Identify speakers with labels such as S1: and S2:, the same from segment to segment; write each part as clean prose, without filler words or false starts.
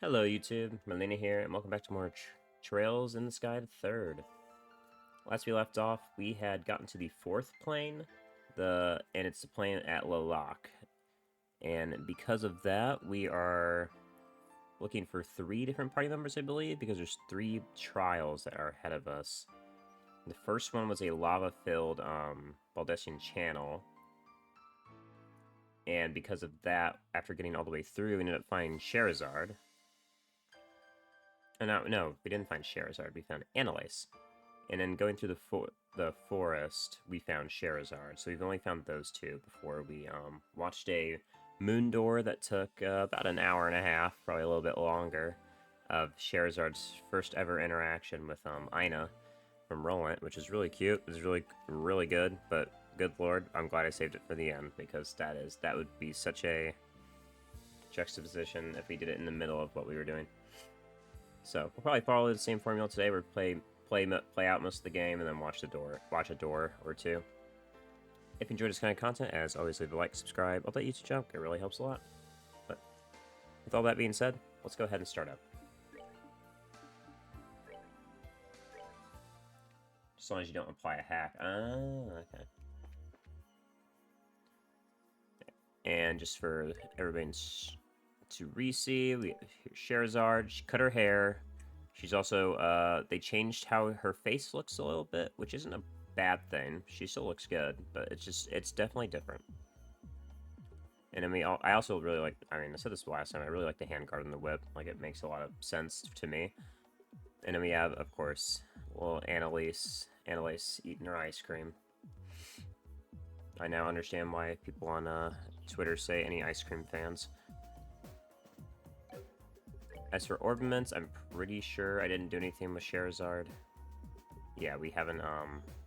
S1: Hello YouTube, Melina here, and welcome back to more Trails in the Sky the Third. Last we left off, we had gotten to the fourth plane, and it's the plane at Lalak. And because of that, we are looking for 3 different party members, I believe, because there's 3 trials that are ahead of us. The first one was a lava-filled Baldessian channel. And because of that, after getting all the way through, we ended up finding Charizard. No, we didn't find Charizard. We found Annalise. And then going through the forest, we found Charizard. So we've only found those 2 before we watched a moon door that took about an hour and a half, probably a little bit longer, of Charizard's first ever interaction with Ina from Roland, which is really cute. It was really good, but good lord, I'm glad I saved it for the end, because that would be such a juxtaposition if we did it in the middle of what we were doing. So we'll probably follow the same formula today. We'll play out most of the game and then watch a door or 2. If you enjoyed this kind of content, as always, leave a like, subscribe, all that YouTube junk. It really helps a lot. But with all that being said, let's go ahead and start up. As long as you don't apply a hack. Okay. And just for everybody to receive, Charizard, she cut her hair. She's also, they changed how her face looks a little bit, which isn't a bad thing. She still looks good, but it's definitely different. And I mean, I also really like, I said this last time, I really like the handguard and the whip. Like, it makes a lot of sense to me. And then we have, of course, little Annalise eating her ice cream. I now understand why people on Twitter say any ice cream fans. As for orbaments, I'm pretty sure I didn't do anything with Charizard. Yeah, we haven't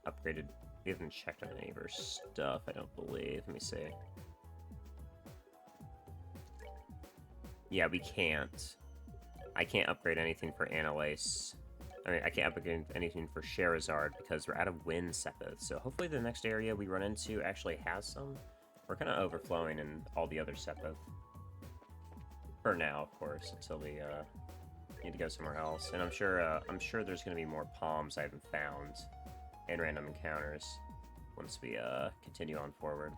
S1: upgraded. We haven't checked on any of her stuff, I don't believe. Let me see. Yeah, we can't. I can't upgrade anything for Annalise. I can't upgrade anything for Charizard because we're out of wind Sepith. So hopefully the next area we run into actually has some. We're kind of overflowing in all the other Sepith. For now, of course, until we need to go somewhere else. And I'm sure there's going to be more palms I haven't found in random encounters once we continue on forward.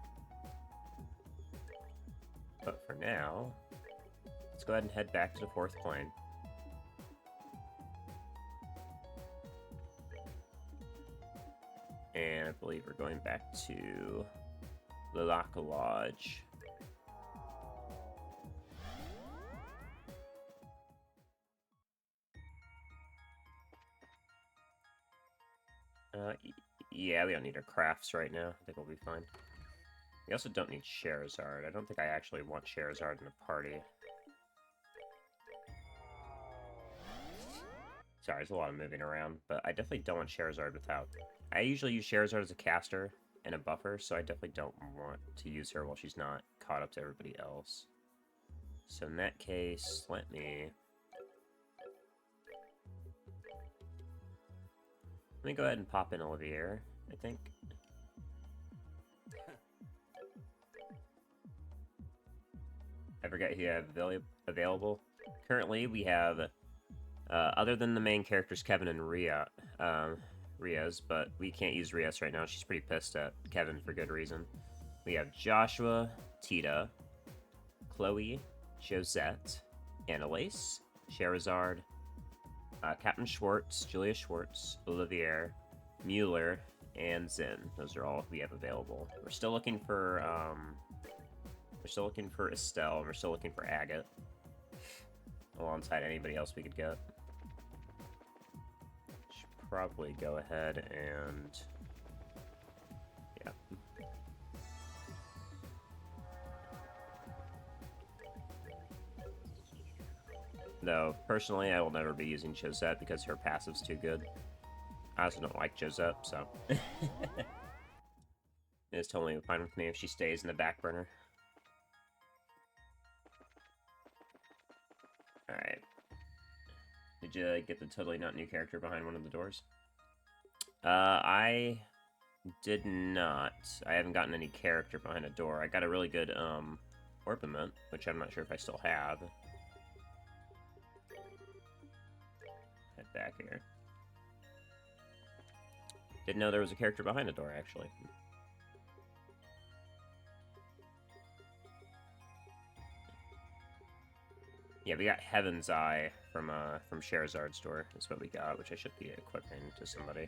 S1: But for now, let's go ahead and head back to the 4th plane. And I believe we're going back to Lalaka Lodge. Yeah, we don't need our crafts right now. I think we'll be fine. We also don't need Charizard. I don't think I actually want Charizard in the party. Sorry, there's a lot of moving around, but I definitely don't want Charizard without. I usually use Charizard as a caster and a buffer, so I definitely don't want to use her while she's not caught up to everybody else. So in that case, let me go ahead and pop in Olivier, I think. I forget who you have available. Currently, we have, other than the main characters, Kevin and Riaz, but we can't use Riaz right now. She's pretty pissed at Kevin for good reason. We have Joshua, Tita, Chloe, Josette, Annalise, Charizard, Captain Schwartz, Julia Schwartz, Olivier, Mueller, and Zin. Those are all we have available. We're still looking for Estelle, and we're still looking for Agate, alongside anybody else we could get. Should probably go ahead and yeah. Though, personally, I will never be using Josette because her passive's too good. I also don't like Josette, so it's totally fine with me if she stays in the back burner. Alright. Did you get the totally not new character behind one of the doors? I did not. I haven't gotten any character behind a door. I got a really good, Orpiment, which I'm not sure if I still have. back here. Didn't know there was a character behind the door, actually. Yeah, we got Heaven's Eye from Scheherazard's door. That's what we got, which I should be equipping to somebody.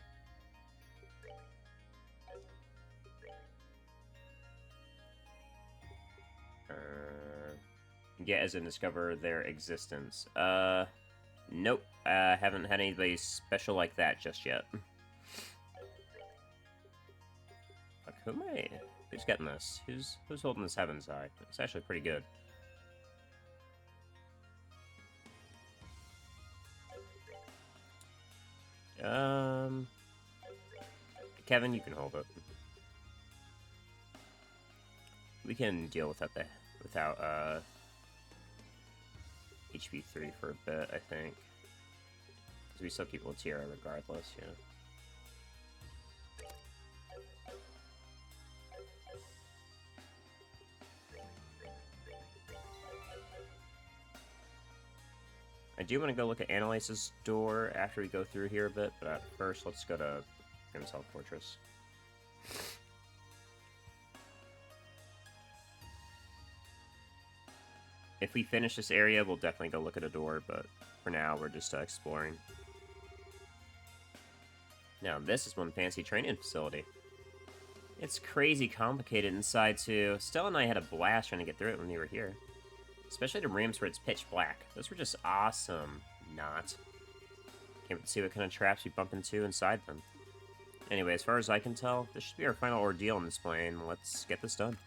S1: Get as in discover their existence. Nope. Haven't had anybody special like that just yet. Like, who am I? Who's getting this? Who's holding this Heaven's Eye? It's actually pretty good. Kevin, you can hold it. We can deal with that without HP 3 for a bit, I think. Because we still keep Latira regardless, yeah. I do want to go look at Annalise's door after we go through here a bit, but first let's go to Grimsell Fortress. If we finish this area, we'll definitely go look at a door, but for now, we're just exploring. Now, this is one fancy training facility. It's crazy complicated inside, too. Stella and I had a blast trying to get through it when we were here. Especially the rooms where it's pitch black. Those were just awesome. Not. Can't wait to see what kind of traps we bump into inside them. Anyway, as far as I can tell, this should be our final ordeal in this plane. Let's get this done.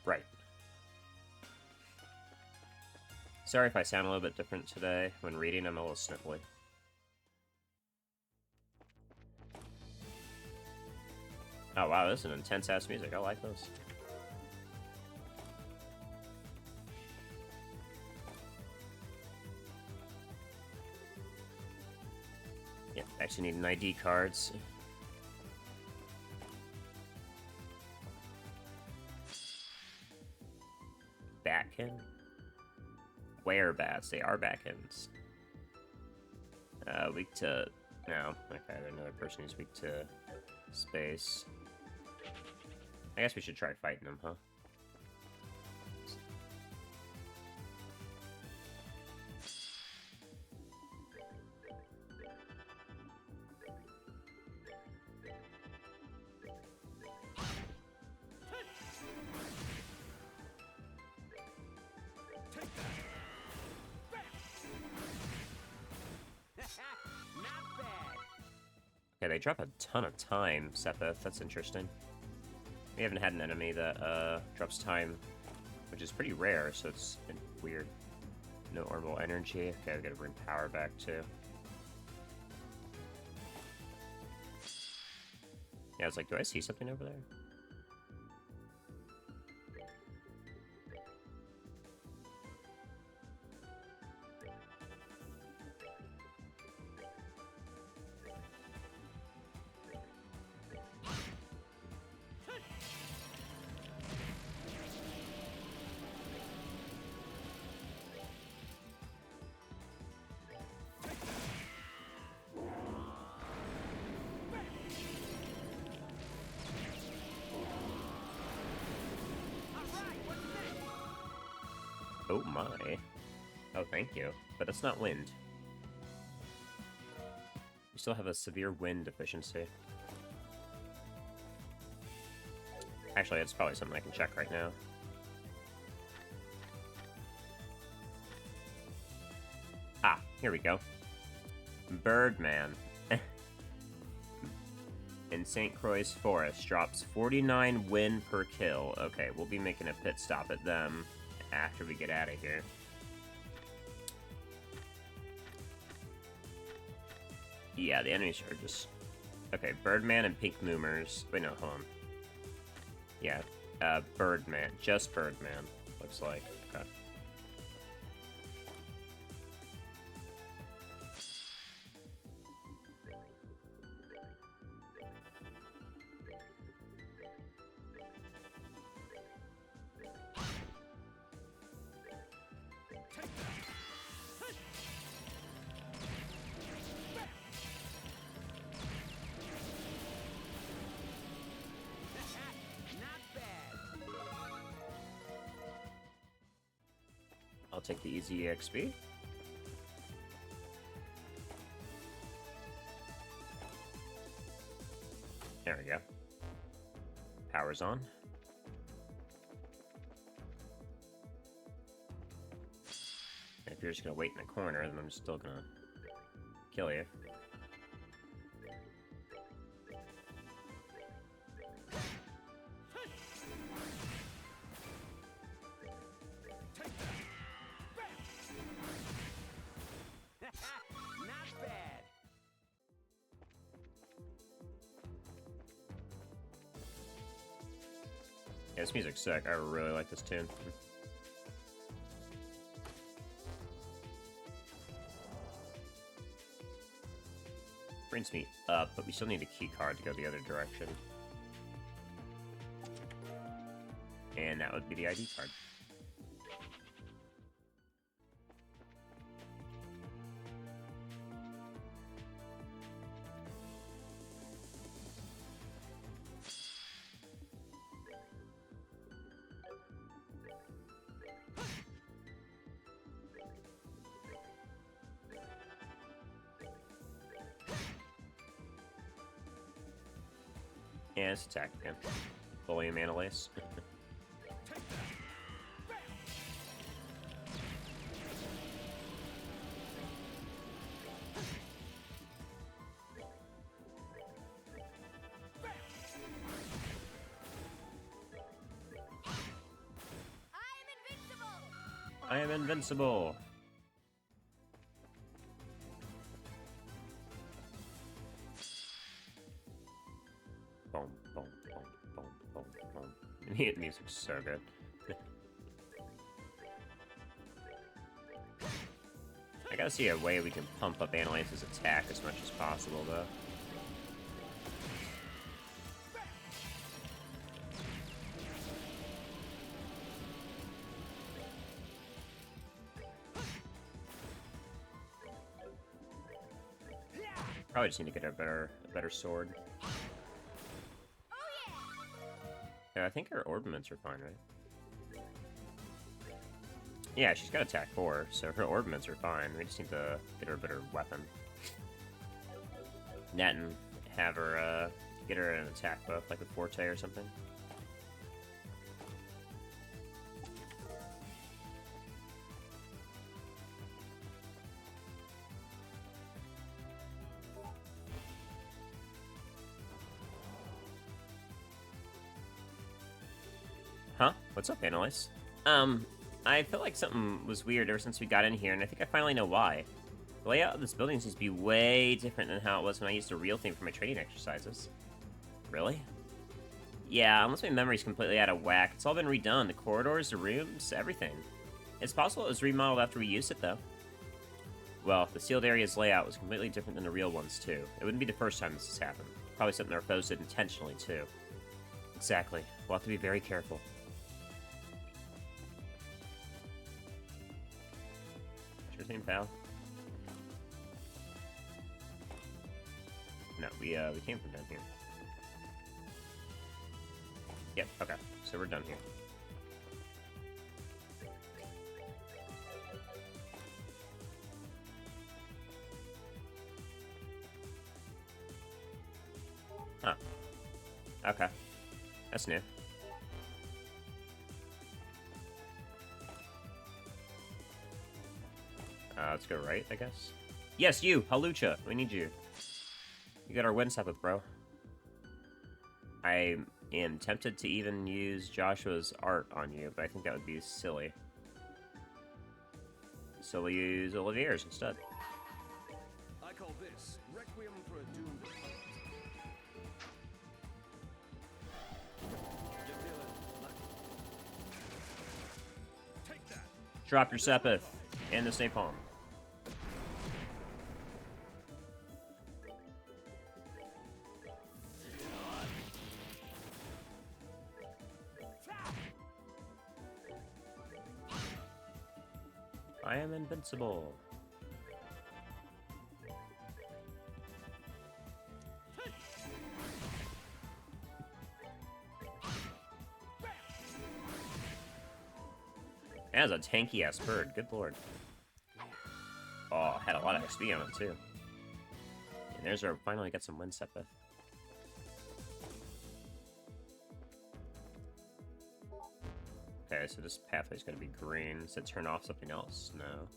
S1: Right. Sorry if I sound a little bit different today. When reading, I'm a little sniffly. Oh wow, this is an intense-ass music. I like this. Yeah, actually need an ID cards. Batkin? Werebats. They are Batkins. Weak to... No. Okay, another person who's weak to space. I guess we should try fighting them, huh? Okay, they drop a ton of time, Sepith. That's interesting. We haven't had an enemy that drops time, which is pretty rare, so it's weird. No orbital energy. Okay, we gotta bring power back too. Yeah, I was like, do I see something over there? Oh my. Oh, thank you. But it's not wind. We still have a severe wind deficiency. Actually, it's probably something I can check right now. Ah, here we go. Birdman. In St. Croix's Forest drops 49 wind per kill. Okay, we'll be making a pit stop at them after we get out of here. Yeah, the enemies are just... Okay, Birdman and Pink Moomers. Wait, no, hold on. Yeah, Birdman. Just Birdman, looks like. Okay. I'll take the easy EXP. There we go. Power's on. If you're just gonna wait in the corner, then I'm still gonna kill you.
S2: Not bad.
S1: Yeah, this music's sick. I really like this tune. Brings me up, but we still need a key card to go the other direction. And that would be the ID card. Yeah, let's attack again. Bully Mana Lace. I am invincible! Boom, boom, boom, boom, boom, boom. The music's so good. I gotta see a way we can pump up Analyze's attack as much as possible, though. Probably just need to get a better sword. Yeah, I think her orbiments are fine, right? Yeah, she's got attack 4, so her orbiments are fine. We just need to get her a better weapon. Net and have her, get her an attack buff, like a Forte or something. Huh? What's up, Analyze? I felt like something was weird ever since we got in here, and I think I finally know why. The layout of this building seems to be way different than how it was when I used a real thing for my training exercises. Really? Yeah, unless my memory's completely out of whack, it's all been redone. The corridors, the rooms, everything. It's possible it was remodeled after we used it, though. Well, the sealed area's layout was completely different than the real ones, too. It wouldn't be the first time this has happened. Probably something our foes did intentionally, too. Exactly. We'll have to be very careful. Sure thing, pal. No, we came from down here. Yep, okay. So we're done here. Huh. Okay. That's new. Let's go right, I guess. Yes, you! Halucha! We need you. You got our win up, bro. I am tempted to even use Joshua's art on you, but I think that would be silly. So we'll use Olivier's instead.
S2: I call this Requiem for a Doomed Opponent. You feeling lucky? Take that.
S1: Drop your Sepith and the Napalm. I am invincible. That was a tanky-ass bird. Good lord. Oh, had a lot of XP on it, too. And there's our... Finally got some wind Sepith. Okay, so this pathway's gonna be green. Does it turn off something else? No.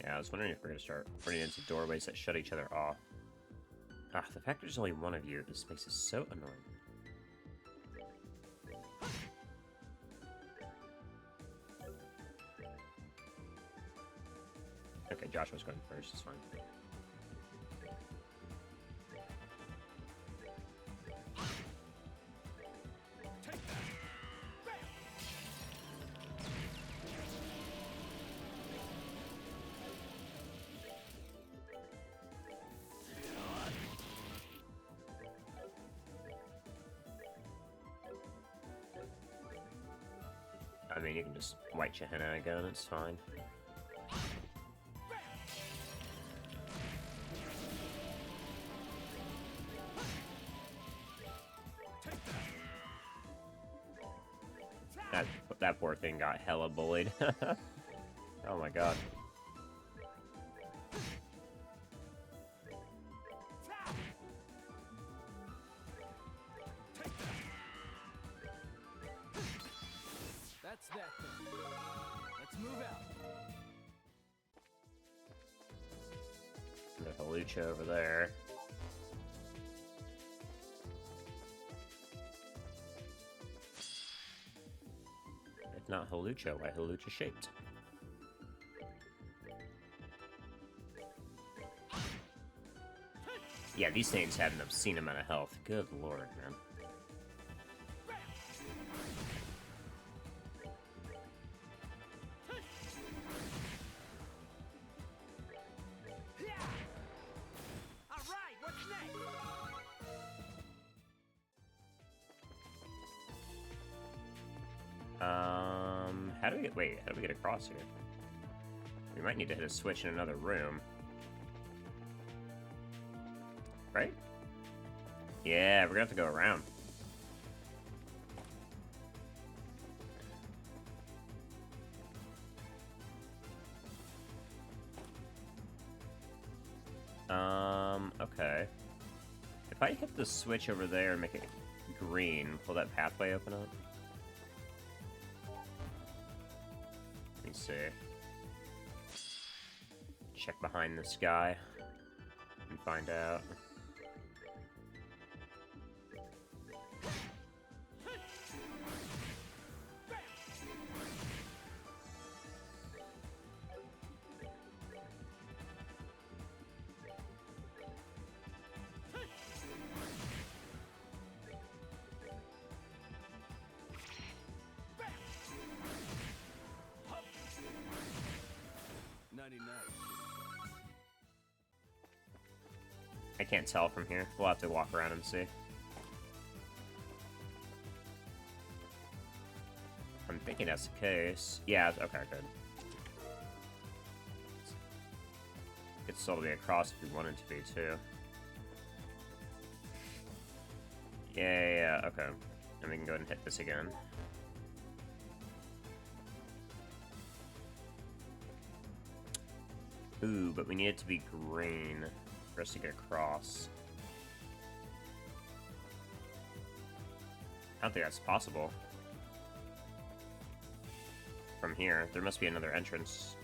S1: Yeah, I was wondering if we're gonna start running into doorways that shut each other off. Ah, the fact there's only one of you just makes it so annoying. Okay, Joshua's going first, it's fine. I mean, you can just white Gehenna again, it's fine. That poor thing got hella bullied. Oh my god.
S2: That's that thing. Let's move out.
S1: There's a Lucha over there. If not Halucha, why Halucha shaped? Yeah, these things had an obscene amount of health. Good lord, man.
S2: Alright, what's next?
S1: How do we get... Wait, how do we get across here? We might need to hit a switch in another room. Right? Yeah, we're gonna have to go around. Okay. If I hit the switch over there and make it green, will that pathway open up? Let me see. Check behind this guy and find out. I can't tell from here. We'll have to walk around and see. I'm thinking that's the case. Yeah, okay, good. It's still to be across if we wanted to be, too. Yeah, okay. And we can go ahead and hit this again. Ooh, but we need it to be green for us to get across. I don't think that's possible. From here, there must be another entrance.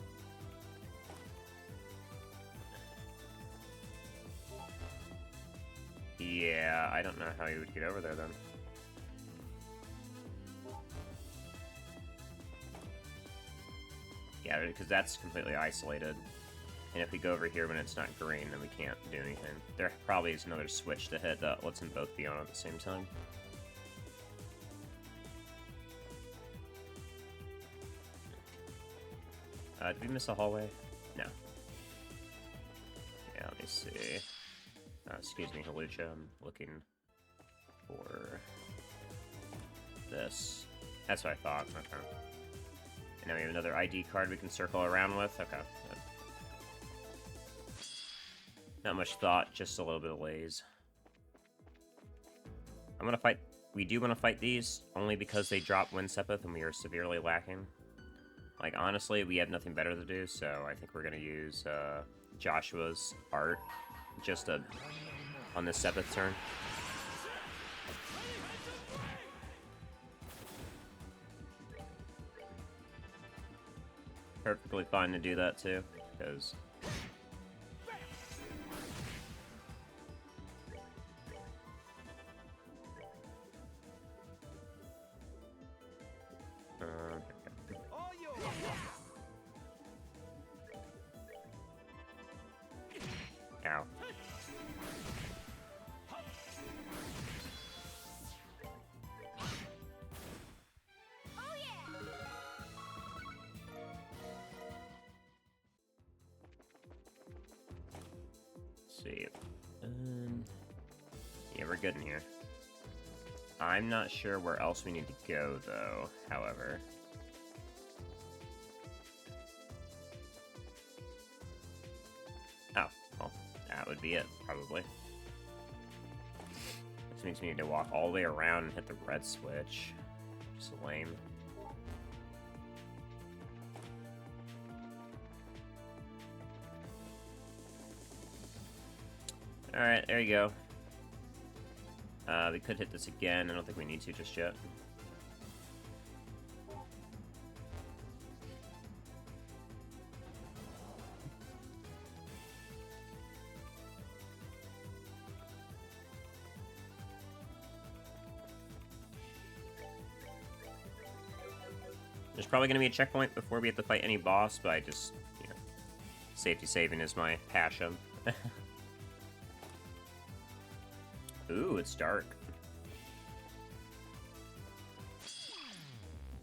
S1: Yeah, I don't know how you would get over there then. Yeah, because that's completely isolated. And if we go over here when it's not green, then we can't do anything. There probably is another switch to hit that lets them both be on at the same time. Did we miss a hallway? No. Yeah, let me see. Excuse me, Halucha, I'm looking for this. That's what I thought. Okay. And now we have another ID card we can circle around with. Okay. Good. Not much thought, just a little bit of laze. I'm gonna fight we do want to fight these, only because they drop Wind Sepith and we are severely lacking. Like, honestly, we have nothing better to do, so I think we're going to use Joshua's art just on this Sepith turn. Perfectly fine to do that, too, because... Ow. Let's see. Yeah, we're good in here. I'm not sure where else we need to go, though, however. Oh, well, that would be it, probably. This means we need to walk all the way around and hit the red switch. Just lame. Alright, there you go. We could hit this again. I don't think we need to just yet. There's probably going to be a checkpoint before we have to fight any boss, but I just, you know, safety saving is my passion. Ooh, it's dark.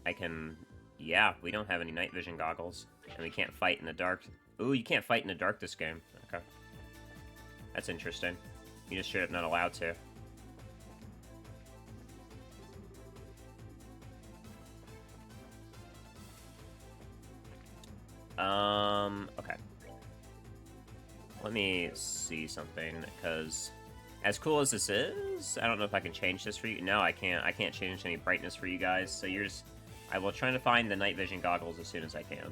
S1: I can... Yeah, we don't have any night vision goggles. And we can't fight in the dark. Ooh, you can't fight in the dark this game. Okay. That's interesting. You just straight up not allowed to. Okay. Let me see something, because... As cool as this is, I don't know if I can change this for you. No, I can't. I can't change any brightness for you guys. So you're just... I will try to find the night vision goggles as soon as I can.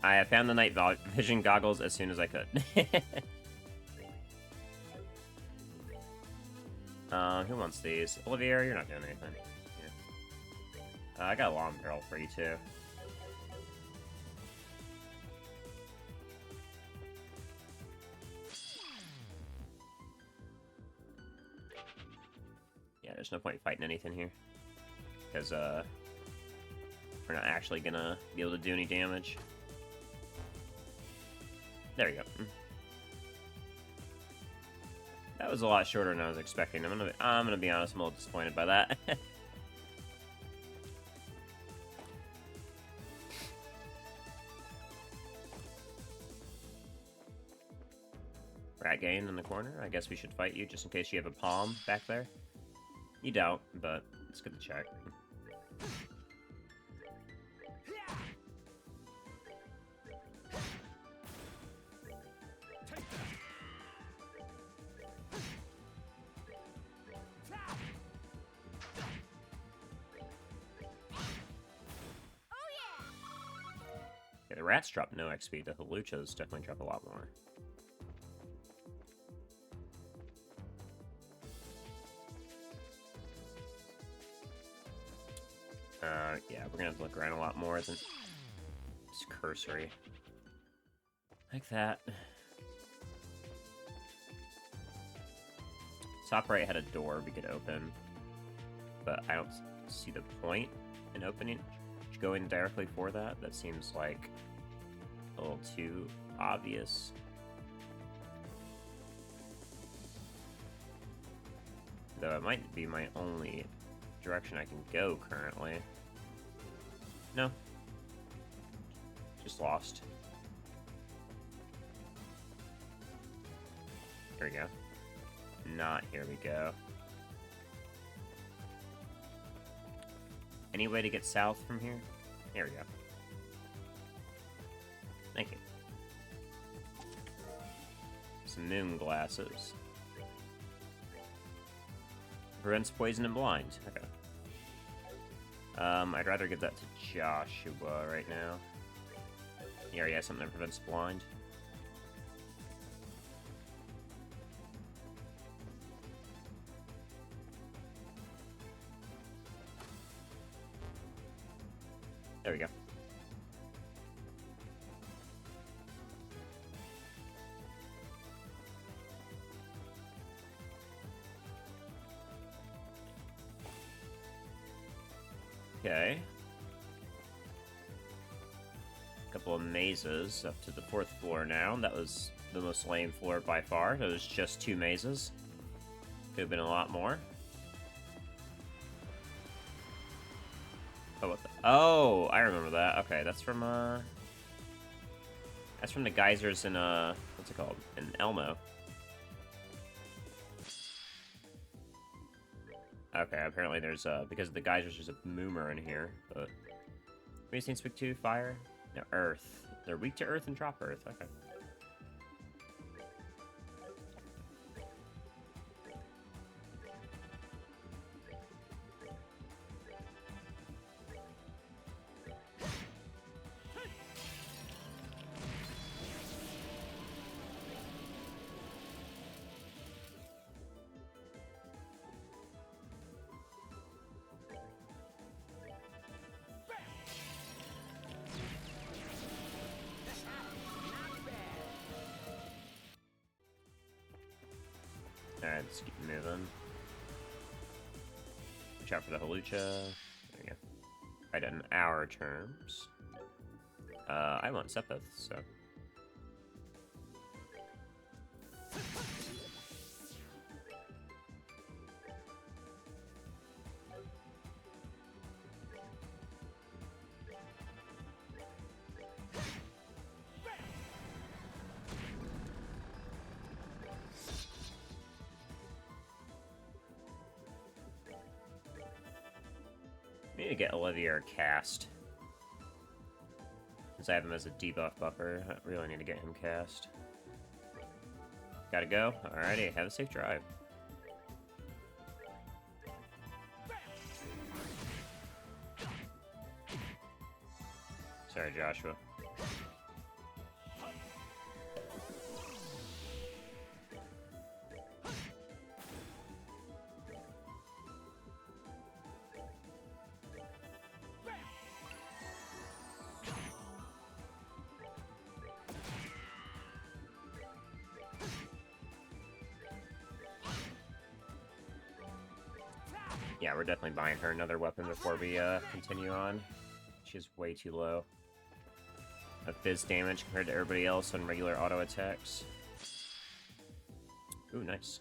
S1: I have found the night vision goggles as soon as I could. Who wants these? Olivia, you're not doing anything. Yeah. I got a long barrel for you, too. Yeah, there's no point fighting anything here. Because, we're not actually gonna be able to do any damage. There we go. That was a lot shorter than I was expecting. I'm gonna be honest, I'm a little disappointed by that. Rat Gain in the corner. I guess we should fight you just in case you have a palm back there. You don't, but it's good to check. Yeah, the rats drop no XP. The Haluchas definitely drop a lot more. Yeah, we're gonna have to look around a lot more than just cursory. Like that. Top right had a door we could open, but I don't see the point in opening, going directly for that. That seems like a little too obvious. Though it might be my only direction I can go currently. No. Just lost. Here we go. Not here we go. Any way to get south from here? Here we go. Thank you. Some moon glasses. Prevents poison and blind. Okay. I'd rather give that to Joshua right now. He already has something that prevents blind. There we go. Okay. Couple of mazes up to the 4th floor now. That was the most lame floor by far. It was just 2 mazes. Could have been a lot more. Oh, what the? Oh, I remember that. Okay, that's from the geysers in what's it called? In Elmo. Okay, apparently there's because of the geysers, there's a boomer in here. But we just need to speak to fire. No, earth. They're weak to earth and drop earth. Okay. Alright, let's keep moving. Watch out for the Halucha. There we go. Right in our terms. I want Sepith, so. I need to get Olivier cast. Since I have him as a debuff buffer, I really need to get him cast. Gotta go? Alrighty, have a safe drive. Sorry, Joshua. Yeah, we're definitely buying her another weapon before we continue on. She's way too low. A fizz damage compared to everybody else on regular auto attacks. Ooh, nice.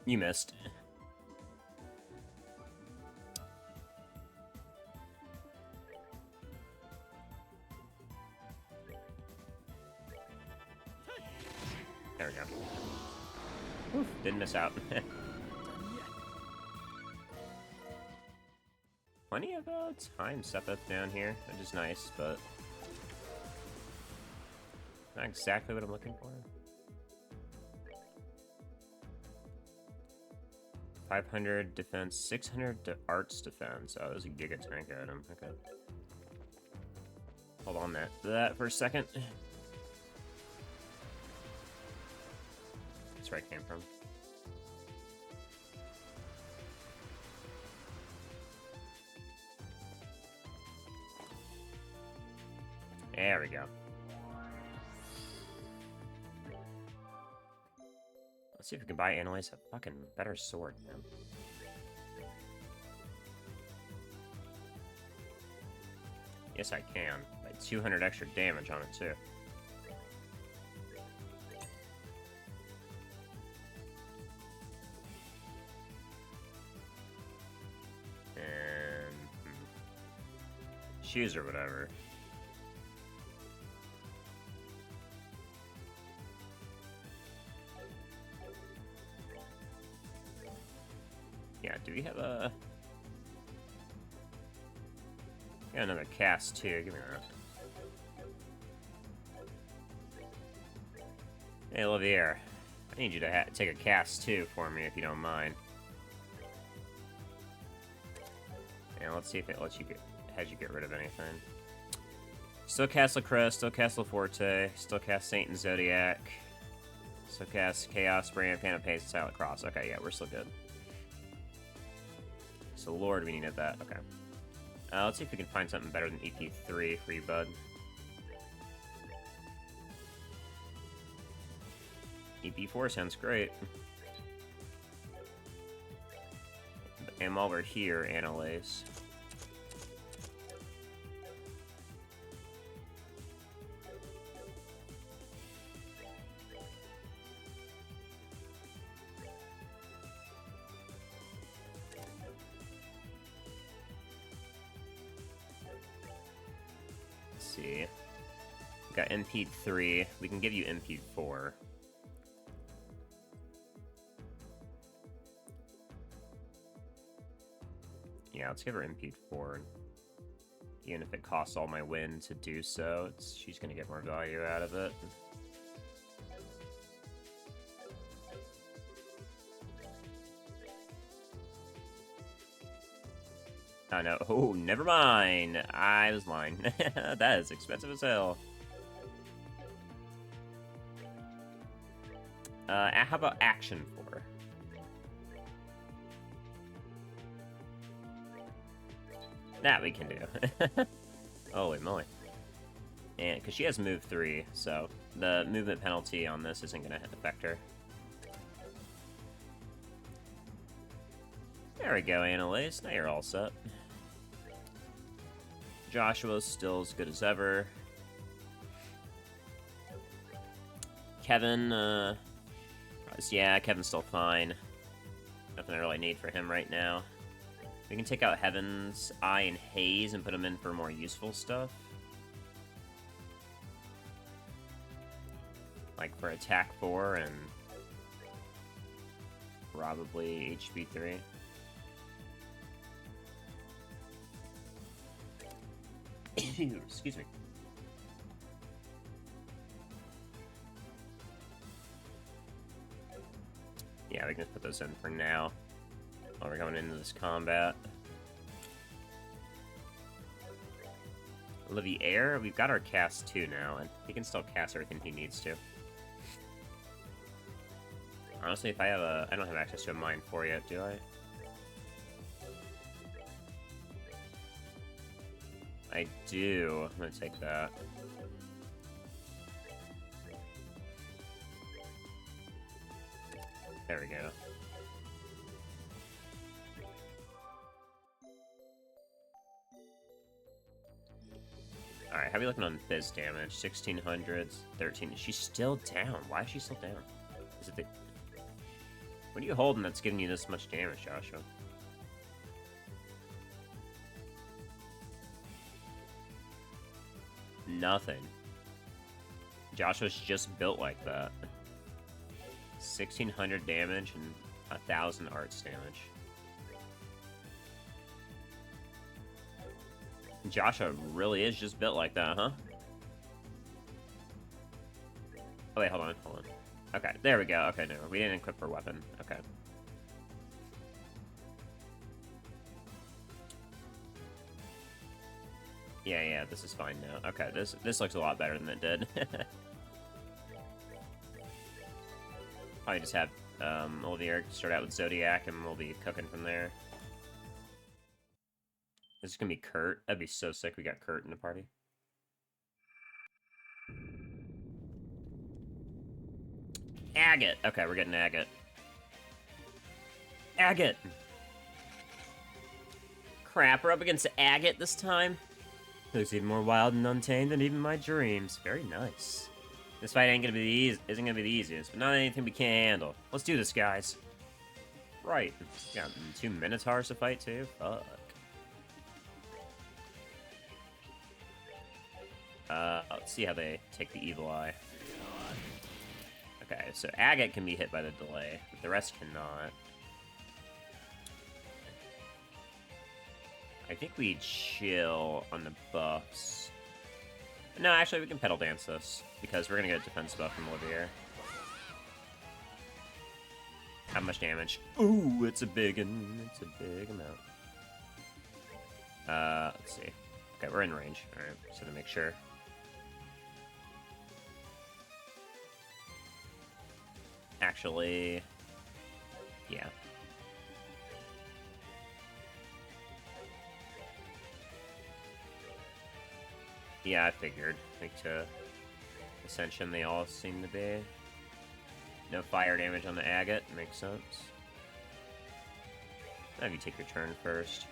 S1: You missed. There we go. Oof, didn't miss out. Plenty of time Sepith down here, which is nice, but not exactly what I'm looking for. 500 defense, 600 to arts defense. Oh, there's a Giga Tank item. Okay. Hold on that for a second. That's where I came from. There we go. Let's see if we can buy Annalise a fucking better sword, man. Yes, I can. Like 200 extra damage on it, too. shoes or whatever. Yeah, do we have a... Got another cast too, give me that. Hey, Olivier, I need you to take a cast too for me if you don't mind. And let's see if it lets you has you get rid of anything. Still cast Lacrosse, still cast Laforte, still cast Saint and Zodiac, still cast Chaos, Brand, Phantom Pace, Silent Cross. Okay, yeah, we're still good. So Lord, we needed that. Okay. Let's see if we can find something better than EP3 for you, bud. EP4 sounds great. And while we're here, Annalise. Let's see. We got MP3. We can give you MP4. Yeah, let's give her MP4. Even if it costs all my win to do so, she's gonna get more value out of it. Oh no, oh, never mind. I was lying. That is expensive as hell. How about Action 4? That we can do. Holy moly. And because she has move 3, so the movement penalty on this isn't going to affect her. There we go, Annalise. Now you're all set. Joshua's still as good as ever. Kevin, yeah, Kevin's still fine. Nothing I really need for him right now. We can take out Heaven's Eye and Haze and put them in for more useful stuff. Like for attack 4 and probably HP 3. Excuse me. Yeah, we can just put those in for now. While we're going into this combat. Olivier, we've got our cast 2 now, and he can still cast everything he needs to. Honestly, if I have a... I don't have access to a Mind 4 yet, do I? I do. I'm gonna take that. There we go. Alright, how are we looking on Fizz damage? 1600s, 13. She's still down. Why is she still down? Is it the... What are you holding that's giving you this much damage, Joshua? Nothing. Joshua's just built like that. 1600 damage and 1000 arts damage. Joshua really is just built like that, huh? Oh wait, hold on. Okay, there we go. Okay, no, we didn't equip her weapon. Okay. Yeah, this is fine now. Okay, this looks a lot better than it did. Probably just have Olivier start out with Zodiac and we'll be cooking from there. This is gonna be Kurt. That'd be so sick. We got Kurt in the party. Agate. Okay, we're getting Agate. Agate. Crap, we're up against Agate this time. Looks even more wild and untamed than even my dreams. Very nice. This fight isn't gonna be the easiest, but not anything we can't handle. Let's do this, guys. Right. Got 2 Minotaurs to fight too. Fuck. Let's see how they take the evil eye. Okay, so Agate can be hit by the delay, but the rest cannot. I think we chill on the buffs. No, actually, we can pedal dance this, because we're gonna get a defense buff from Olivier. How much damage? Ooh, it's a big amount. Let's see. Okay, we're in range. Alright, so to make sure. Actually, yeah. Yeah, I figured. I think to Ascension they all seem to be. No fire damage on the agate, makes sense. Have you take your turn first.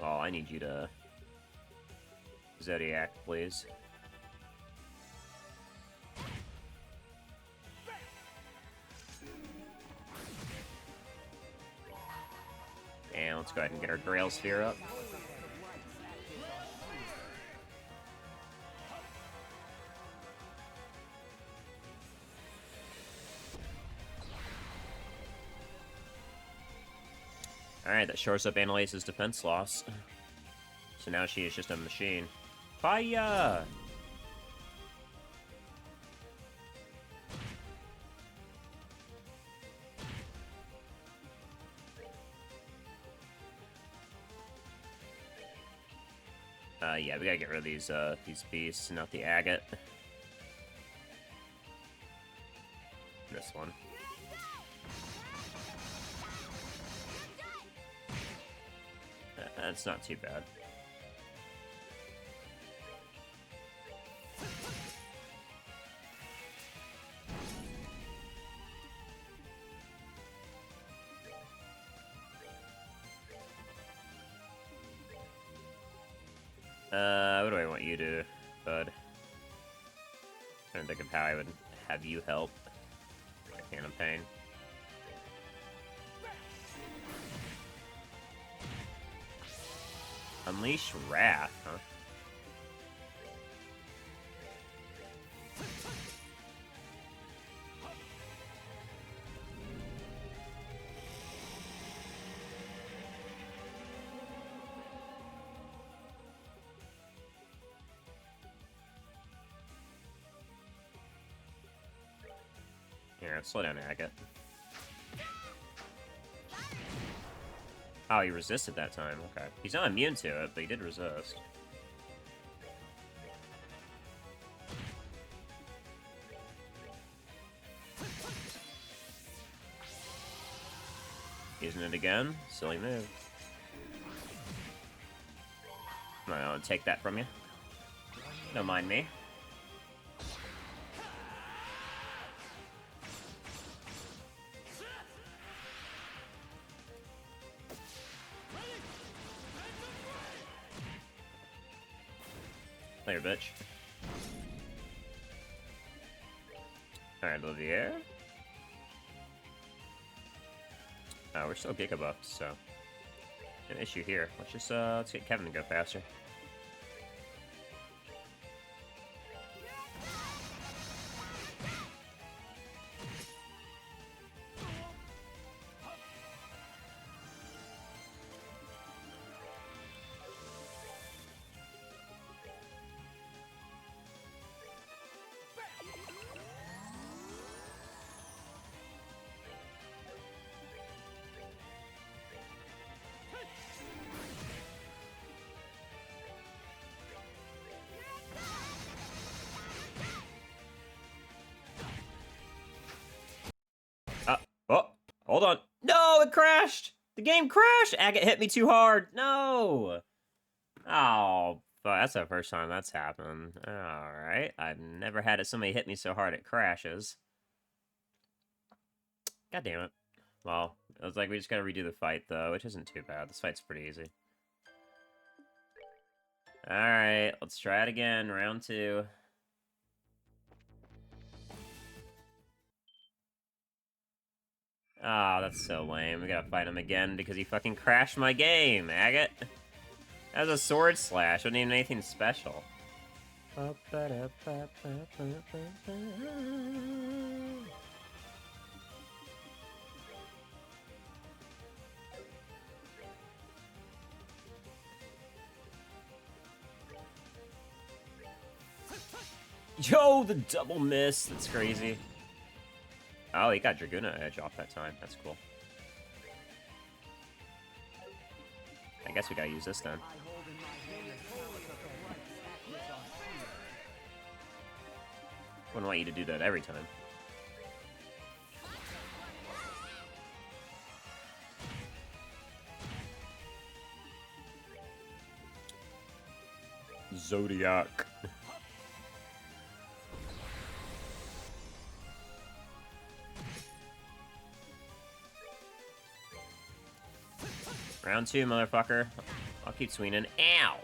S1: Oh, I need you to Zodiac, please. And let's go ahead and get our Grail Sphere up. Alright, that shores up Annalise's defense loss. So now she is just a machine. Fire! Yeah, we gotta get rid of these beasts, not the agate. This one. That's not too bad. What do I want you to do, bud? Trying to think of how I would have you help. Hand of Pain. Unleash Wrath, huh? Here, slow down, Agate. Oh, he resisted that time. Okay. He's not immune to it, but he did resist. Using it again. Silly move. I'll take that from you. Don't mind me. Later, bitch. Alright, Olivier. Oh, we're still Giga buffed, so an issue here. Let's get Kevin to go faster. Oh, hold on. No, it crashed! The game crashed! Agate hit me too hard! No! Oh, that's the first time that's happened. Alright. I've never had somebody hit me so hard it crashes. God damn it. Well, it was like we just gotta redo the fight, though, which isn't too bad. This fight's pretty easy. Alright, let's try it again. Round 2. Ah, oh, that's so lame. We gotta fight him again because he fucking crashed my game, Agate. That was a sword slash. Wasn't even anything special. Yo, the double miss. That's crazy. Oh, he got Draguna Edge off that time. That's cool. I guess we gotta use this then. Wouldn't want you to do that every time. Zodiac. Round 2, motherfucker. I'll keep swinging. Ow!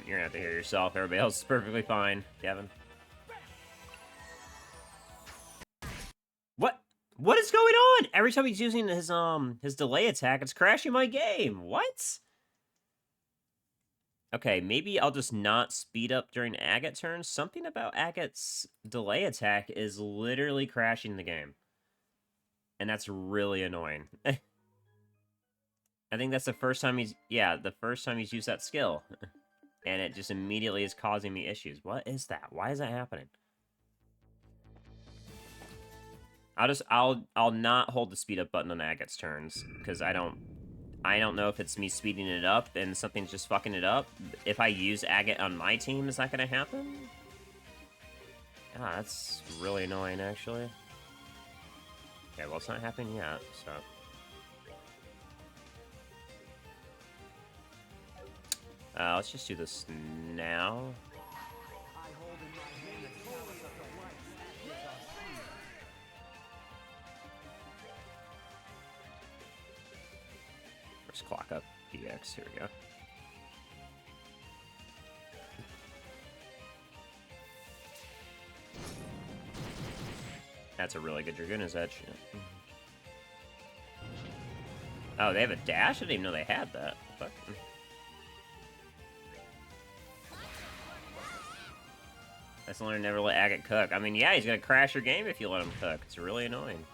S1: You're gonna have to hear yourself. Everybody else is perfectly fine, Kevin. What? What is going on? Every time he's using his delay attack, it's crashing my game. What? Okay, maybe I'll just not speed up during Agate turns. Something about Agate's delay attack is literally crashing the game. And that's really annoying. I think that's the first time he's... Yeah, the first time he's used that skill. And it just immediately is causing me issues. What is that? Why is that happening? I'll not hold the speed up button on Agate's turns, because I don't know if it's me speeding it up and something's just fucking it up. If I use Agate on my team, is that gonna happen? Ah, that's really annoying, actually. Okay, well, it's not happening yet, so... let's just do this now. First clock up PX, here we go. That's a really good Draguna's Edge. Oh, they have a dash? I didn't even know they had that. Fuck. That's only never let Agate cook. I mean, yeah, he's gonna crash your game if you let him cook. It's really annoying.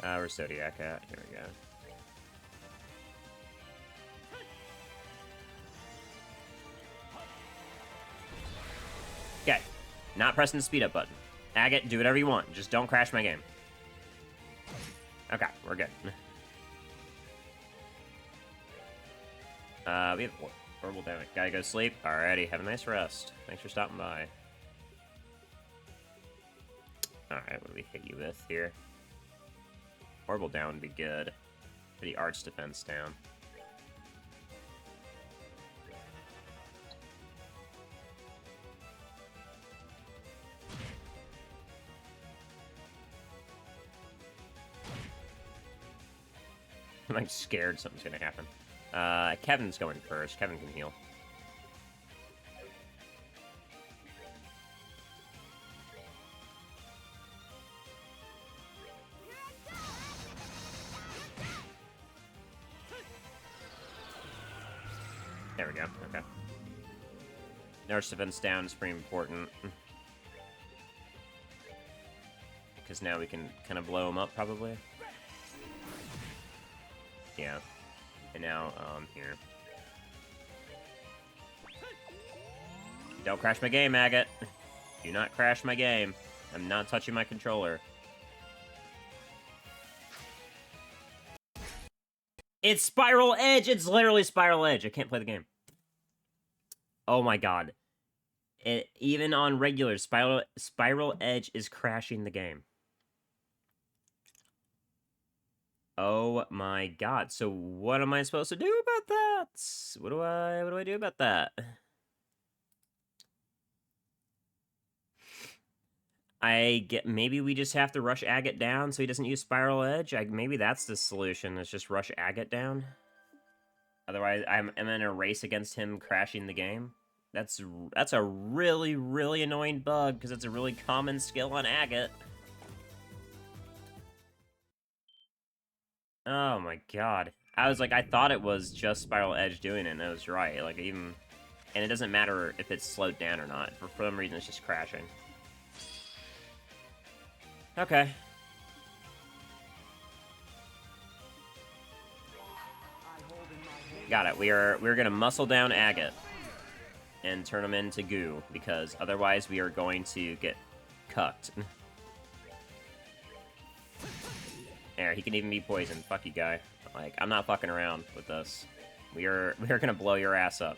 S1: Where's Zodiac at? Here we go. Okay. Not pressing the speed up button. Agate, do whatever you want. Just don't crash my game. Okay, we're good. We have horrible damage. Gotta go sleep. Alrighty, have a nice rest. Thanks for stopping by. Alright, what do we hit you with here? Horrible down would be good. For the arch defense down. I'm like scared something's gonna happen. Kevin's going first. Kevin can heal. There we go. Okay. Nurse defense down is pretty important. Because now we can kind of blow him up, probably. Yeah. And now, here. Don't crash my game, Agate. Do not crash my game. I'm not touching my controller. It's Spiral Edge! It's literally Spiral Edge. I can't play the game. Oh my god. Even on regular, Spiral Edge is crashing the game. Oh my god. So what am I supposed to do about that? What do I do about that? I get maybe we just have to rush Agate down so he doesn't use Spiral Edge. Maybe that's the solution. Is just rush Agate down. Otherwise, I'm in a race against him crashing the game. That's a really, really annoying bug because it's a really common skill on Agate. Oh my god. I was like, I thought it was just Spiral Edge doing it, and I was right. Like, even... And it doesn't matter if it's slowed down or not. For some reason, it's just crashing. Okay. Got it. We're gonna muscle down Agate and turn him into goo, because otherwise we are going to get cucked. There, he can even be poisoned. Fuck you, guy. Like, I'm not fucking around with this. We're gonna blow your ass up.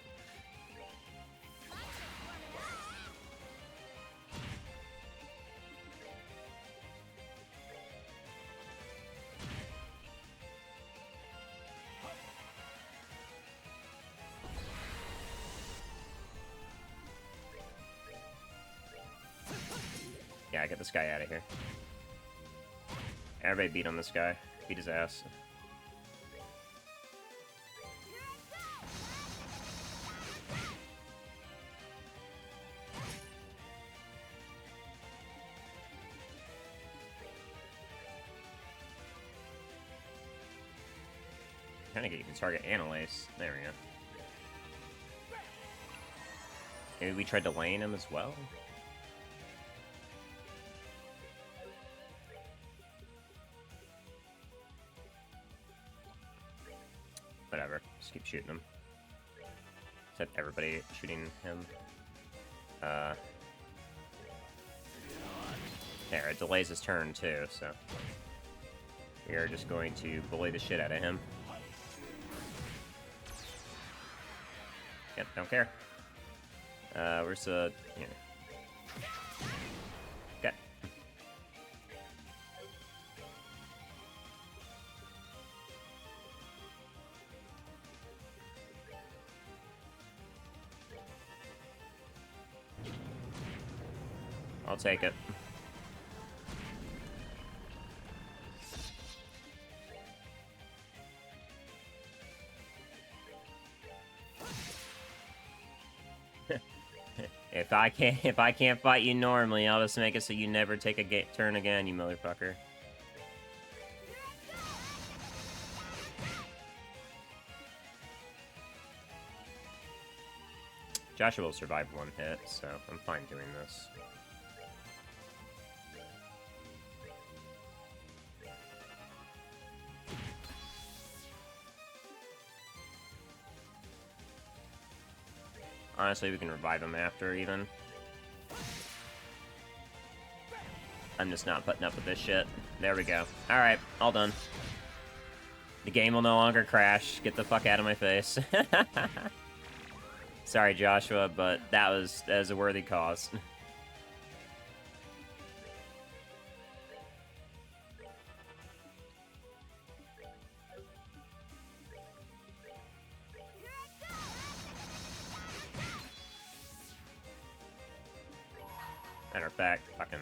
S1: Yeah, get this guy out of here. Everybody beat on this guy. Beat his ass. Trying to get you to target Annalise. There we go. Maybe we tried to lane him as well? Whatever. Just keep shooting him. Except everybody shooting him. There, it delays his turn too, so... We are just going to bully the shit out of him. Yep, don't care. Where's the... Here. Okay. I'll take it. If I can't fight you normally, I'll just make it so you never take a turn again, you motherfucker. Joshua will survive one hit, so I'm fine doing this. Honestly, we can revive him after, even. I'm just not putting up with this shit. There we go. Alright, all done. The game will no longer crash. Get the fuck out of my face. Sorry, Joshua, but that was a worthy cause. Matter of fact, fucking...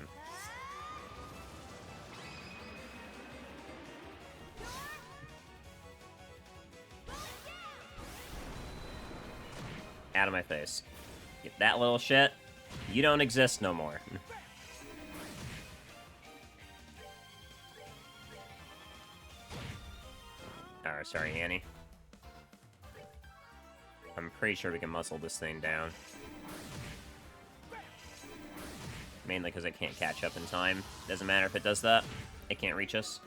S1: Out of my face. Get that little shit. You don't exist no more. Alright, sorry, Annie. I'm pretty sure we can muscle this thing down. Mainly because it can't catch up in time. Doesn't matter if it does that. It can't reach us.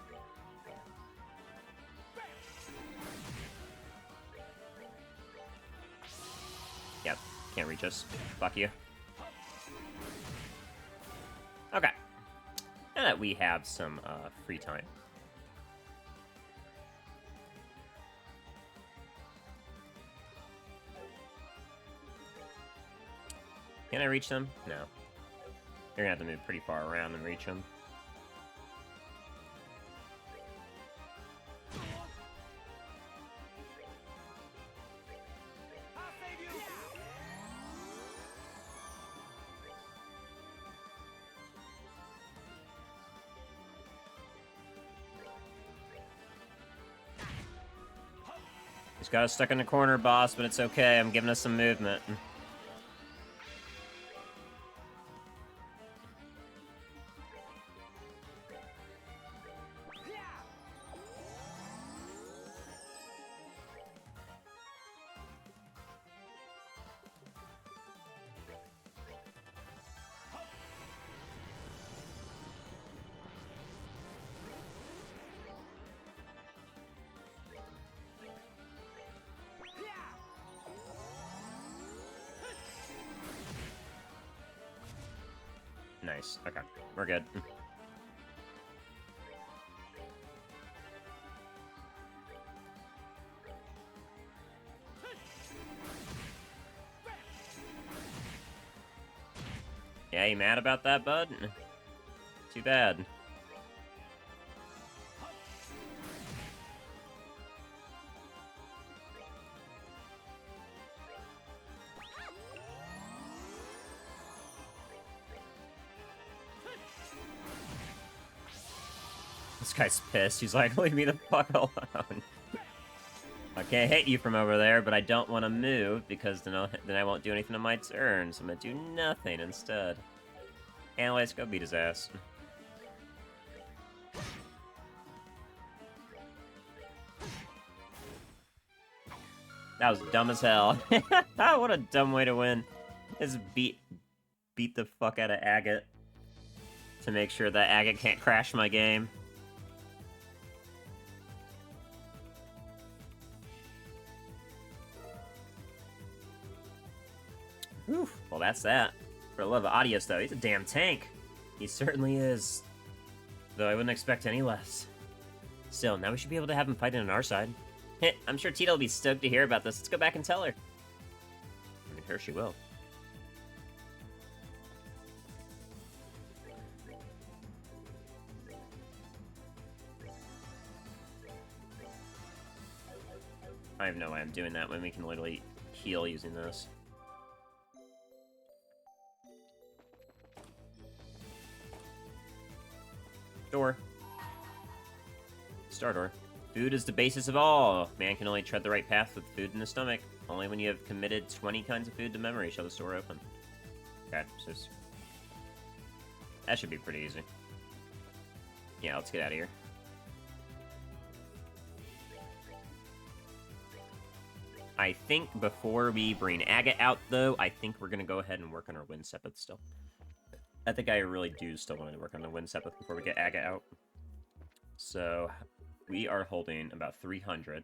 S1: Yep, can't reach us. Fuck you. Okay. Now that we have some free time. Can I reach them? No. You're gonna have to move pretty far around and reach them. He's got us stuck in the corner, boss, but it's okay. I'm giving us some movement. Nice. Okay. We're good. Yeah, you mad about that, bud? Too bad. This guy's pissed. He's like, leave me the fuck alone. I can't hit you from over there, but I don't want to move because then I won't do anything on my turn, so I'm gonna do nothing instead. And let's go beat his ass. That was dumb as hell. What a dumb way to win. Just beat the fuck out of Agate to make sure that Agate can't crash my game. Whew. Well, that's that. For the love of Audius, though, he's a damn tank. He certainly is. Though I wouldn't expect any less. Still, now we should be able to have him fighting on our side. I'm sure Tita will be stoked to hear about this. Let's go back and tell her. I'm sure she will. I have no way I'm doing that when we can literally heal using this. Door. Star door. Food is the basis of all. Man can only tread the right path with food in the stomach. Only when you have committed 20 kinds of food to memory shall the store open. Okay, so that should be pretty easy. Yeah, let's get out of here. I think before we bring Agate out, though, I think we're going to go ahead and work on our Wind Sepith still. I think I really do still want to work on the Wind Sepith before we get Agate out. So, we are holding about 300.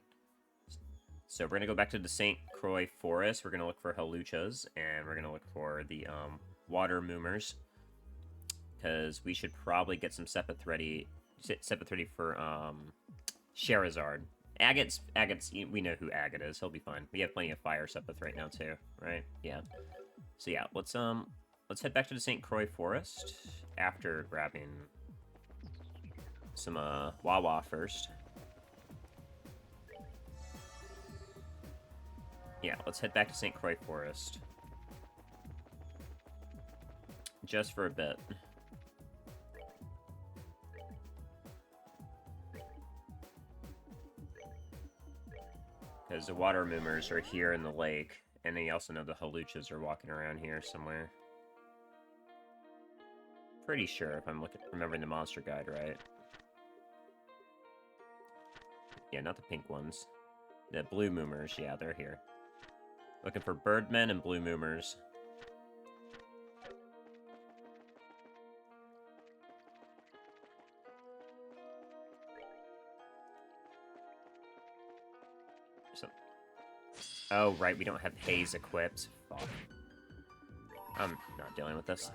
S1: So, we're going to go back to the St. Croix Forest. We're going to look for Haluchas, and we're going to look for the Water Moomers. Because we should probably get some Sepith ready for Charizard. Agate's, we know who Agate is. He'll be fine. We have plenty of Fire Sepith right now, too, right? Yeah. So, yeah, let's head back to the St. Croix Forest after grabbing some Wawa first. Yeah, let's head back to St. Croix Forest. Just for a bit. Because the Water Moomers are here in the lake, and then you also know the Haluchas are walking around here somewhere. Pretty sure if I'm remembering the monster guide right. Yeah, not the pink ones. The blue Moomers, yeah, they're here. Looking for Birdmen and blue Moomers. Oh, right, we don't have Haze equipped. Fuck. I'm not dealing with this.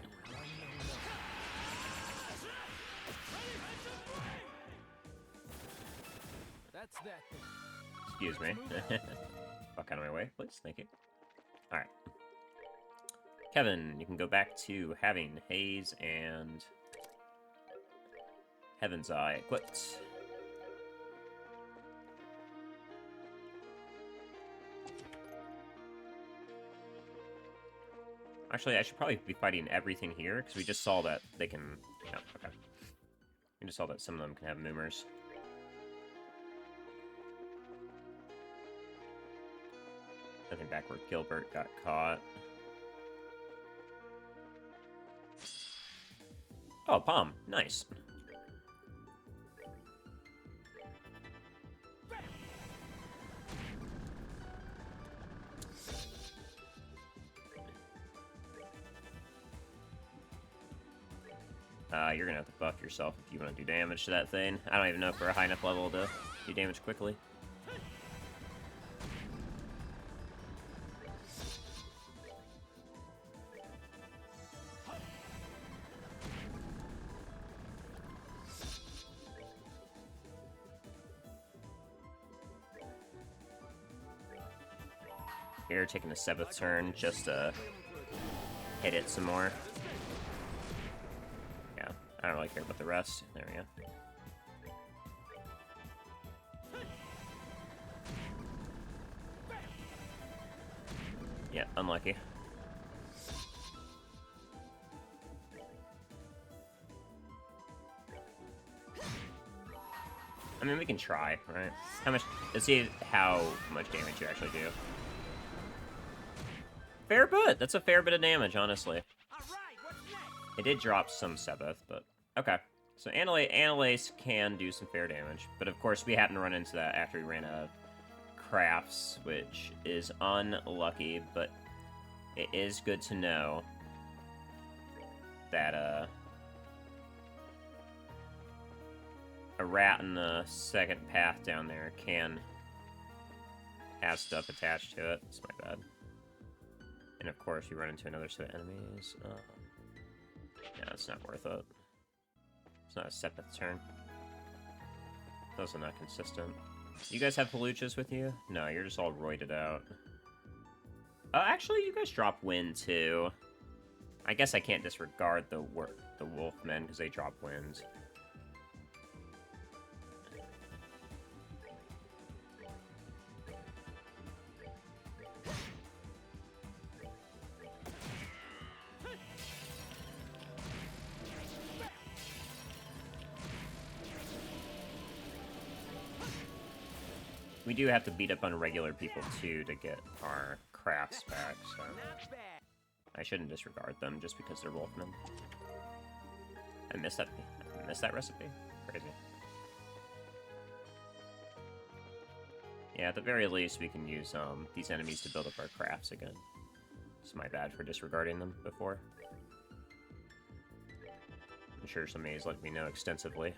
S2: That's that thing.
S1: Excuse me. Fuck out of my way, please. Thank you. Alright. Kevin, you can go back to having Haze and Heaven's Eye equipped. Actually, I should probably be fighting everything here, because we just saw that they can... Oh, okay. We just saw that some of them can have Moomers. Nothing back where Gilbert got caught. Oh, palm. Nice. You're gonna have to buff yourself if you want to do damage to that thing. I don't even know if we're a high enough level to do damage quickly. Here, taking the 7th turn just to hit it some more. Yeah, I don't really care about the rest. There we go. Yeah, unlucky. I mean, we can try, right? How much? Let's see how much damage you actually do. Fair bit. That's a fair bit of damage, honestly. It did drop some Sebeth, but okay. So Annalace can do some fair damage, but of course we happen to run into that after we ran out of crafts, which is unlucky, but it is good to know that a rat in the second path down there can have stuff attached to it. It's my bad. And of course we run into another set of enemies. Yeah, it's not worth it. It's not a 7th turn. Those are not consistent. You guys have Haluchas with you? No, you're just all roided out. Actually, you guys drop wind too. I guess I can't disregard the Wolfmen because they drop winds. We do have to beat up on regular people, too, to get our crafts back, so... I shouldn't disregard them just because they're Wolfmen. I missed that recipe? Crazy. Yeah, at the very least, we can use these enemies to build up our crafts again. It's my bad for disregarding them before. I'm sure somebody's let me know extensively.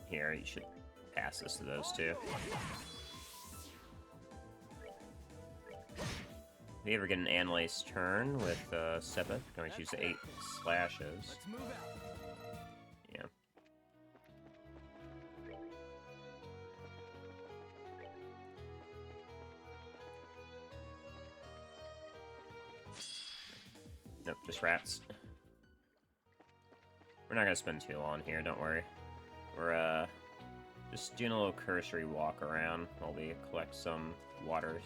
S1: Here, you should pass this to those two. If you ever get an Annalace turn with Sebeth, you can always use 8 slashes. Yeah. Nope, just rats. We're not gonna spend too long here, don't worry. We're just doing a little cursory walk around while we collect some waters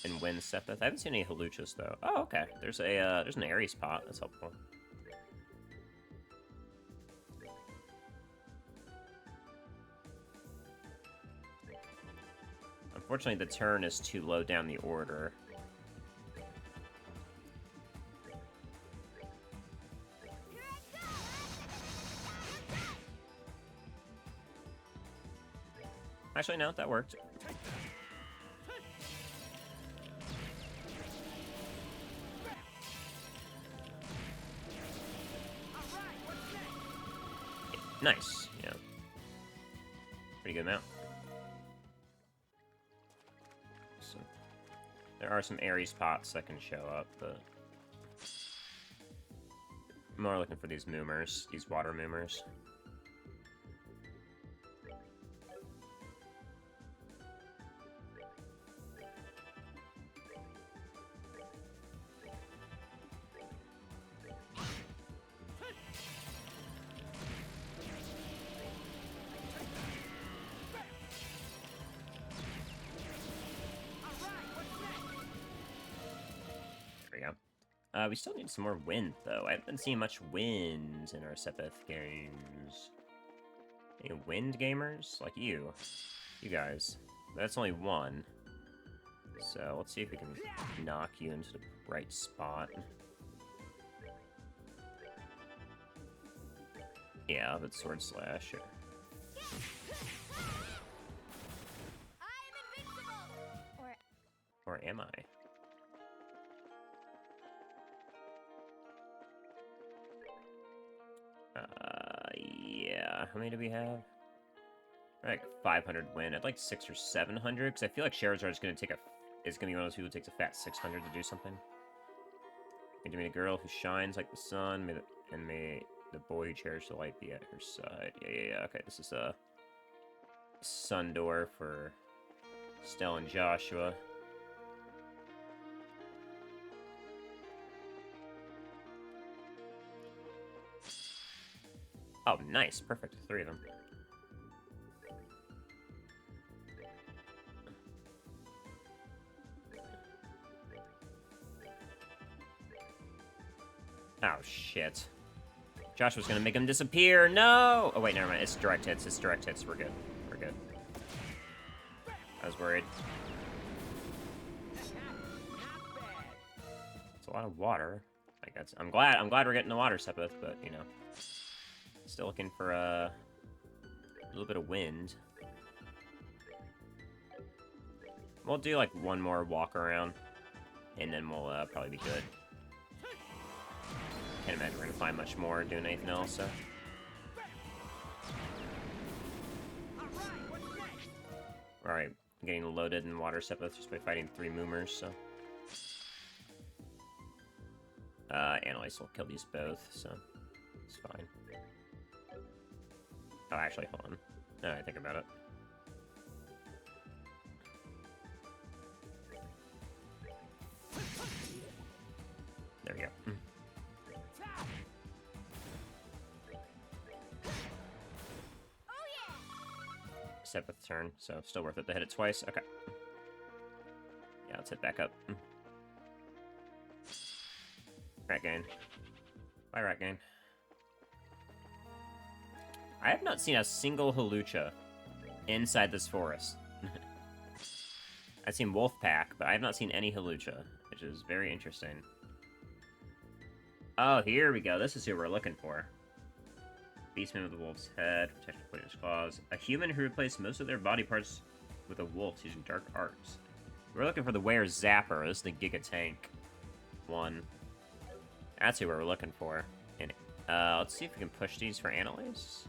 S1: and wind Sebeth. I haven't seen any Haluchas though. Oh, okay. There's an Ares pot. That's helpful. Unfortunately, the turn is too low down the order. Actually, no, that worked. Nice, yeah. Pretty good amount. So, there are some Ares pots that can show up, but... I'm more looking for these moomers, these water moomers. We still need some more wind, though. I haven't been seeing much wind in our Sepith games. Any wind gamers? Like you. You guys. That's only one. So, let's see if we can knock you into the right spot. Yeah, but Sword Slash. Sure.
S3: I'm invincible!
S1: Or am I? Yeah. How many do we have? Like 500 win. I'd like 600 or 700, because I feel like Charizard's gonna take is gonna be one of those people who takes a fat 600 to do something. And to meet a girl who shines like the sun, may the boy who cherishes the light be at her side. Yeah. Okay, this is a sun door for Estelle and Joshua. Oh, nice. Perfect. 3 of them. Oh, shit. Joshua's gonna make him disappear. No! Oh, wait, never mind. It's direct hits. It's direct hits. We're good. We're good. I was worried. It's a lot of water. I guess. I'm glad we're getting the water, Sepith, but, you know. Still looking for a little bit of wind. We'll do, like, one more walk around, and then we'll probably be good. Can't imagine we're gonna find much more doing anything else, so. Alright, getting loaded in water Sepith just by fighting 3 Moomers, so. Analyze will kill these both, so it's fine. Oh, actually, hold on. Now I think about it. There we go. Sepith turn, so still worth it to hit it twice. Okay. Yeah, let's hit back up. Rat gain. Bye, rat gain. I have not seen a single Halucha inside this forest. I've seen Wolfpack, but I have not seen any Halucha, which is very interesting. Oh, here we go. This is who we're looking for. Beastman with a wolf's head, protection from poisonous claws. A human who replaced most of their body parts with a wolf using dark arts. We're looking for the Were Zapper. This is the Giga Tank one. That's who we're looking for. And let's see if we can push these for Analyze.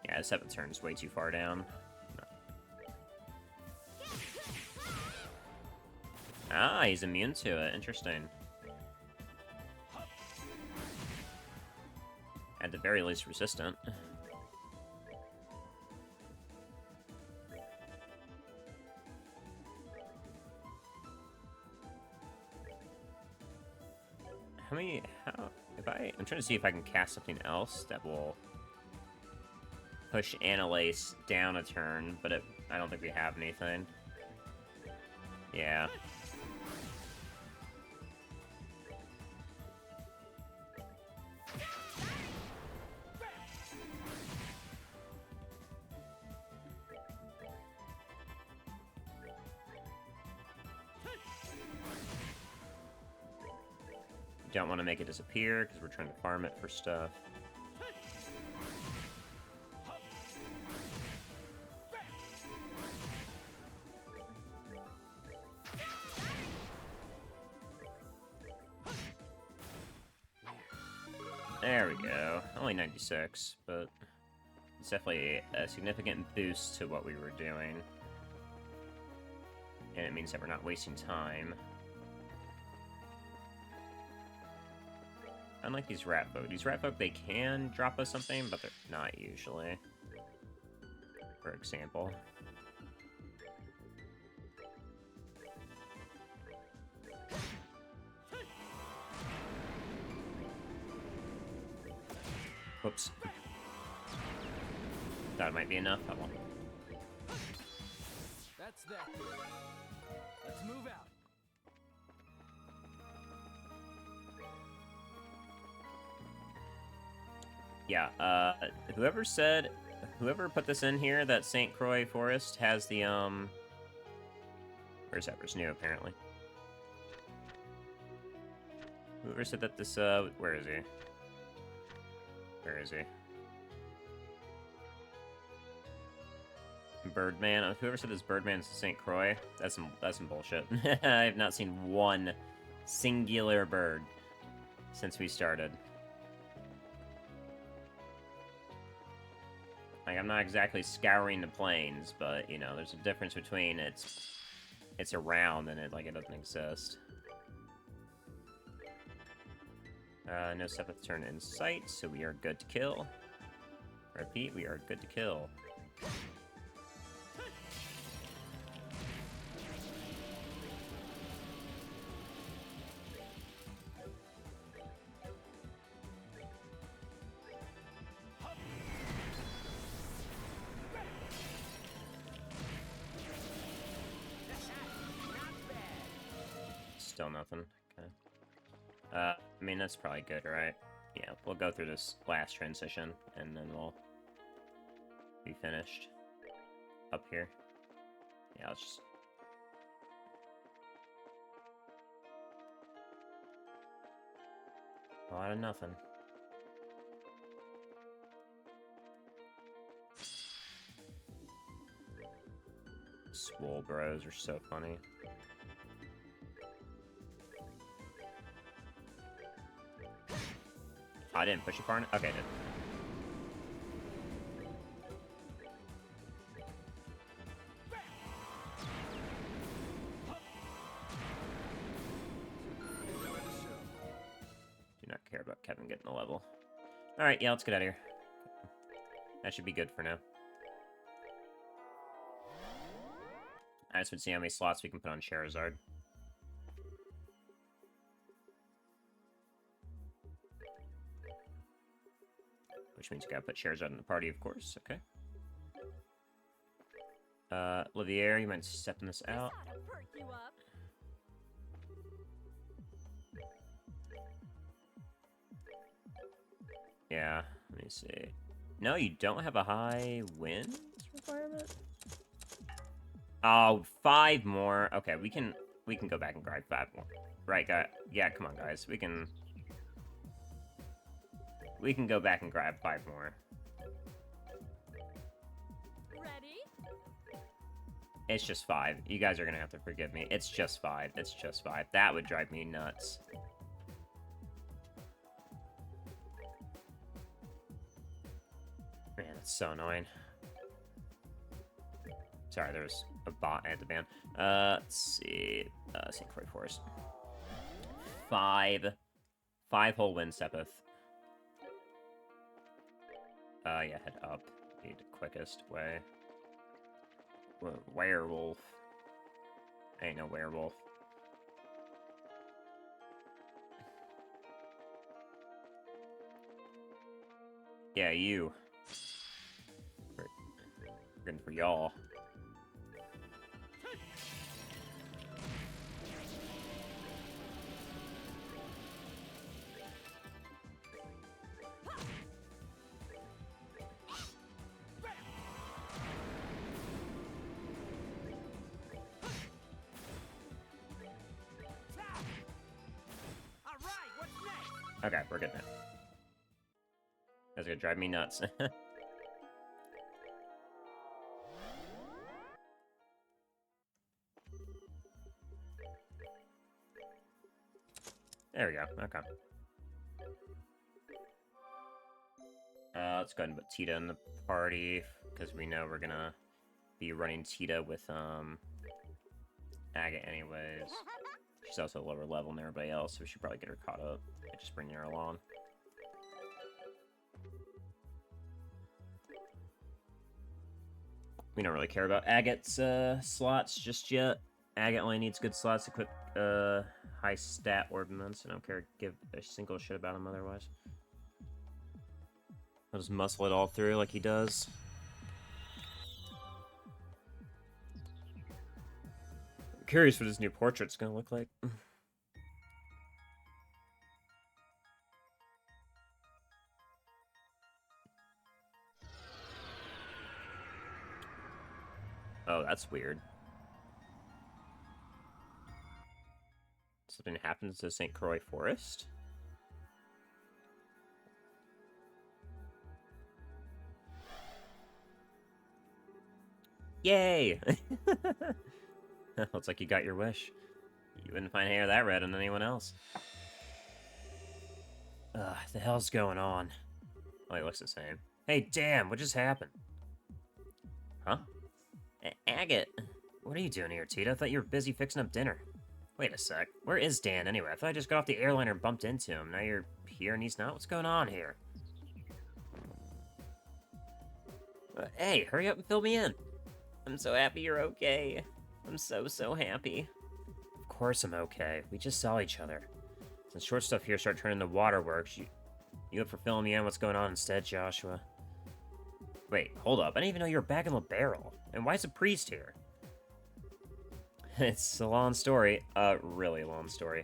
S1: Yeah, the 7th turn is way too far down. Ah, he's immune to it. Interesting. At the very least, resistant. I'm trying to see if I can cast something else that will push Analyze down a turn, but I don't think we have anything. Yeah. Don't want to make it disappear because we're trying to farm it for stuff. There we go. Only 96, but it's definitely a significant boost to what we were doing. And it means that we're not wasting time. Unlike these rat folk. These rat folk, they can drop us something, but they're not usually. For example. Whoops. Thought it might be enough. Oh well.
S2: That's that. Let's move out.
S1: Yeah, whoever put this in here, that St. Croix Forest has the, where's Ever's new, apparently. Whoever said that this, where is he? Where is he? Birdman. Whoever said this Birdman is St. Croix, that's some bullshit. I have not seen one singular bird since we started. Like, I'm not exactly scouring the plains, but, you know, there's a difference between it's around and it doesn't exist. No seventh turn in sight, so we are good to kill. Repeat, we are good to kill. Still nothing. Okay. I mean, that's probably good, right? Yeah, we'll go through this last transition, and then we'll be finished up here. Yeah, let's just... a lot of nothing. Swole bros are so funny. I didn't push a partner? Okay, I did. Do not care about Kevin getting a level. Alright, yeah, let's get out of here. That should be good for now. I just want to see how many slots we can put on Charizard. Which means we gotta put Charizard in the party, of course. Okay. Livier, you mind stepping this out? Yeah, let me see. No, you don't have a high wind requirement? Oh, 5 more. Okay, we can go back and grab 5 more. Right, guy. Yeah, come on, guys. We can go back and grab 5 more.
S3: Ready?
S1: It's just 5. You guys are gonna have to forgive me. It's just 5. It's just 5. That would drive me nuts. Man, it's so annoying. Sorry, there's a bot at the ban. Let's see. St. Croix Forest. 5 whole wind Sepith. Yeah, head up. Be the quickest way. Werewolf. Ain't no werewolf. Yeah, you. Good for y'all. Okay, we're good now. That's gonna drive me nuts. There we go. Okay. Let's go ahead and put Tita in the party, because we know we're gonna be running Tita with, Agate anyways. She's also a lower level than everybody else, so we should probably get her caught up and just bring her along. We don't really care about Agate's, slots just yet. Agate only needs good slots to equip, high stat ordnance. I don't care give a single shit about him otherwise. I'll just muscle it all through like he does. I'm curious what his new portrait's gonna look like. Oh, that's weird. Something happens to St. Croix Forest? Yay! Looks like you got your wish. You wouldn't find hair that red on anyone else. The hell's going on? Oh, he looks the same. Hey, damn, what just happened? Huh? Agate, what are you doing here, Tita? I thought you were busy fixing up dinner. Wait a sec. Where is Dan, anyway? I thought I just got off the airliner and bumped into him. Now you're here and he's not? What's going on here? Hey, hurry up and fill me in. I'm so happy you're okay. I'm so happy. Of course I'm okay. We just saw each other. Since short stuff here start turning to waterworks, you up for filling me in what's going on instead, Joshua? Wait, hold up. I didn't even know you were back in the barrel. And why is a priest here? It's a long story. Really long story.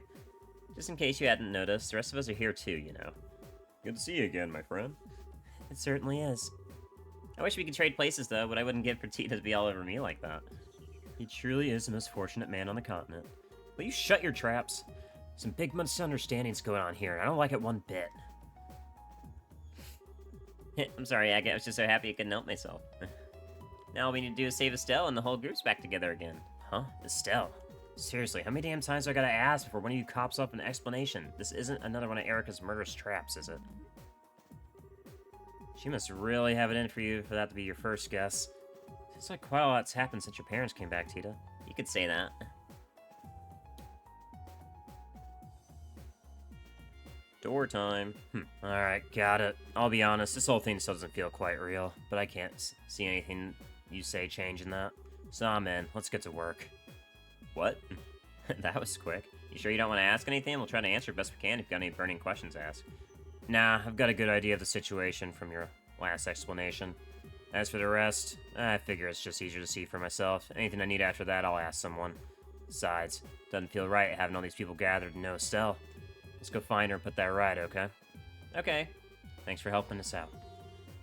S1: Just in case you hadn't noticed, the rest of us are here too, you know. Good to see you again, my friend. It certainly is. I wish we could trade places, though, but I wouldn't give for Tita to be all over me like that. He truly is the most fortunate man on the continent. Will you shut your traps? Some big misunderstandings going on here, and I don't like it one bit. I'm sorry, Agate. I was just so happy I couldn't help myself. Now all we need to do is save Estelle, and the whole group's back together again. Huh? Estelle? Seriously, how many damn times do I gotta ask before one of you cops up an explanation? This isn't another one of Erica's murderous traps, is it? She must really have it in for you for that to be your first guess. Seems like quite a lot's happened since your parents came back, Tita. You could say that. Door time. Alright, got it. I'll be honest, this whole thing still doesn't feel quite real, but I can't see anything you say changing that. So I'm in. Let's get to work. What? That was quick. You sure you don't want to ask anything? We'll try to answer best we can if you've got any burning questions to ask. Nah, I've got a good idea of the situation from your last explanation. As for the rest, I figure it's just easier to see for myself. Anything I need after that, I'll ask someone. Besides, doesn't feel right having all these people gathered to know Estelle. Let's go find her and put that right, okay? Okay. Thanks for helping us out.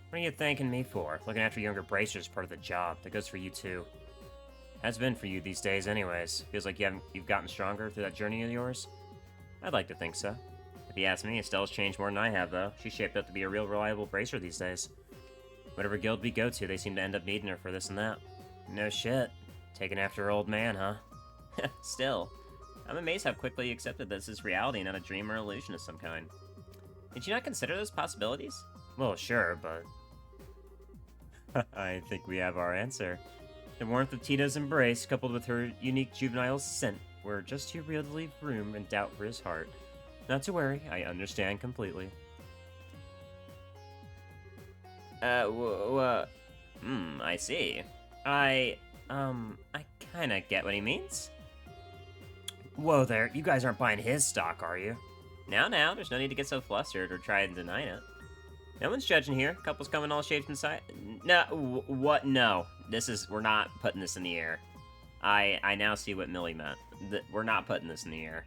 S1: What are you thanking me for? Looking after younger bracers is part of the job. That goes for you, too. Has been for you these days, anyways. Feels like you've gotten stronger through that journey of yours. I'd like to think so. If you ask me, Estelle's changed more than I have, though. She's shaped up to be a real reliable bracer these days. Whatever guild we go to, they seem to end up needing her for this and that. No shit. Taking after her old man, huh? Still. I'm amazed how quickly you accepted this as reality, not a dream or illusion of some kind. Did you not consider those possibilities? Well, sure, but... I think we have our answer. The warmth of Tita's embrace, coupled with her unique juvenile scent, were just too real to leave room and doubt for his heart. Not to worry, I understand completely. I see. I kinda get what he means. Whoa there, you guys aren't buying his stock, are you? Now, there's no need to get so flustered or try and deny it. No one's judging here. Couples come in all shapes and sizes. No, what? No. We're not putting this in the air. I now see what Millie meant. We're not putting this in the air.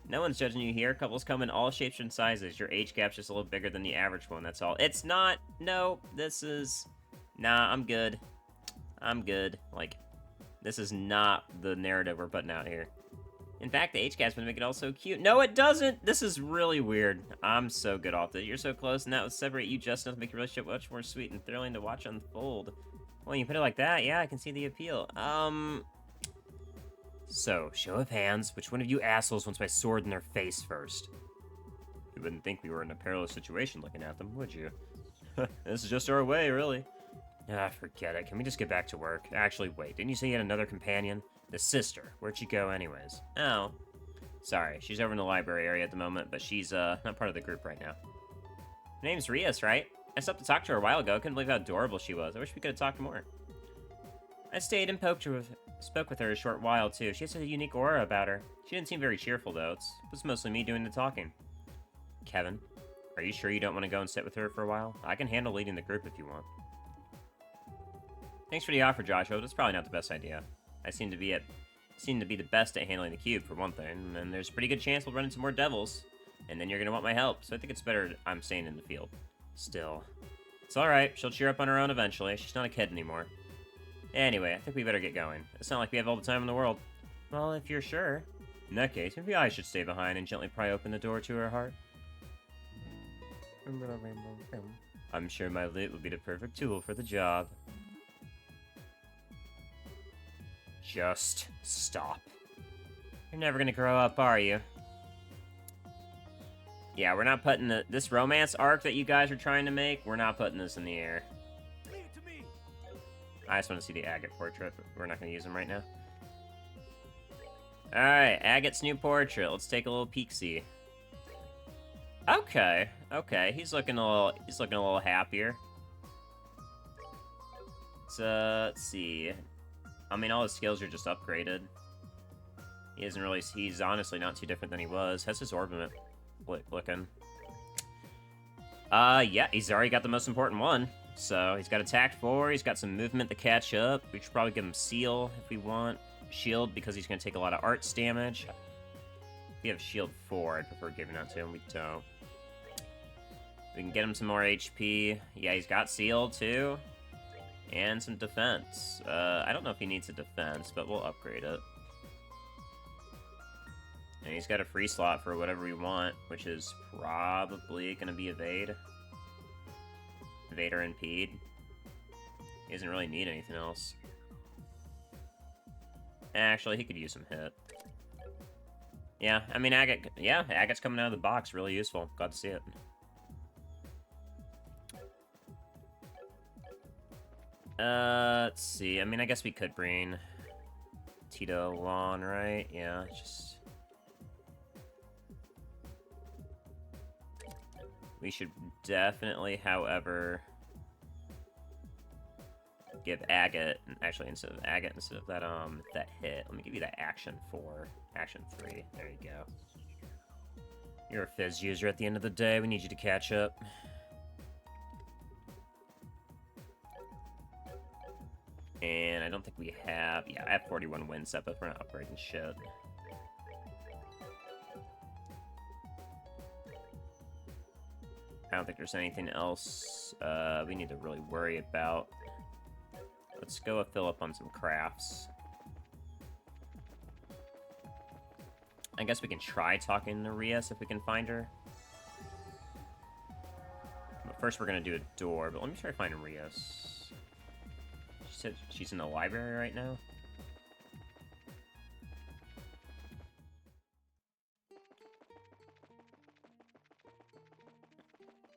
S1: No one's judging you here. Couples come in all shapes and sizes. Your age gap's just a little bigger than the average one, that's all. It's not. No, this is... Nah, I'm good. I'm good. Like, this is not the narrative we're putting out here. In fact, the age gap's gonna make it all so cute. No, it doesn't! This is really weird. I'm so good off it. You're so close, and that would separate you just enough to make your relationship much more sweet and thrilling to watch unfold. Well, you put it like that, yeah, I can see the appeal. So, show of hands, which one of you assholes wants my sword in their face first? You wouldn't think we were in a perilous situation looking at them, would you? This is just our way, really. Ah, forget it. Can we just get back to work? Actually, wait, didn't you say you had another companion? The sister. Where'd she go anyways? Oh. Sorry, she's over in the library area at the moment, but she's, not part of the group right now. Her name's Rias, right? I stopped to talk to her a while ago. Couldn't believe how adorable she was. I wish we could have talked more. I stayed and spoke with her a short while, too. She has a unique aura about her. She didn't seem very cheerful, though. It was mostly me doing the talking. Kevin, Are you sure you don't want to go and sit with her for a while? I can handle leading the group if you want. Thanks for the offer, Joshua. That's probably not the best idea. I seem to be the best at handling the cube, for one thing, and there's a pretty good chance we'll run into more devils, and then you're gonna want my help, so I think it's better I'm staying in the field. Still. It's alright, she'll cheer up on her own eventually. She's not a kid anymore. Anyway, I think we better get going. It's not like we have all the time in the world. Well, if you're sure. In that case, maybe I should stay behind and gently pry open the door to her heart. I'm sure my lute would be the perfect tool for the job. Just stop. You're never gonna grow up, are you? Yeah, we're not putting this romance arc that you guys are trying to make, we're not putting this in the air. I just want to see the agate portrait, but we're not going to use them right now. Alright, Agate's new portrait. Let's take a little peek-see. Okay, okay, he's looking a little happier. Let's see. I mean, all his skills are just upgraded. He's honestly not too different than he was. How's his orbiment looking? Yeah, he's already got the most important one. So, he's got attack 4, he's got some movement to catch up. We should probably give him Seal if we want. Shield, because he's going to take a lot of arts damage. We have Shield 4, I'd prefer giving that to him. We don't. We can get him some more HP. Yeah, he's got Seal, too. And some defense. I don't know if he needs a defense, but we'll upgrade it. And he's got a free slot for whatever we want, which is probably going to be Evade. Evade or Impede. He doesn't really need anything else. Actually, he could use some hit. Yeah, I mean, Agate's coming out of the box. Really useful. Glad to see it. Let's see. I mean, I guess we could bring Tito along, right? Yeah, just... We should definitely, however, give Agate, actually, instead of Agate, instead of that, that hit, let me give you that action 4, action 3. There you go. You're a Fizz user at the end of the day. We need you to catch up. And I don't think we have... Yeah, I have 41 win set, but we're not upgrading shit. I don't think there's anything else we need to really worry about. Let's go fill up on some crafts. I guess we can try talking to Rias if we can find her. But first we're going to do a door, but let me try to find Rias. She said she's in the library right now.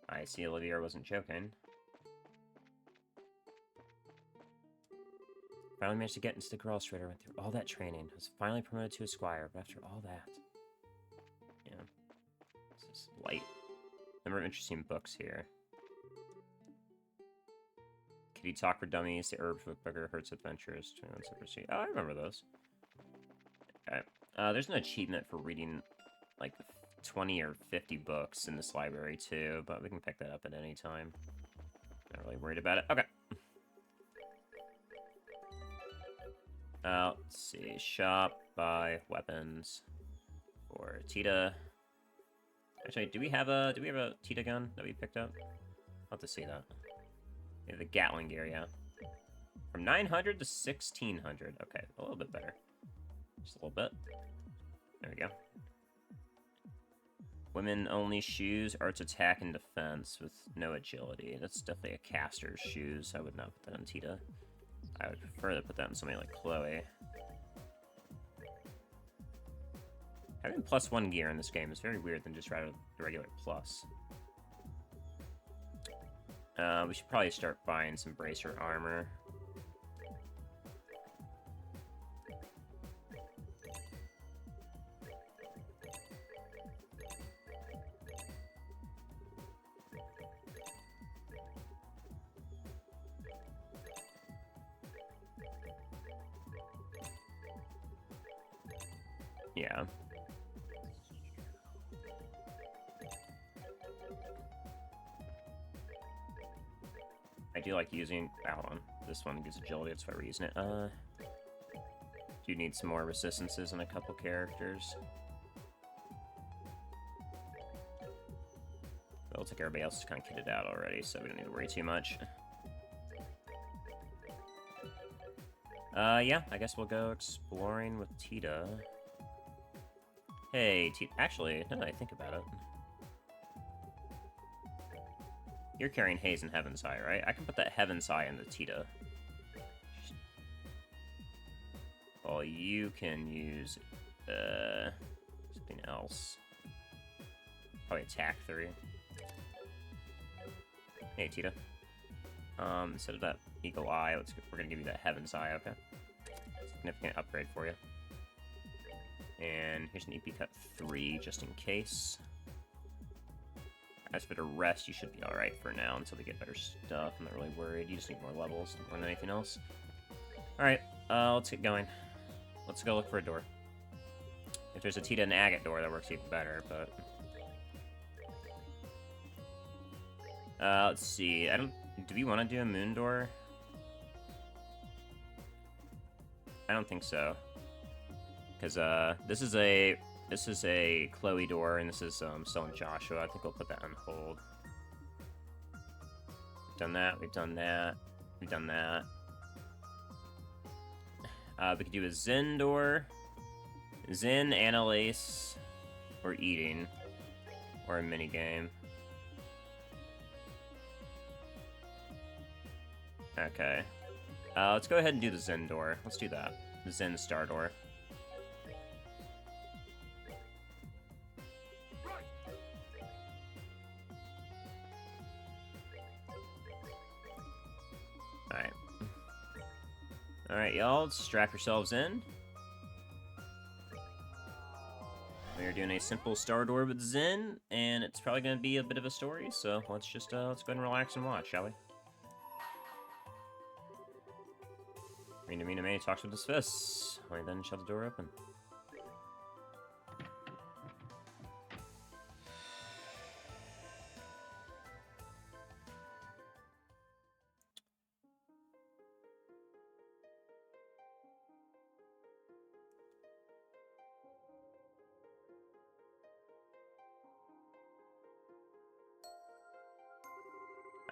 S1: I see Olivia wasn't joking. Finally managed to get into the girls' trader, went through all that training. Was finally promoted to a squire, but after all that... Yeah. This is light. Number of interesting books here. Kitty Talk for Dummies, The Herbs Book Booker, Hertz Adventures, 21 Super. Oh, I remember those. Okay. There's an achievement for reading, like, 20 or 50 books in this library, too, but we can pick that up at any time. Not really worried about it. Okay. Let's see. Shop, buy, weapons for Tita. Actually, do we have a Tita gun that we picked up? I'll have to see that. Yeah, the Gatling gear, yeah. From 900 to 1600. Okay, a little bit better. Just a little bit. There we go. Women-only shoes, arts attack and defense with no agility. That's definitely a caster's shoes. I would not put that on Tita. I would prefer to put that on somebody like Chloe. Having +1 gear in this game is very weird than just regular plus. We should probably start buying some bracer armor. Yeah. do like using... Hold on. This one gives agility, that's why we're using it. Do you need some more resistances in a couple characters? Well, looks like everybody else is kind of kitted out already, so we don't need to worry too much. Yeah, I guess we'll go exploring with Tita. Hey, Tita. Actually, now that I think about it, you're carrying Haze and Heaven's Eye, right? I can put that Heaven's Eye into Tita. Well, you can use something else. Probably attack 3. Hey, Tita. Instead of that Eagle Eye, we're gonna give you that Heaven's Eye, okay? Significant upgrade for you. And here's an EP cut 3, just in case. As for the rest, you should be alright for now until they get better stuff. I'm not really worried. You just need more levels more than anything else. Alright, let's get going. Let's go look for a door. If there's a Tita and Agate door, that works even better, but... let's see. Do we want to do a moon door? I don't think so. Because, this is a Chloe door, and this is, Estelle and Joshua. I think we'll put that on hold. We've done that, we've done that, we've done that. We could do a Zen door. Zen, Annalise, or Eating. Or a minigame. Okay. Let's go ahead and do the Zen door. Let's do that. The Zen Star door. Alright. Alright, y'all. Strap yourselves in. We are doing a simple Star door with Zen, and it's probably going to be a bit of a story, so let's just, let's go ahead and relax and watch, shall we? Mina May talks with his fists. Only then shut the door open.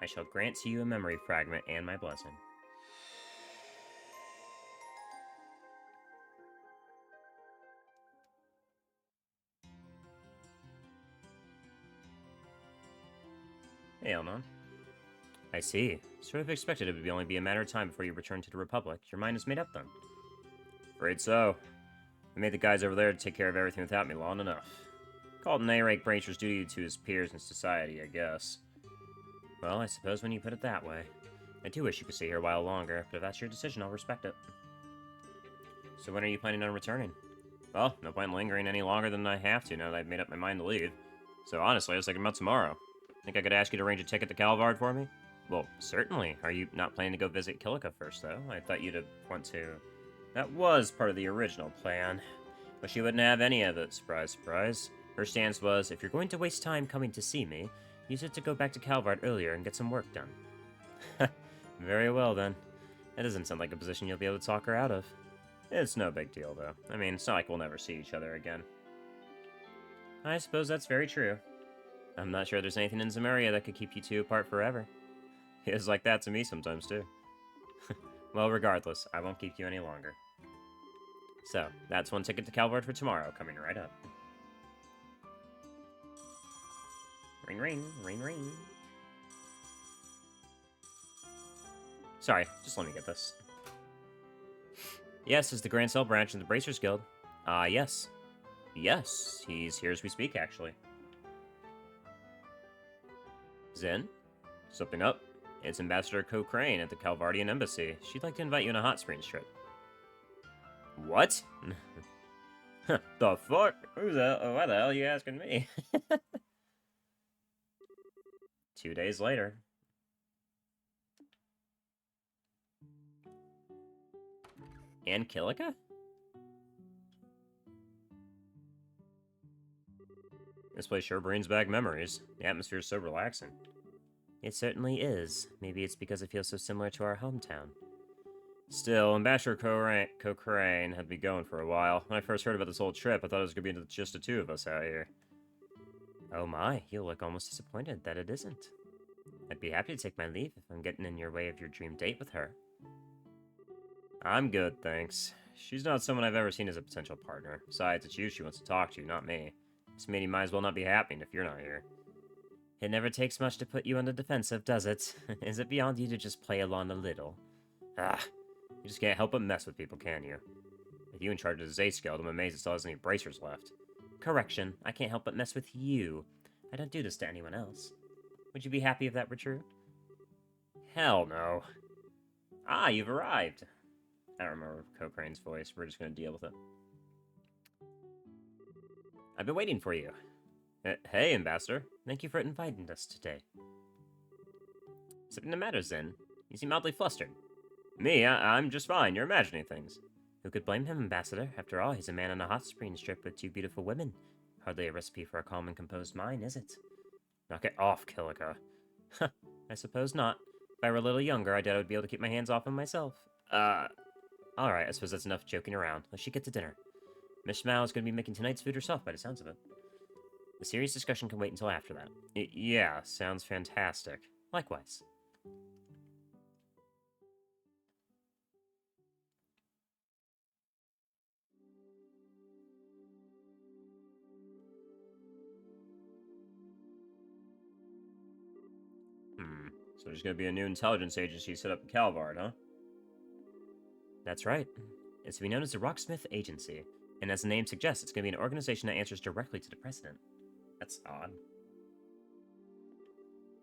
S1: I shall grant to you a memory fragment and my blessing. Hey, Elnon. I see. Sort of expected it would only be a matter of time before you return to the Republic. Your mind is made up, then? Afraid so. I made the guys over there to take care of everything without me long enough. Called an A-rank brancher's duty to his peers in society, I guess. Well, I suppose when you put it that way. I do wish you could stay here a while longer, but if that's your decision, I'll respect it. So when are you planning on returning? Well, no point in lingering any longer than I have to now that I've made up my mind to leave. So honestly, I was thinking about tomorrow. Think I could ask you to arrange a ticket to Calvard for me? Well, certainly. Are you not planning to go visit Kilika first, though? I thought you'd want to. That was part of the original plan. But she wouldn't have any of it, surprise, surprise. Her stance was, if you're going to waste time coming to see me, use it to go back to Calvard earlier and get some work done. Very well, then. That doesn't sound like a position you'll be able to talk her out of. It's no big deal, though. I mean, it's not like we'll never see each other again. I suppose that's very true. I'm not sure there's anything in Zemuria that could keep you two apart forever. It's like that to me sometimes, too. Well, regardless, I won't keep you any longer. So, that's one ticket to Calvard for tomorrow, coming right up. Ring, ring, ring, ring. Sorry, just let me get this. Yes, is the Grand Cell branch in the Bracers Guild. Yes. Yes, he's here as we speak, actually. Zen? Something up? It's Ambassador Cochrane at the Calvardian Embassy. She'd like to invite you on a hot springs trip. What? The fuck? Why the hell are you asking me? 2 days later. And Kilika? This place sure brings back memories. The atmosphere is so relaxing. It certainly is. Maybe it's because it feels so similar to our hometown. Still, Ambassador Cochrane had me going for a while. When I first heard about this whole trip, I thought it was going to be just the two of us out here. Oh my, you look almost disappointed that it isn't. I'd be happy to take my leave if I'm getting in your way of your dream date with her. I'm good, thanks. She's not someone I've ever seen as a potential partner. Besides, it's you she wants to talk to, not me. This meeting might as well not be happening if you're not here. It never takes much to put you on the defensive, does it? Is it beyond you to just play along a little? Ah, you just can't help but mess with people, can you? With you in charge of the Zace Guild, I'm amazed it still has any bracers left. Correction, I can't help but mess with you. I don't do this to anyone else. Would you be happy if that were true? Hell no. Ah, you've arrived. I don't remember Cochrane's voice. We're just going to deal with it. I've been waiting for you. Hey, Ambassador. Thank you for inviting us today. Something the matter, Zen? You seem oddly flustered. Me? I'm just fine. You're imagining things. Who could blame him, Ambassador? After all, he's a man on a hot springs trip with two beautiful women. Hardly a recipe for a calm and composed mind, is it? Knock it off, Kilika. I suppose not. If I were a little younger, I doubt I would be able to keep my hands off him myself. Alright, I suppose that's enough joking around. Let's get to dinner. Miss Mao is going to be making tonight's food herself, by the sounds of it. The serious discussion can wait until after that. Yeah, sounds fantastic. Likewise. So there's going to be a new intelligence agency set up in Calvard, huh? That's right. It's to be known as the Rocksmith Agency, and as the name suggests, it's going to be an organization that answers directly to the President. That's odd.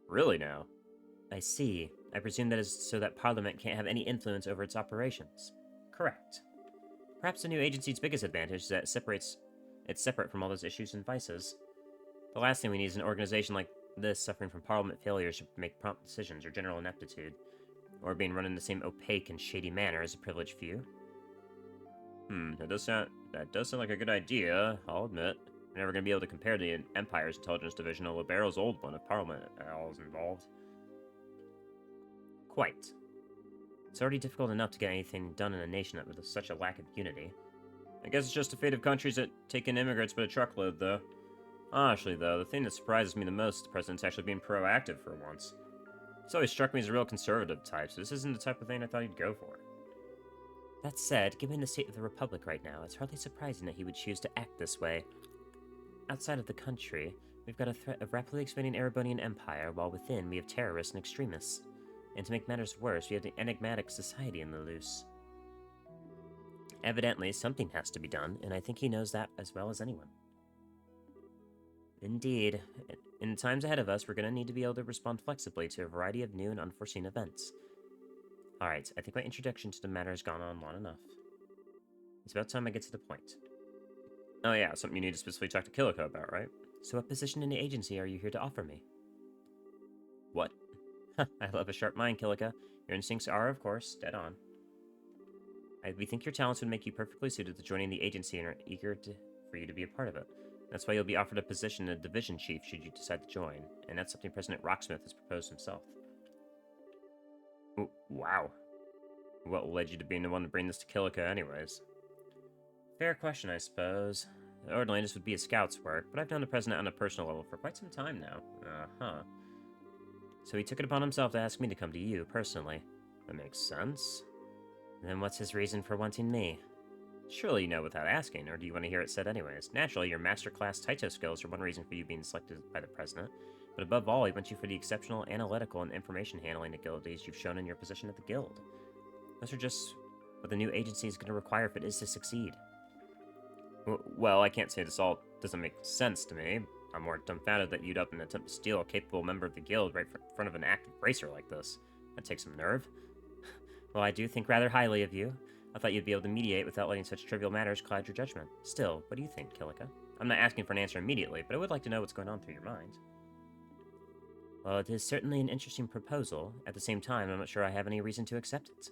S1: Really now? I see. I presume that is so that Parliament can't have any influence over its operations. Correct. Perhaps the new agency's biggest advantage is that it's separate from all those issues and vices. The last thing we need is an organization like this suffering from Parliament failures to make prompt decisions or general ineptitude, or being run in the same opaque and shady manner as a privileged few. That does sound like a good idea, I'll admit. We're never going to be able to compare the Empire's intelligence division to Libero's old one if Parliament is involved. Quite. It's already difficult enough to get anything done in a nation with such a lack of unity. I guess it's just the fate of countries that take in immigrants but a truckload, though. Honestly, though, the thing that surprises me the most is the president's actually being proactive for once. It's always struck me as a real conservative type, so this isn't the type of thing I thought he'd go for. That said, given the state of the Republic right now, it's hardly surprising that he would choose to act this way. Outside of the country, we've got a threat of rapidly expanding Erebonian Empire, while within we have terrorists and extremists. And to make matters worse, we have the enigmatic society in the loose. Evidently, something has to be done, and I think he knows that as well as anyone. Indeed. In the times ahead of us, we're going to need to be able to respond flexibly to a variety of new and unforeseen events. Alright, I think my introduction to the matter has gone on long enough. It's about time I get to the point. Oh yeah, something you need to specifically talk to Kilika about, right? So what position in the agency are you here to offer me? What? I love a sharp mind, Kilika. Your instincts are, of course, dead on. We think your talents would make you perfectly suited to joining the agency and are eager for you to be a part of it. That's why you'll be offered a position as division chief should you decide to join, and that's something President Rocksmith has proposed himself. Ooh, wow. What led you to being the one to bring this to Kilika anyways? Fair question, I suppose. Ordinarily, this would be a scout's work, but I've known the president on a personal level for quite some time now. Uh-huh. So he took it upon himself to ask me to come to you, personally. That makes sense. Then what's his reason for wanting me? Surely you know without asking, or do you want to hear it said anyways? Naturally, your master-class Taito skills are one reason for you being selected by the president, but above all, he wants you for the exceptional analytical and information handling abilities you've shown in your position at the guild. Those are just what the new agency is going to require if it is to succeed. Well, I can't say this all doesn't make sense to me. I'm more dumbfounded that you'd up and attempt to steal a capable member of the guild right in front of an active racer like this. That takes some nerve. Well, I do think rather highly of you. I thought you'd be able to mediate without letting such trivial matters cloud your judgment. Still, what do you think, Kilika? I'm not asking for an answer immediately, but I would like to know what's going on through your mind. Well, it is certainly an interesting proposal. At the same time, I'm not sure I have any reason to accept it.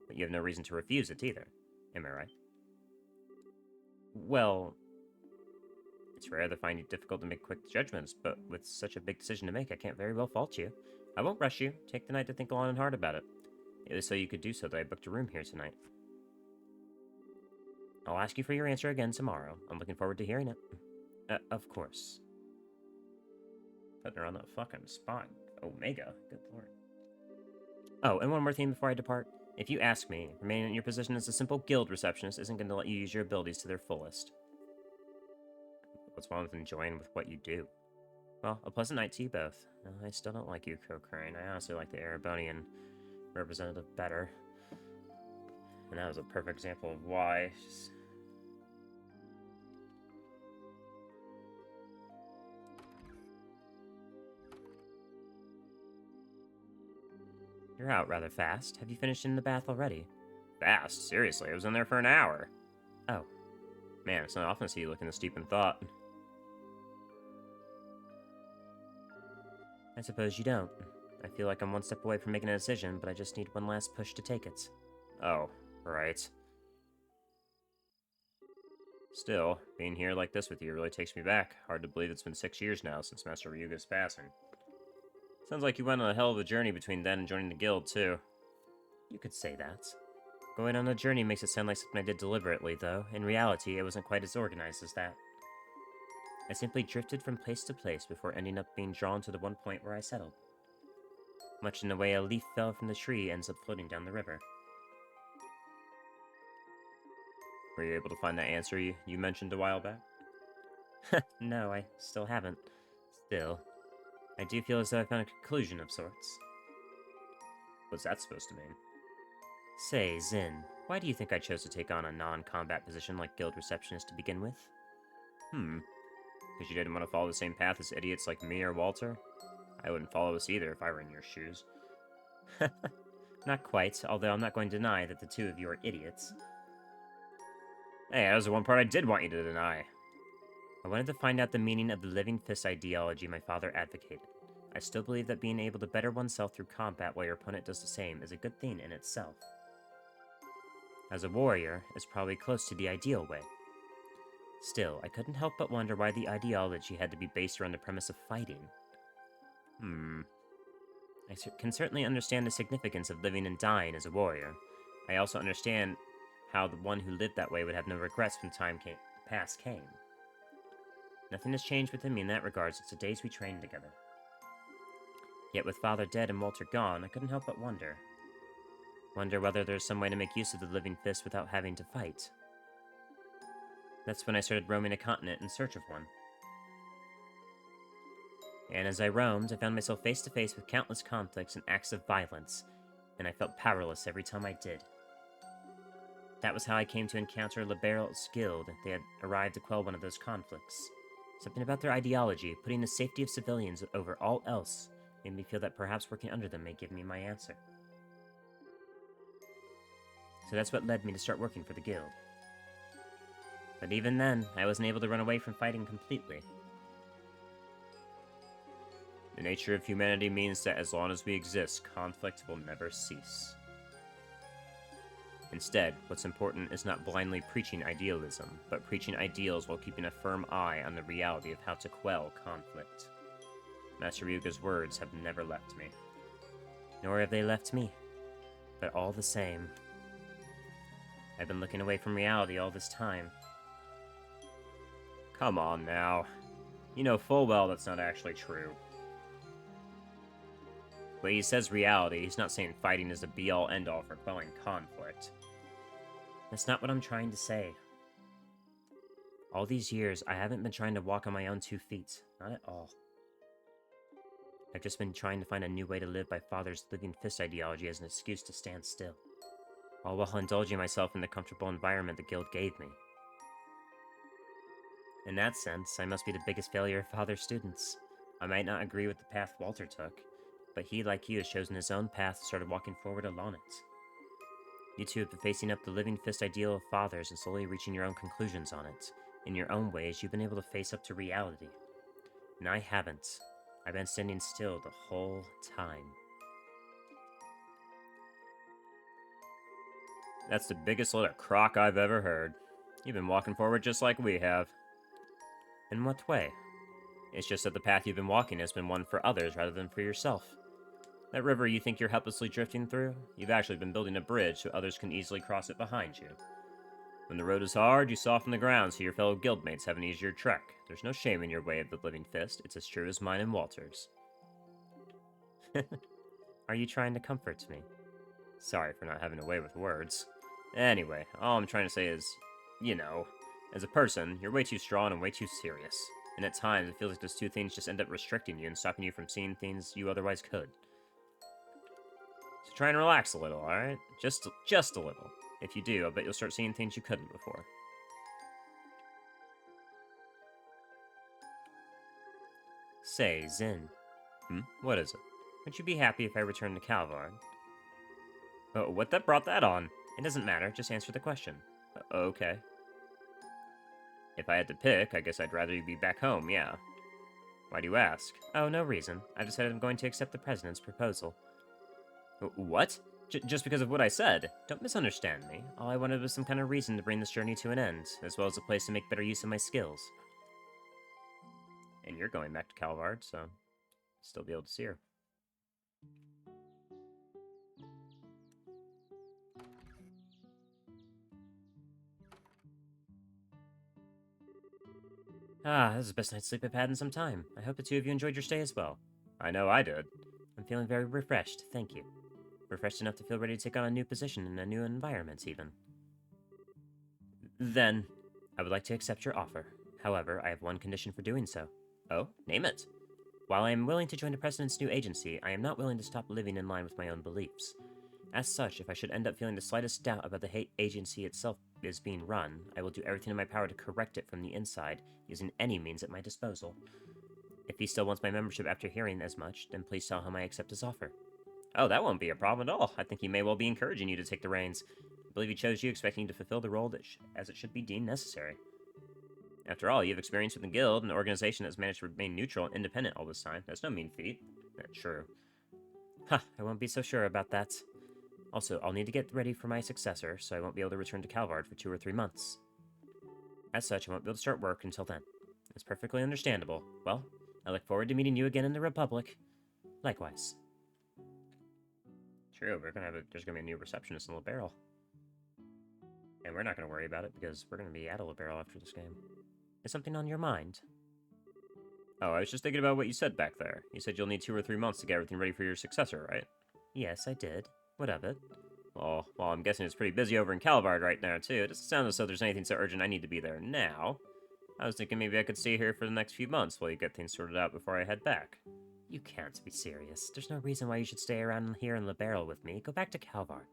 S1: But you have no reason to refuse it either. Am I right? Well, it's rare to find it difficult to make quick judgments, but with such a big decision to make, I can't very well fault you. I won't rush you. Take the night to think long and hard about it. It was so you could do so that I booked a room here tonight. I'll ask you for your answer again tomorrow. I'm looking forward to hearing it. Of course. Putting her on the fucking spot. Omega. Good lord. Oh, and one more thing before I depart. If you ask me, remaining in your position as a simple guild receptionist isn't going to let you use your abilities to their fullest. What's wrong with enjoying with what you do? Well, a pleasant night to you both. No, I still don't like you, Crane. I honestly like the Erebonian representative better. And that was a perfect example of why. You're out rather fast. Have you finished in the bath already? Fast? Seriously, I was in there for an hour. Oh. Man, it's not often to see you looking this deep in thought. I suppose you don't. I feel like I'm one step away from making a decision, but I just need one last push to take it. Oh, right. Still, being here like this with you really takes me back. Hard to believe it's been 6 years now since Master Ryuga's passing. Sounds like you went on a hell of a journey between then and joining the guild, too. You could say that. Going on a journey makes it sound like something I did deliberately, though. In reality, it wasn't quite as organized as that. I simply drifted from place to place before ending up being drawn to the one point where I settled. Much in the way a leaf fell from the tree ends up floating down the river. Were you able to find that answer you mentioned a while back? No, I still haven't. Still, I do feel as though I found a conclusion of sorts. What's that supposed to mean? Say, Zin, why do you think I chose to take on a non-combat position like guild receptionist to begin with? Because you didn't want to follow the same path as idiots like me or Walter? I wouldn't follow us either if I were in your shoes. Not quite, although I'm not going to deny that the two of you are idiots. Hey, that was the one part I did want you to deny. I wanted to find out the meaning of the living fist ideology my father advocated. I still believe that being able to better oneself through combat while your opponent does the same is a good thing in itself. As a warrior, it's probably close to the ideal way. Still, I couldn't help but wonder why the ideology had to be based around the premise of fighting. I can certainly understand the significance of living and dying as a warrior. I also understand how the one who lived that way would have no regrets when the past came. Nothing has changed within me in that regard since the days we trained together. Yet with Father dead and Walter gone, I couldn't help but wonder. Wonder whether there's some way to make use of the living fist without having to fight. That's when I started roaming a continent in search of one. And as I roamed, I found myself face to face with countless conflicts and acts of violence, and I felt powerless every time I did. That was how I came to encounter Liberal's guild. They had arrived to quell one of those conflicts. Something about their ideology, putting the safety of civilians over all else, made me feel that perhaps working under them may give me my answer. So that's what led me to start working for the guild. But even then, I wasn't able to run away from fighting completely. The nature of humanity means that as long as we exist, conflict will never cease. Instead, what's important is not blindly preaching idealism, but preaching ideals while keeping a firm eye on the reality of how to quell conflict. Master Ryuga's words have never left me. Nor have they left me. But all the same, I've been looking away from reality all this time. Come on now. You know full well that's not actually true. When he says reality, he's not saying fighting is the be-all end-all for quelling conflict. That's not what I'm trying to say. All these years, I haven't been trying to walk on my own 2 feet. Not at all. I've just been trying to find a new way to live by Father's living fist ideology as an excuse to stand still, all while indulging myself in the comfortable environment the guild gave me. In that sense, I must be the biggest failure of Father's students. I might not agree with the path Walter took, but he, like you, has chosen his own path and started walking forward along it. You two have been facing up the living fist ideal of Father's and slowly reaching your own conclusions on it. In your own ways, you've been able to face up to reality. And I haven't. I've been standing still the whole time. That's the biggest load of crock I've ever heard. You've been walking forward just like we have. In what way? It's just that the path you've been walking has been one for others rather than for yourself. That river you think you're helplessly drifting through? You've actually been building a bridge so others can easily cross it behind you. When the road is hard, you soften the ground so your fellow guildmates have an easier trek. There's no shame in your way of the living fist. It's as true as mine and Walter's. Are you trying to comfort me? Sorry for not having a way with words. Anyway, all I'm trying to say is, you know, as a person, you're way too strong and way too serious. And at times, it feels like those two things just end up restricting you and stopping you from seeing things you otherwise could. So try and relax a little, alright? Just a little. If you do, I bet you'll start seeing things you couldn't before. Say, Zin. What is it? Would you be happy if I returned to Calvard? Oh, what that brought that on? It doesn't matter, just answer the question. Okay. If I had to pick, I guess I'd rather you be back home, yeah. Why do you ask? Oh, no reason. I've decided I'm going to accept the President's proposal. What? Just because of what I said? Don't misunderstand me. All I wanted was some kind of reason to bring this journey to an end, as well as a place to make better use of my skills. And you're going back to Calvard, so still be able to see her. Ah, this is the best night's sleep I've had in some time. I hope the two of you enjoyed your stay as well. I know I did. I'm feeling very refreshed, thank you. Refreshed enough to feel ready to take on a new position in a new environment, even. Then, I would like to accept your offer. However, I have one condition for doing so. Oh, name it. While I am willing to join the President's new agency, I am not willing to stop living in line with my own beliefs. As such, if I should end up feeling the slightest doubt about the agency itself is being run, I will do everything in my power to correct it from the inside, using any means at my disposal. If he still wants my membership after hearing as much, then please tell him I accept his offer. Oh, that won't be a problem at all. I think he may well be encouraging you to take the reins. I believe he chose you expecting you to fulfill the role as it should be deemed necessary. After all, you have experience with the Guild, an organization that's managed to remain neutral and independent all this time. That's no mean feat. That's true. Huh, I won't be so sure about that. Also, I'll need to get ready for my successor, so I won't be able to return to Calvard for 2 or 3 months. As such, I won't be able to start work until then. It's perfectly understandable. Well, I look forward to meeting you again in the Republic. Likewise. True, there's gonna be a new receptionist in Liberal. And we're not gonna worry about it, because we're gonna be at a Liberal after this game. Is something on your mind? Oh, I was just thinking about what you said back there. You said you'll need 2 or 3 months to get everything ready for your successor, right? Yes, I did. What of it? Well, I'm guessing it's pretty busy over in Calvard right now, too. It doesn't sound as though there's anything so urgent I need to be there now. I was thinking maybe I could stay here for the next few months while you get things sorted out before I head back. You can't be serious. There's no reason why you should stay around here in Liberal with me. Go back to Calvard.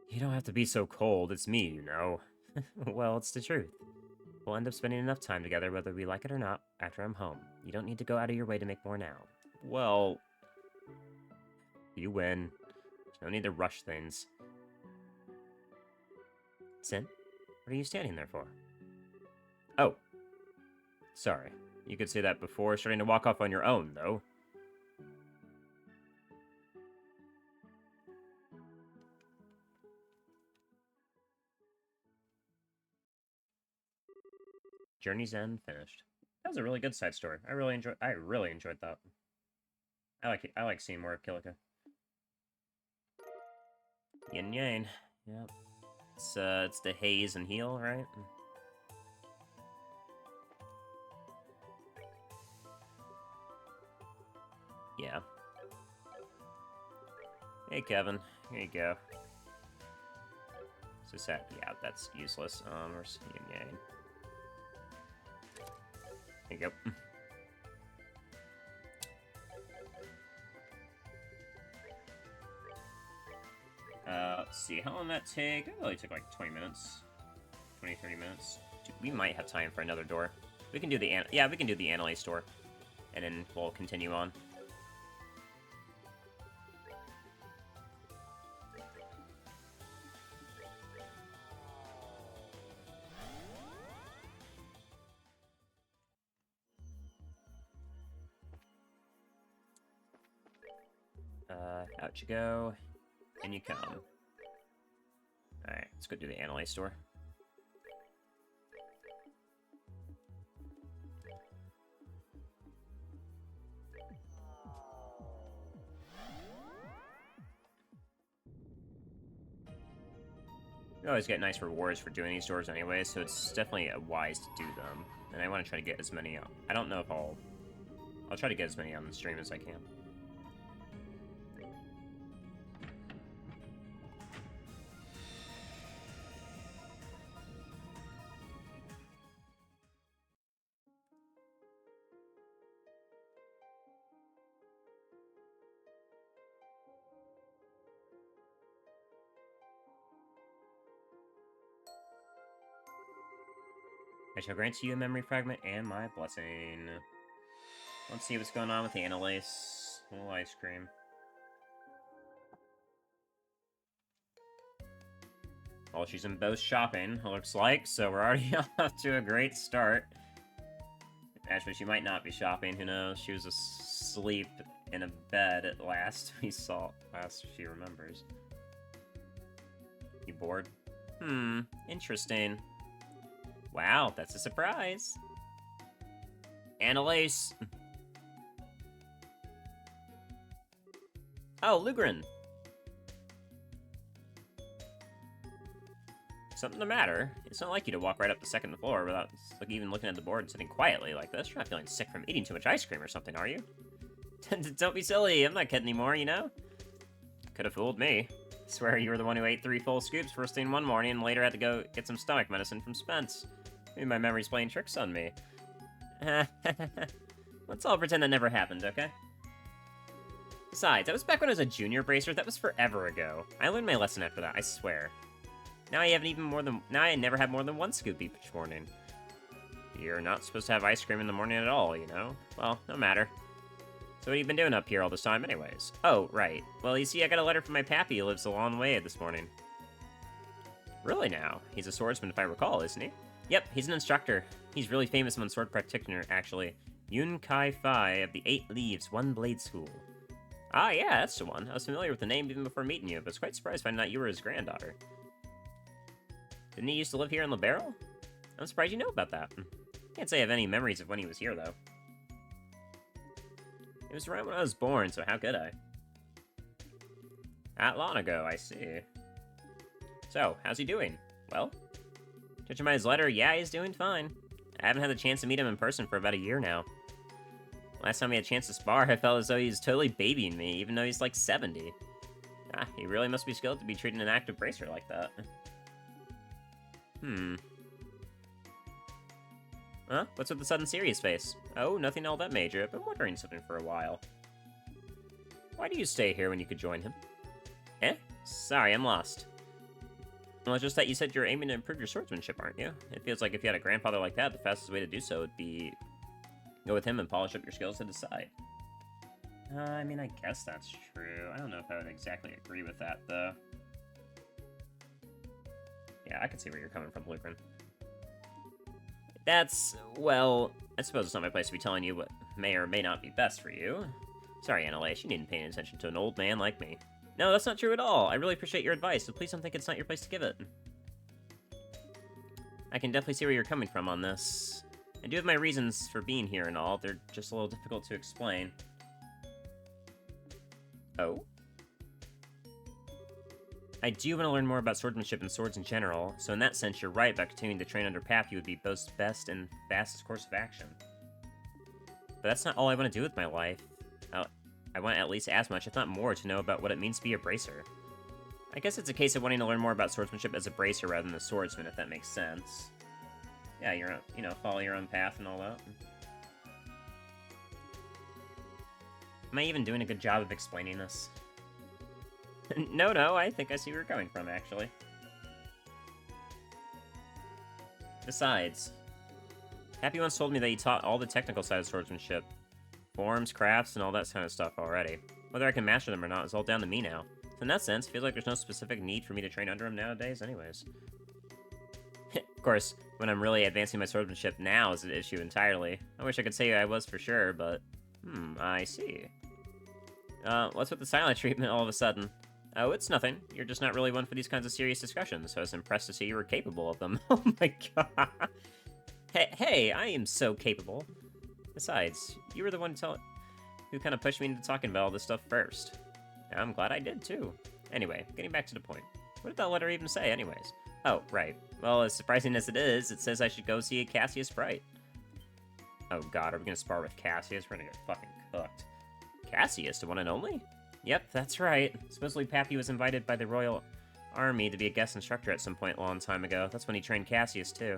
S1: You don't have to be so cold. It's me, you know. Well, it's the truth. We'll end up spending enough time together whether we like it or not after I'm home. You don't need to go out of your way to make more now. Well, you win. There's no need to rush things. Sin, what are you standing there for? Oh. Sorry. You could say that before starting to walk off on your own, though. Journey's End finished. That was a really good side story. I really enjoyed that. I like seeing more of Kilika. Yin Yang. Yep. It's the haze and heal, right? Yeah. Hey, Kevin. Here you go. So sad. Yeah, that's useless. Where's Yin Yang? There you go. Let's see, how long did that take? It only took like 20 minutes. 20, 30 minutes. Dude, we might have time for another door. We can do the we can do the Analyze door. And then we'll continue on. Out you go. And you come. Alright, let's go do the Analyze store. You always get nice rewards for doing these doors anyway, so it's definitely wise to do them. And I want to try to get as many out. I don't know if I'll try to get as many on the stream as I can. I shall grant you a memory fragment and my blessing. Let's see what's going on with the Annalise. A little ice cream. Well, she's in both shopping, it looks like, so we're already off to a great start. Actually, she might not be shopping, who knows? She was asleep in a bed at last last she remembers. You bored? Interesting. Wow, that's a surprise. Annalise. Oh, Lugrin. Something the matter? It's not like you to walk right up the second floor without even looking at the board and sitting quietly like this. You're not feeling sick from eating too much ice cream or something, are you? Don't be silly. I'm not kidding anymore, you know? Could have fooled me. Swear you were the one who ate 3 full scoops first thing one morning and later had to go get some stomach medicine from Spence. Maybe my memory's playing tricks on me. Let's all pretend that never happened, okay? Besides, that was back when I was a junior bracer. That was forever ago. I learned my lesson after that, I swear. Now I never have more than 1 scoop each morning. You're not supposed to have ice cream in the morning at all, you know? Well, no matter. So what have you been doing up here all this time anyways? Oh, right. Well, you see, I got a letter from my pappy who lives a long way this morning. Really now? He's a swordsman if I recall, isn't he? Yep, he's an instructor. He's really famous among sword practitioner, actually. Yun Kai Fai of the 8 Leaves, One Blade School. Ah, yeah, that's the one. I was familiar with the name even before meeting you, but I was quite surprised finding out you were his granddaughter. Didn't he used to live here in Libero? I'm surprised you know about that. Can't say I have any memories of when he was here, though. It was around when I was born, so how could I? That long ago, I see. So, how's he doing? Well? Judging by his letter, yeah, he's doing fine. I haven't had the chance to meet him in person for about a year now. Last time we had a chance to spar, I felt as though he was totally babying me, even though he's like 70. Ah, he really must be skilled to be treating an active bracer like that. Huh? What's with the sudden serious face? Oh, nothing all that major. I've been wondering something for a while. Why do you stay here when you could join him? Eh? Sorry, I'm lost. Well, it's just that you said you're aiming to improve your swordsmanship, aren't you? It feels like if you had a grandfather like that, the fastest way to do so would be go with him and polish up your skills to the side. I mean, I guess that's true. I don't know if I would exactly agree with that, though. Yeah, I can see where you're coming from, Lupin. That's, well, I suppose it's not my place to be telling you what may or may not be best for you. Sorry, Annalise, you needn't pay any attention to an old man like me. No, that's not true at all. I really appreciate your advice, so please don't think it's not your place to give it. I can definitely see where you're coming from on this. I do have my reasons for being here and all. They're just a little difficult to explain. Oh? I do want to learn more about swordsmanship and swords in general, so in that sense, you're right about continuing to train under Pappy would be both best and fastest course of action. But that's not all I want to do with my life. I want at least as much, if not more, to know about what it means to be a bracer. I guess it's a case of wanting to learn more about swordsmanship as a bracer rather than a swordsman, if that makes sense. Yeah, follow your own path and all that. Am I even doing a good job of explaining this? No, I think I see where you're coming from, actually. Besides, Happy once told me that he taught all the technical side of swordsmanship. Forms, crafts, and all that kind of stuff already. Whether I can master them or not is all down to me now. So in that sense, it feels like there's no specific need for me to train under him nowadays anyways. Of course, when I'm really advancing my swordsmanship now is an issue entirely. I wish I could say I was for sure, but... I see. What's with the silent treatment all of a sudden? Oh, it's nothing. You're just not really one for these kinds of serious discussions, so I was impressed to see you were capable of them. Oh my god. Hey, I am so capable. Besides, you were the one who kind of pushed me into talking about all this stuff first. I'm glad I did, too. Anyway, getting back to the point. What did that letter even say, anyways? Oh, right. Well, as surprising as it is, it says I should go see a Cassius Bright. Oh god, are we gonna spar with Cassius? We're gonna get fucking cooked. Cassius, the one and only? Yep, that's right. Supposedly Pappy was invited by the Royal Army to be a guest instructor at some point a long time ago. That's when he trained Cassius, too.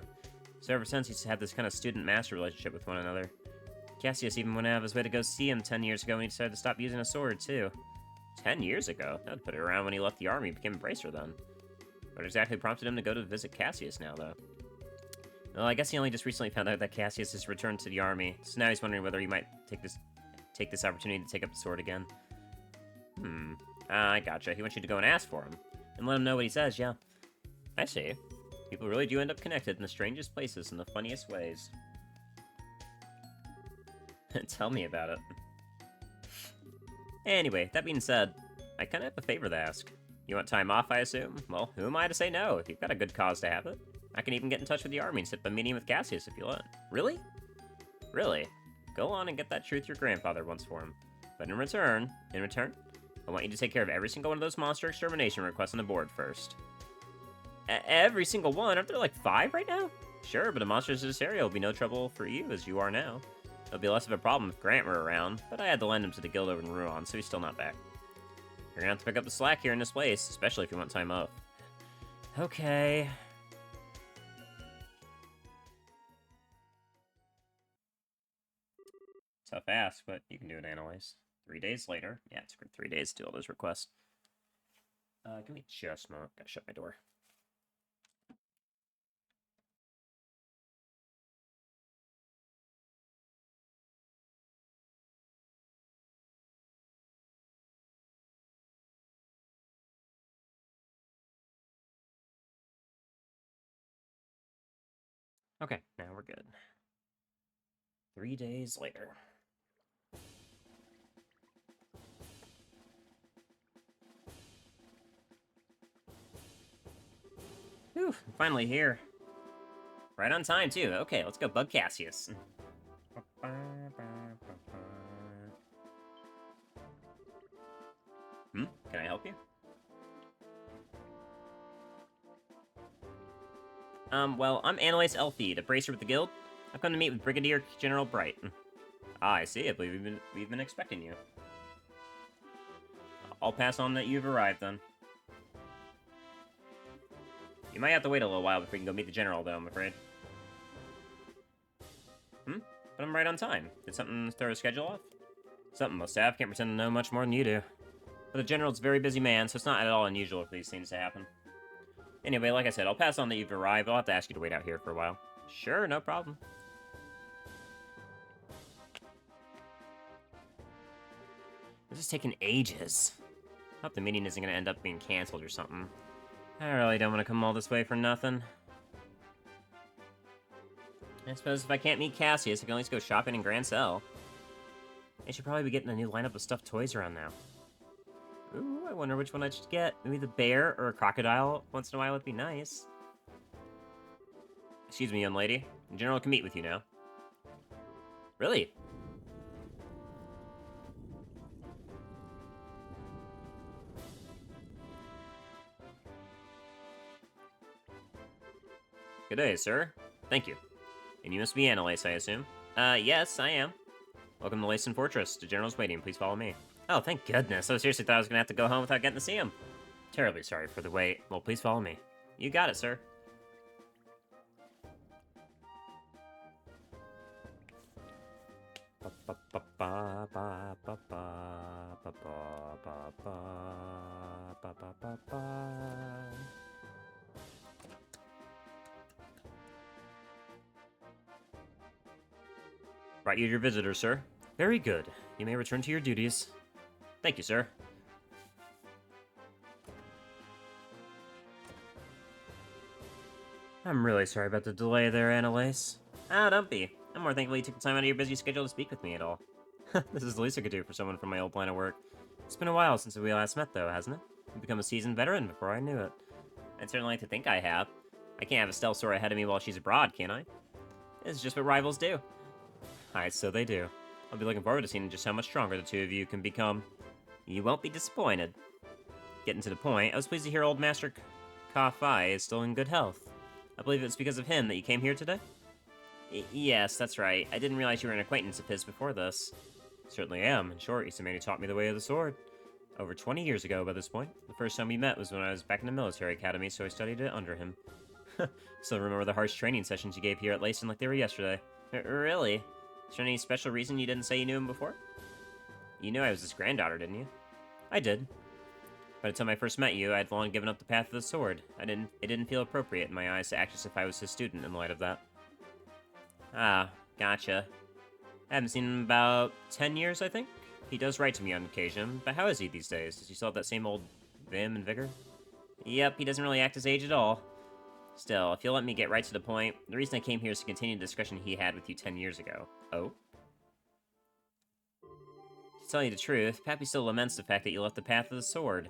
S1: So ever since, he's had this kind of student-master relationship with one another. Cassius even went out of his way to go see him 10 years ago when he decided to stop using a sword, too. 10 years ago? That'd put it around when he left the army and became a bracer, then. What exactly prompted him to go to visit Cassius now, though? Well, I guess he only just recently found out that Cassius has returned to the army, so now he's wondering whether he might take this opportunity to take up the sword again. I gotcha. He wants you to go and ask for him, and let him know what he says, yeah. I see. People really do end up connected in the strangest places in the funniest ways. Tell me about it. Anyway, that being said, I kinda have a favor to ask. You want time off, I assume? Well, who am I to say no, if you've got a good cause to have it? I can even get in touch with the army and set up a meeting with Cassius if you want. Really? Really? Go on and get that truth your grandfather wants for him. But in return, I want you to take care of every single one of those monster extermination requests on the board first. Every single one? Aren't there like 5 right now? Sure, but the monsters of this area will be no trouble for you as you are now. It'll be less of a problem if Grant were around, but I had to lend him to the guild over in Ruan, so he's still not back. You're gonna have to pick up the slack here in this place, especially if you want time off. Okay. Tough ask, but you can do it anyways. 3 days later. Yeah, it's 3 days to do all those requests. Give me just a moment. Gotta shut my door. Okay, now we're good. 3 days later. Whew, finally here. Right on time, too. Okay, let's go bug Cassius. Can I help you? Well, I'm Annalise Elfie, the bracer with the guild. I've come to meet with Brigadier General Bright. Ah, I see. I believe we've been expecting you. I'll pass on that you've arrived, then. You might have to wait a little while before you can go meet the general, though, I'm afraid. But I'm right on time. Did something throw a schedule off? Something must have. Can't pretend to know much more than you do. But the general's a very busy man, so it's not at all unusual for these things to happen. Anyway, like I said, I'll pass on that you've arrived. I'll have to ask you to wait out here for a while. Sure, no problem. This is taking ages. I hope the meeting isn't going to end up being canceled or something. I really don't want to come all this way for nothing. I suppose if I can't meet Cassius, I can at least go shopping in Grand Cell. I should probably be getting a new lineup of stuffed toys around now. Ooh, I wonder which one I should get. Maybe the bear or a crocodile once in a while would be nice. Excuse me, young lady. The general can meet with you now. Really? Good day, sir. Thank you. And you must be Annalise, I assume? Yes, I am. Welcome to Lacen Fortress. The general's waiting. Please follow me. Oh, thank goodness. I seriously thought I was gonna have to go home without getting to see him. Terribly sorry for the wait. Well, please follow me. You got it, sir. Brought you your visitor, sir. Very good. You may return to your duties. Thank you, sir. I'm really sorry about the delay there, Annalise. Ah, don't be. I'm more thankful you took the time out of your busy schedule to speak with me at all. This is the least I could do for someone from my old line of work. It's been a while since we last met, though, hasn't it? You've become a seasoned veteran before I knew it. I'd certainly like to think I have. I can't have Estelle soar ahead of me while she's abroad, can I? It's just what rivals do. Aye, so they do. I'll be looking forward to seeing just how much stronger the two of you can become. You won't be disappointed. Getting to the point, I was pleased to hear old Master Ka-Fi is still in good health. I believe it's because of him that you came here today? Yes, that's right. I didn't realize you were an acquaintance of his before this. Certainly am. In short, he's the man who taught me the way of the sword. Over 20 years ago by this point. The first time we met was when I was back in the military academy, so I studied it under him. Still remember the harsh training sessions you gave here at Lacen like they were yesterday. Really? Is there any special reason you didn't say you knew him before? You knew I was his granddaughter, didn't you? I did. By the time I first met you, I'd long given up the path of the sword. It didn't feel appropriate in my eyes to act as if I was his student in light of that. Ah, gotcha. I haven't seen him in about 10 years, I think. He does write to me on occasion, but how is he these days? Does he still have that same old vim and vigor? Yep, he doesn't really act his age at all. Still, if you'll let me get right to the point, the reason I came here is to continue the discussion he had with you 10 years ago. Oh? To tell you the truth, Pappy still laments the fact that you left the path of the sword.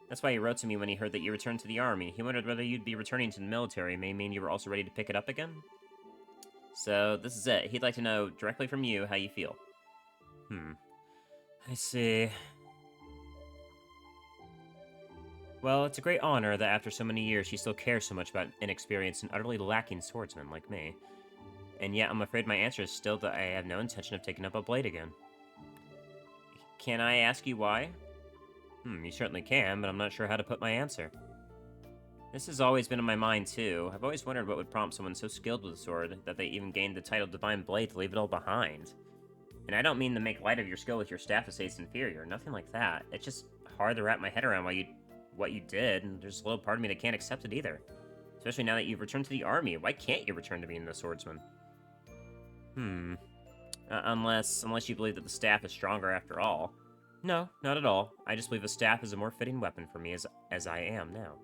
S1: That's why he wrote to me when he heard that you returned to the army. He wondered whether you'd be returning to the military may mean you were also ready to pick it up again? So, this is it. He'd like to know directly from you how you feel. I see. Well, it's a great honor that after so many years she still cares so much about inexperienced and utterly lacking swordsmen like me. And yet, I'm afraid my answer is still that I have no intention of taking up a blade again. Can I ask you why? You certainly can, but I'm not sure how to put my answer. This has always been in my mind, too. I've always wondered what would prompt someone so skilled with a sword that they even gained the title Divine Blade to leave it all behind. And I don't mean to make light of your skill with your staff to say it's inferior, nothing like that. It's just hard to wrap my head around what you did, and there's a little part of me that can't accept it either. Especially now that you've returned to the army. Why can't you return to being the swordsman? Unless you believe that the staff is stronger after all. No, not at all. I just believe a staff is a more fitting weapon for me as I am now.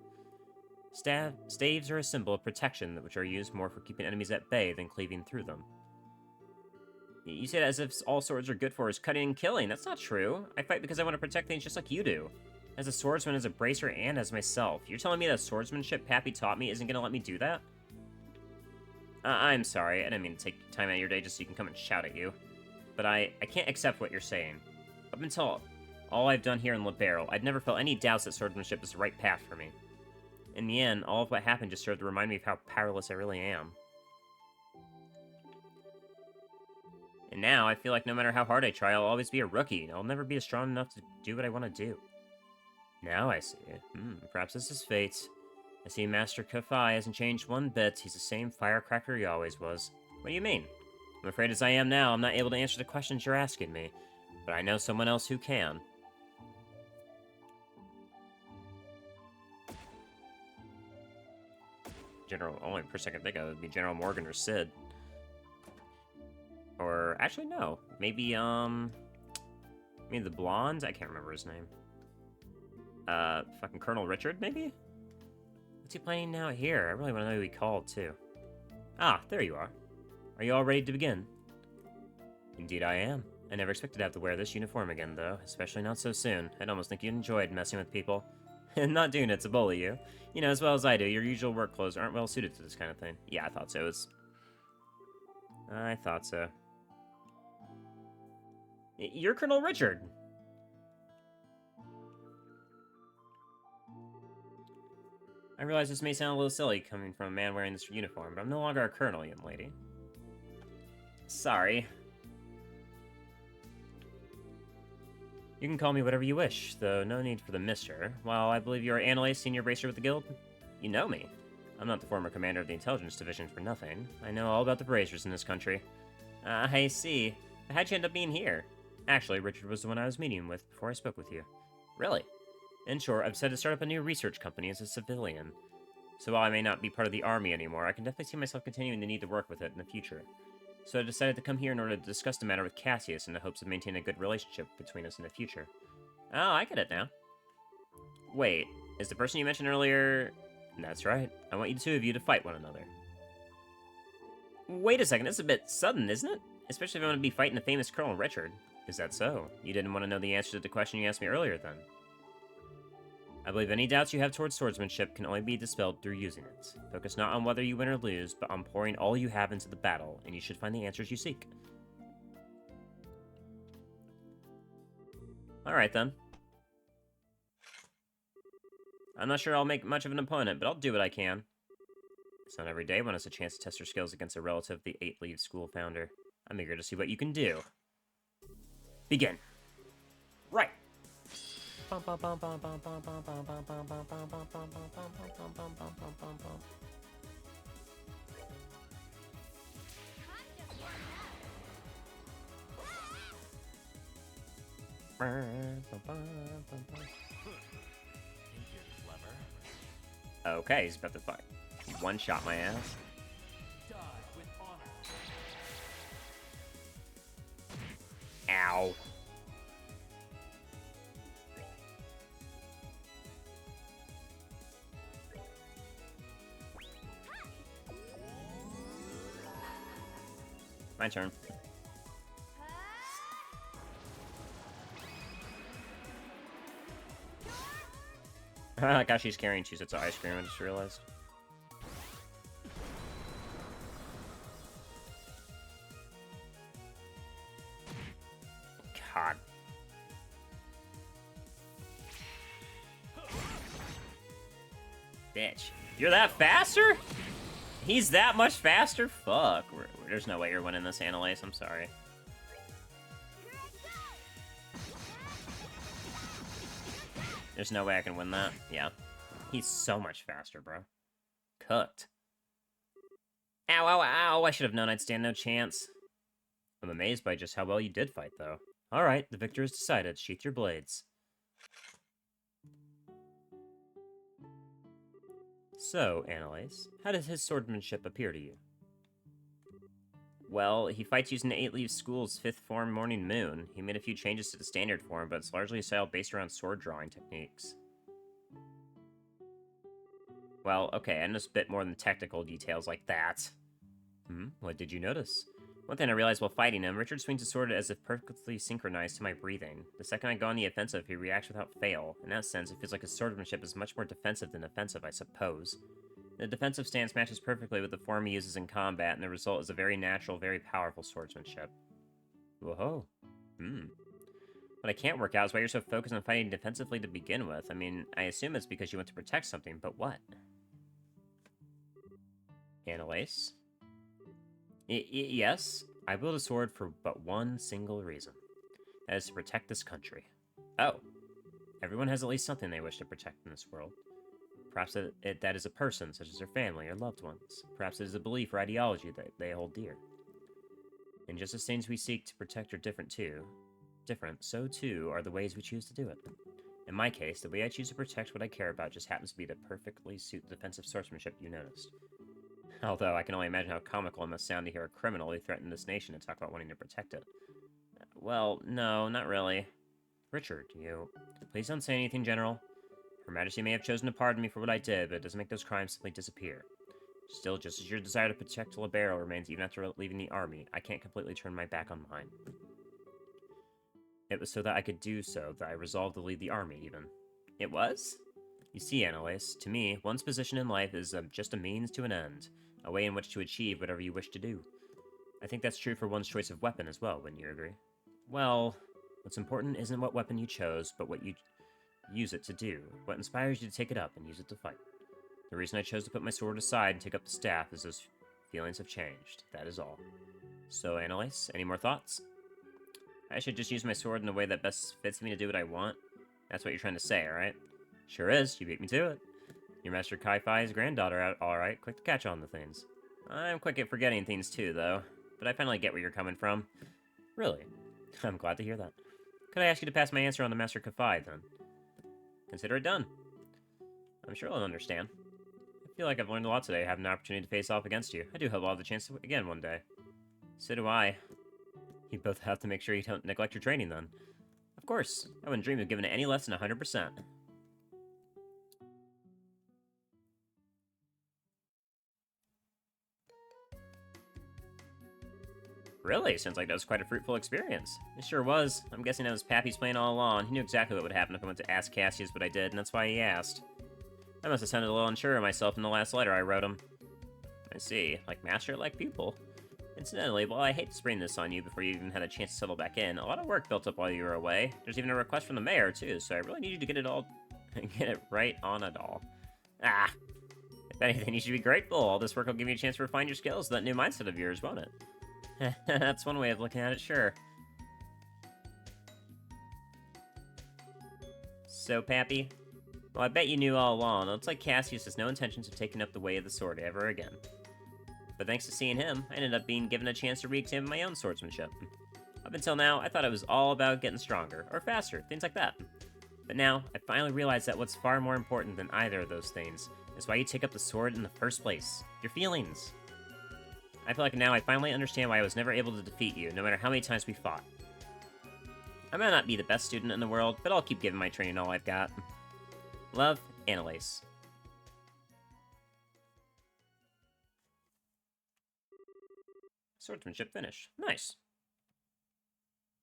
S1: Staves are a symbol of protection, which are used more for keeping enemies at bay than cleaving through them. You say that as if all swords are good for is cutting and killing. That's not true. I fight because I want to protect things just like you do. As a swordsman, as a bracer, and as myself. You're telling me that swordsmanship Pappy taught me isn't going to let me do that? I'm sorry. I didn't mean to take time out of your day just so you can come and shout at you. But I can't accept what you're saying. Up until all I've done here in Libero, I'd never felt any doubts that swordsmanship is the right path for me. In the end, all of what happened just served to remind me of how powerless I really am. And now, I feel like no matter how hard I try, I'll always be a rookie. I'll never be strong enough to do what I want to do. Now I see. Perhaps this is fate. I see Master Ka-Fi hasn't changed one bit. He's the same firecracker he always was. What do you mean? I'm afraid as I am now, I'm not able to answer the questions you're asking me. But I know someone else who can. Only person I can think of would be General Morgan or Sid. Or, actually, no. Maybe, the blonde? I can't remember his name. Fucking Colonel Richard, maybe? What's he planning now here? I really want to know who he called, too. Ah, there you are. Are you all ready to begin? Indeed I am. I never expected to have to wear this uniform again, though. Especially not so soon. I'd almost think you enjoyed messing with people. And not doing it to bully you. You know, as well as I do, your usual work clothes aren't well suited to this kind of thing. Yeah, I thought so. I thought so. You're Colonel Richard! I realize this may sound a little silly coming from a man wearing this uniform, but I'm no longer a colonel, young lady. Sorry. You can call me whatever you wish, though no need for the Mr. While I believe you are Annalise, senior bracer with the guild, you know me. I'm not the former commander of the intelligence division for nothing. I know all about the bracers in this country. I see. How'd you end up being here? Actually, Richard was the one I was meeting with before I spoke with you. Really? In short, I've decided to start up a new research company as a civilian. So while I may not be part of the army anymore, I can definitely see myself continuing to need to work with it in the future. So I decided to come here in order to discuss the matter with Cassius in the hopes of maintaining a good relationship between us in the future. Oh, I get it now. Wait, is the person you mentioned earlier... That's right. I want you two of you to fight one another. Wait a second, that's a bit sudden, isn't it? Especially if I want to be fighting the famous Colonel Richard. Is that so? You didn't want to know the answer to the question you asked me earlier, then? I believe any doubts you have towards swordsmanship can only be dispelled through using it. Focus not on whether you win or lose, but on pouring all you have into the battle, and you should find the answers you seek. Alright, then. I'm not sure I'll make much of an opponent, but I'll do what I can. It's not every day one has a chance to test her skills against a relative of the 8-Leaf School founder. I'm eager to see what you can do. Begin. Right. Okay, he's about to fight. One shot my ass.
S2: Die with honor.
S1: Ow. My turn. I like how she's carrying 2 sets of ice cream, I just realized. God. Bitch. You're that faster? He's that much faster? Fuck. There's no way you're winning this, Annalise. I'm sorry. There's no way I can win that. Yeah. He's so much faster, bro. Cooked. Ow, ow, ow. I should have known I'd stand no chance. I'm amazed by just how well you did fight, though. Alright, the victor is decided. Sheath your blades. So, Annalise, how does his swordsmanship appear to you? Well, he fights using the 8-Leaf School's 5th form Morning Moon. He made a few changes to the standard form, but it's largely a style based around sword drawing techniques. Well, okay, I know a bit more than technical details like that. What did you notice? One thing I realized while fighting him, Richard swings his sword as if perfectly synchronized to my breathing. The second I go on the offensive, he reacts without fail. In that sense, it feels like his swordsmanship is much more defensive than offensive, I suppose. The defensive stance matches perfectly with the form he uses in combat, and the result is a very natural, very powerful swordsmanship. Whoa. What I can't work out is why you're so focused on fighting defensively to begin with. I mean, I assume it's because you want to protect something, but what? Annalise? Yes, I wield a sword for but one single reason. That is to protect this country. Oh. Everyone has at least something they wish to protect in this world. Perhaps that is a person, such as their family or loved ones. Perhaps it is a belief or ideology that they hold dear. And just as things we seek to protect are different, so too are the ways we choose to do it. In my case, the way I choose to protect what I care about just happens to be to perfectly suit the defensive swordsmanship you noticed. Although, I can only imagine how comical it must sound to hear a criminal who threatened this nation and talk about wanting to protect it. Well, no, not really. Richard, please don't say anything, General. Her Majesty may have chosen to pardon me for what I did, but it doesn't make those crimes simply disappear. Still, just as your desire to protect Libero remains even after leaving the army, I can't completely turn my back on mine. It was so that I could do so that I resolved to leave the army, even. It was? You see, Annalise, to me, one's position in life is just a means to an end, a way in which to achieve whatever you wish to do. I think that's true for one's choice of weapon as well, wouldn't you agree? Well, what's important isn't what weapon you chose, but what you use it to do, what inspires you to take it up and use it to fight. The reason I chose to put my sword aside and take up the staff is those feelings have changed, that is all. So, Annalise, any more thoughts? I should just use my sword in the way that best fits me to do what I want? That's what you're trying to say, alright? Sure is, you beat me to it. Your Master Kai-Fi's granddaughter, alright, quick to catch on to things. I'm quick at forgetting things too, though, but I finally get where you're coming from. Really? I'm glad to hear that. Could I ask you to pass my answer on to Master Kai-Fi, then? Consider it done. I'm sure he'll understand. I feel like I've learned a lot today, having an opportunity to face off against you. I do hope I'll have the chance to again one day. So do I. You both have to make sure you don't neglect your training, then. Of course. I wouldn't dream of giving it any less than 100%. Really? Sounds like that was quite a fruitful experience. It sure was. I'm guessing that was Pappy's plan all along. He knew exactly what would happen if I went to ask Cassius what I did, and that's why he asked. I must have sounded a little unsure of myself in the last letter I wrote him. I see. Like master, like pupil. Incidentally, while I hate to spring this on you before you even had a chance to settle back in, a lot of work built up while you were away. There's even a request from the mayor, too, so I really need you to get it all Get it right on it all. Ah! If anything, you should be grateful. All this work will give you a chance to refine your skills, that new mindset of yours, won't it? That's one way of looking at it, sure. So, Pappy? Well, I bet you knew all along. It looks like Cassius has no intentions of taking up the way of the sword ever again. But thanks to seeing him, I ended up being given a chance to re-examine my own swordsmanship. Up until now, I thought it was all about getting stronger, or faster, things like that. But now, I finally realized that what's far more important than either of those things is why you take up the sword in the first place. Your feelings. I feel like now I finally understand why I was never able to defeat you, no matter how many times we fought. I might not be the best student in the world, but I'll keep giving my training all I've got. Love, Annalise. Swordsmanship finished. Nice.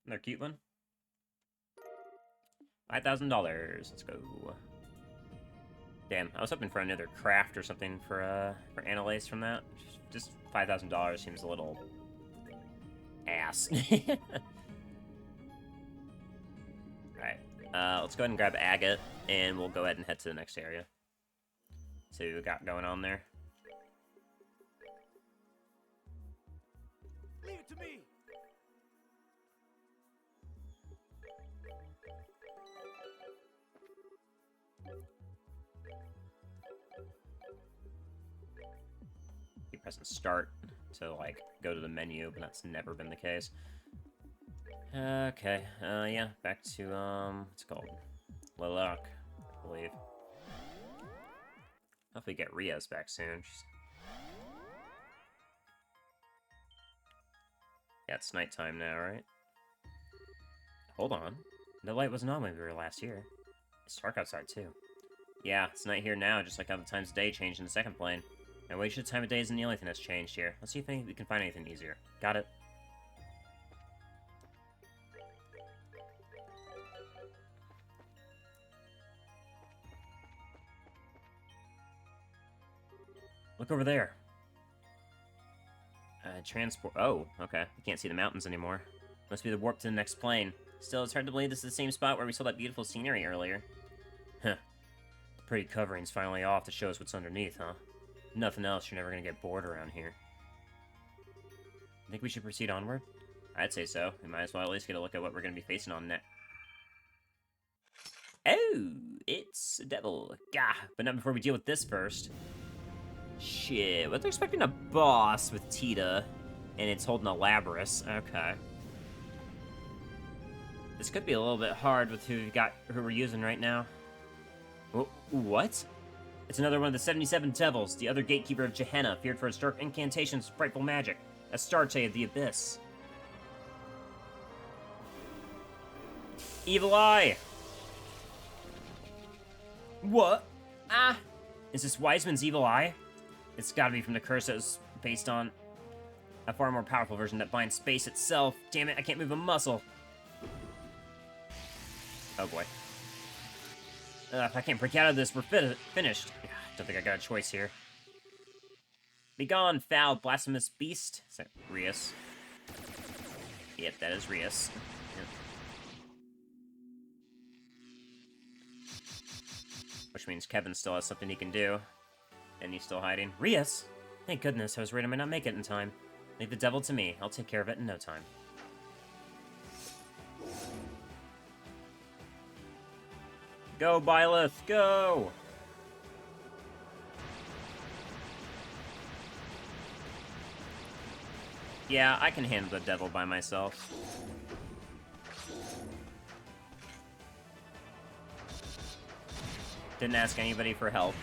S1: Another cute one. $5,000. Let's go. Damn, I was hoping for another craft or something for Annalise from that. Just $5,000 seems a little ass. Alright, let's go ahead and grab Agate, and we'll go ahead and head to the next area. See what we got going on there.
S2: Leave it to me.
S1: Keep pressing start to, like, go to the menu, but that's never been the case. Okay, yeah, back to, what's it called? Lilac, I believe. Hopefully get Ria's back soon. Yeah, it's nighttime now, right? Hold on. The light wasn't on when we were last here. It's dark outside, too. Yeah, it's night here now, just like how the times of day changed in the second plane. And wasted time of day isn't the only thing that's changed here. Let's see if we can find anything easier. Got it. Look over there. Transport. Oh, okay. I can't see the mountains anymore. Must be the warp to the next plane. Still, it's hard to believe this is the same spot where we saw that beautiful scenery earlier. Huh. The pretty covering's finally off to show us what's underneath, huh? Nothing else, you're never gonna get bored around here. Think we should proceed onward? I'd say so. We might as well at least get a look at what we're gonna be facing on next. Oh, it's a devil. Gah, but not before we deal with this first. Shit, what they're expecting a boss with Tita, and it's holding a Labrys. Okay. This could be a little bit hard with who we're using right now. What? It's another one of the 77 devils, the other gatekeeper of Gehenna, feared for its dark incantations and frightful magic. Astarte of the Abyss. Evil Eye! What? Ah! Is this Wiseman's Evil Eye? It's gotta be from the curse that was based on a far more powerful version that binds space itself. Damn it, I can't move a muscle. Oh boy. If I can't break out of this, we're finished. Don't think I got a choice here. Begone, foul, blasphemous beast. Is that Rias? Yep, that is Rias. Yep. Which means Kevin still has something he can do. And he's still hiding. Rias! Thank goodness, I was worried I might not make it in time. Leave the devil to me. I'll take care of it in no time. Go, Byleth, go! Yeah, I can handle the devil by myself. Didn't ask anybody for help.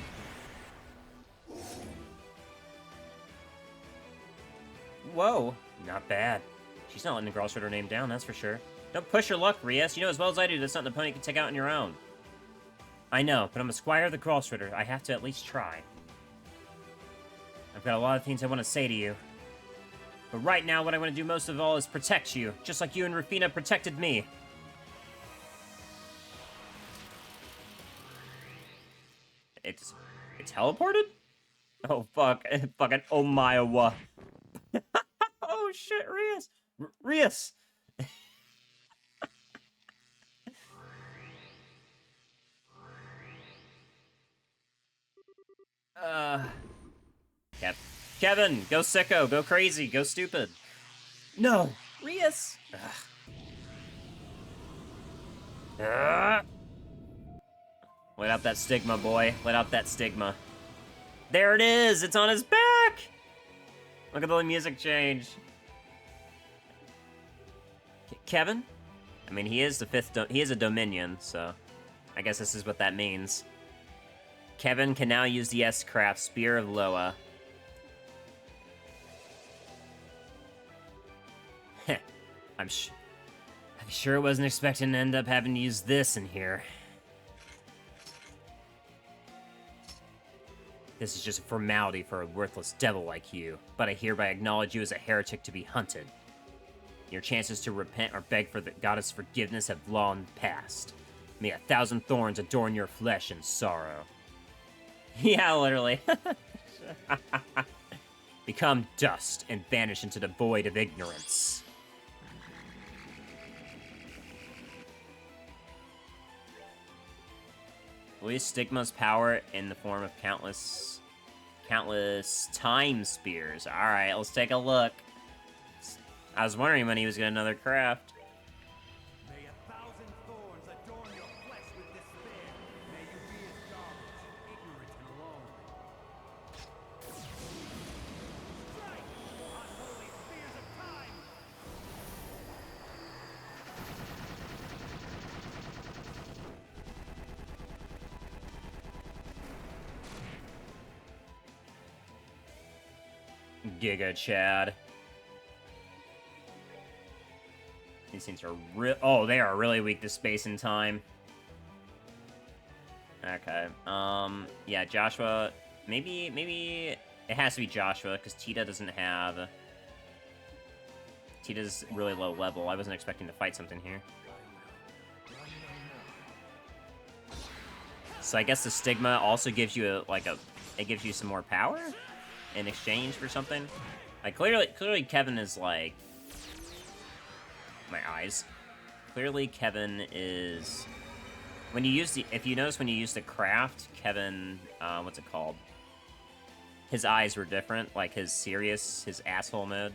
S1: Whoa, not bad. She's not letting the girl shut her name down, that's for sure. Don't push your luck, Rias. You know as well as I do that's not an opponent you can take out on your own. I know, but I'm a squire of the Crossritter. I have to at least try. I've got a lot of things I want to say to you. But right now, what I want to do most of all is protect you, just like you and Rufina protected me. It teleported? Oh, fuck. Fucking oh my, oh, shit, Rias. Rias. Kevin, go sicko, go crazy, go stupid. No, Rias. Let out that stigma, boy. Let out that stigma. There it is. It's on his back. Look at the music change. Kevin? I mean, he is the fifth. He is a Dominion, so I guess this is what that means. Kevin can now use the S-Craft Spear of Loa. Heh. I'm sure I wasn't expecting to end up having to use this in here. This is just a formality for a worthless devil like you, but I hereby acknowledge you as a heretic to be hunted. Your chances to repent or beg for the goddess' forgiveness have long passed. May 1,000 thorns adorn your flesh in sorrow. Yeah, literally. Become dust and vanish into the void of ignorance. Release Stigma's power in the form of countless time spears. Alright, let's take a look. I was wondering when he was getting another craft.
S2: May 1,000 thorns adorn your flesh with despair. May you be as garbage, ignorant and alone. Strike! Unholy spears of time!
S1: Giga Chad. These things are oh, they are really weak to space and time. Okay. Yeah, Joshua. Maybe it has to be Joshua because Tita doesn't have. Tita's really low level. I wasn't expecting to fight something here. So I guess the Stigma also gives you it gives you some more power in exchange for something. Like clearly Kevin is like my eyes. Clearly Kevin is when you use the if you notice when you use the craft, Kevin what's it called? His eyes were different, like his serious, his asshole mode.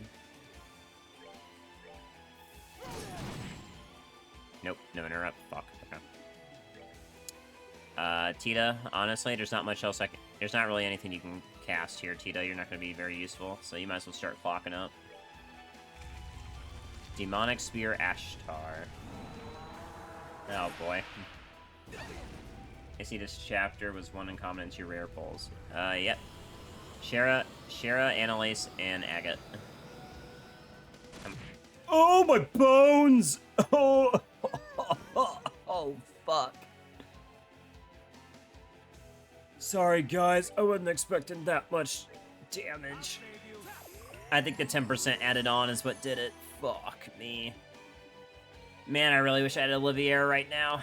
S1: Nope, no interrupt. Fuck. Okay. Tita, honestly, there's not much else there's not really anything you can cast here, Tita. You're not going to be very useful, so you might as well start clocking up. Demonic Spear Ashtar. Oh boy. I see this chapter was one in common into your rare pulls. Yep. Shara, Annalise, and Agate. Oh, my bones! Oh! Oh, fuck. Sorry, guys. I wasn't expecting that much damage. I think the 10% added on is what did it. Fuck me. Man, I really wish I had Olivier right now.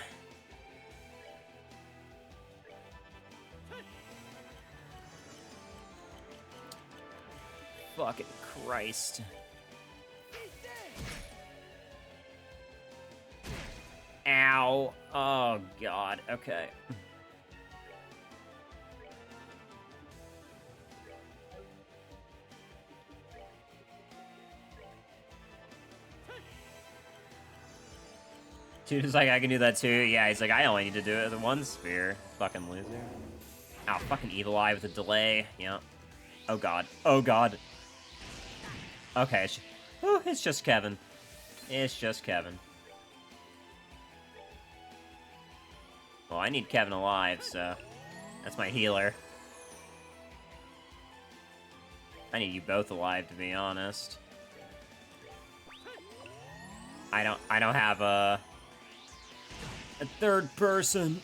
S1: Fucking Christ. Ow. Oh, God. Okay. Dude is like, I can do that too. Yeah, he's like, I only need to do it with one spear. Fucking loser. Ow, fucking Evil Eye with a delay. Yeah. Oh, God. Oh, God. Okay. It's just Kevin. It's just Kevin. Well, I need Kevin alive, so that's my healer. I need you both alive, to be honest. I don't have a third person.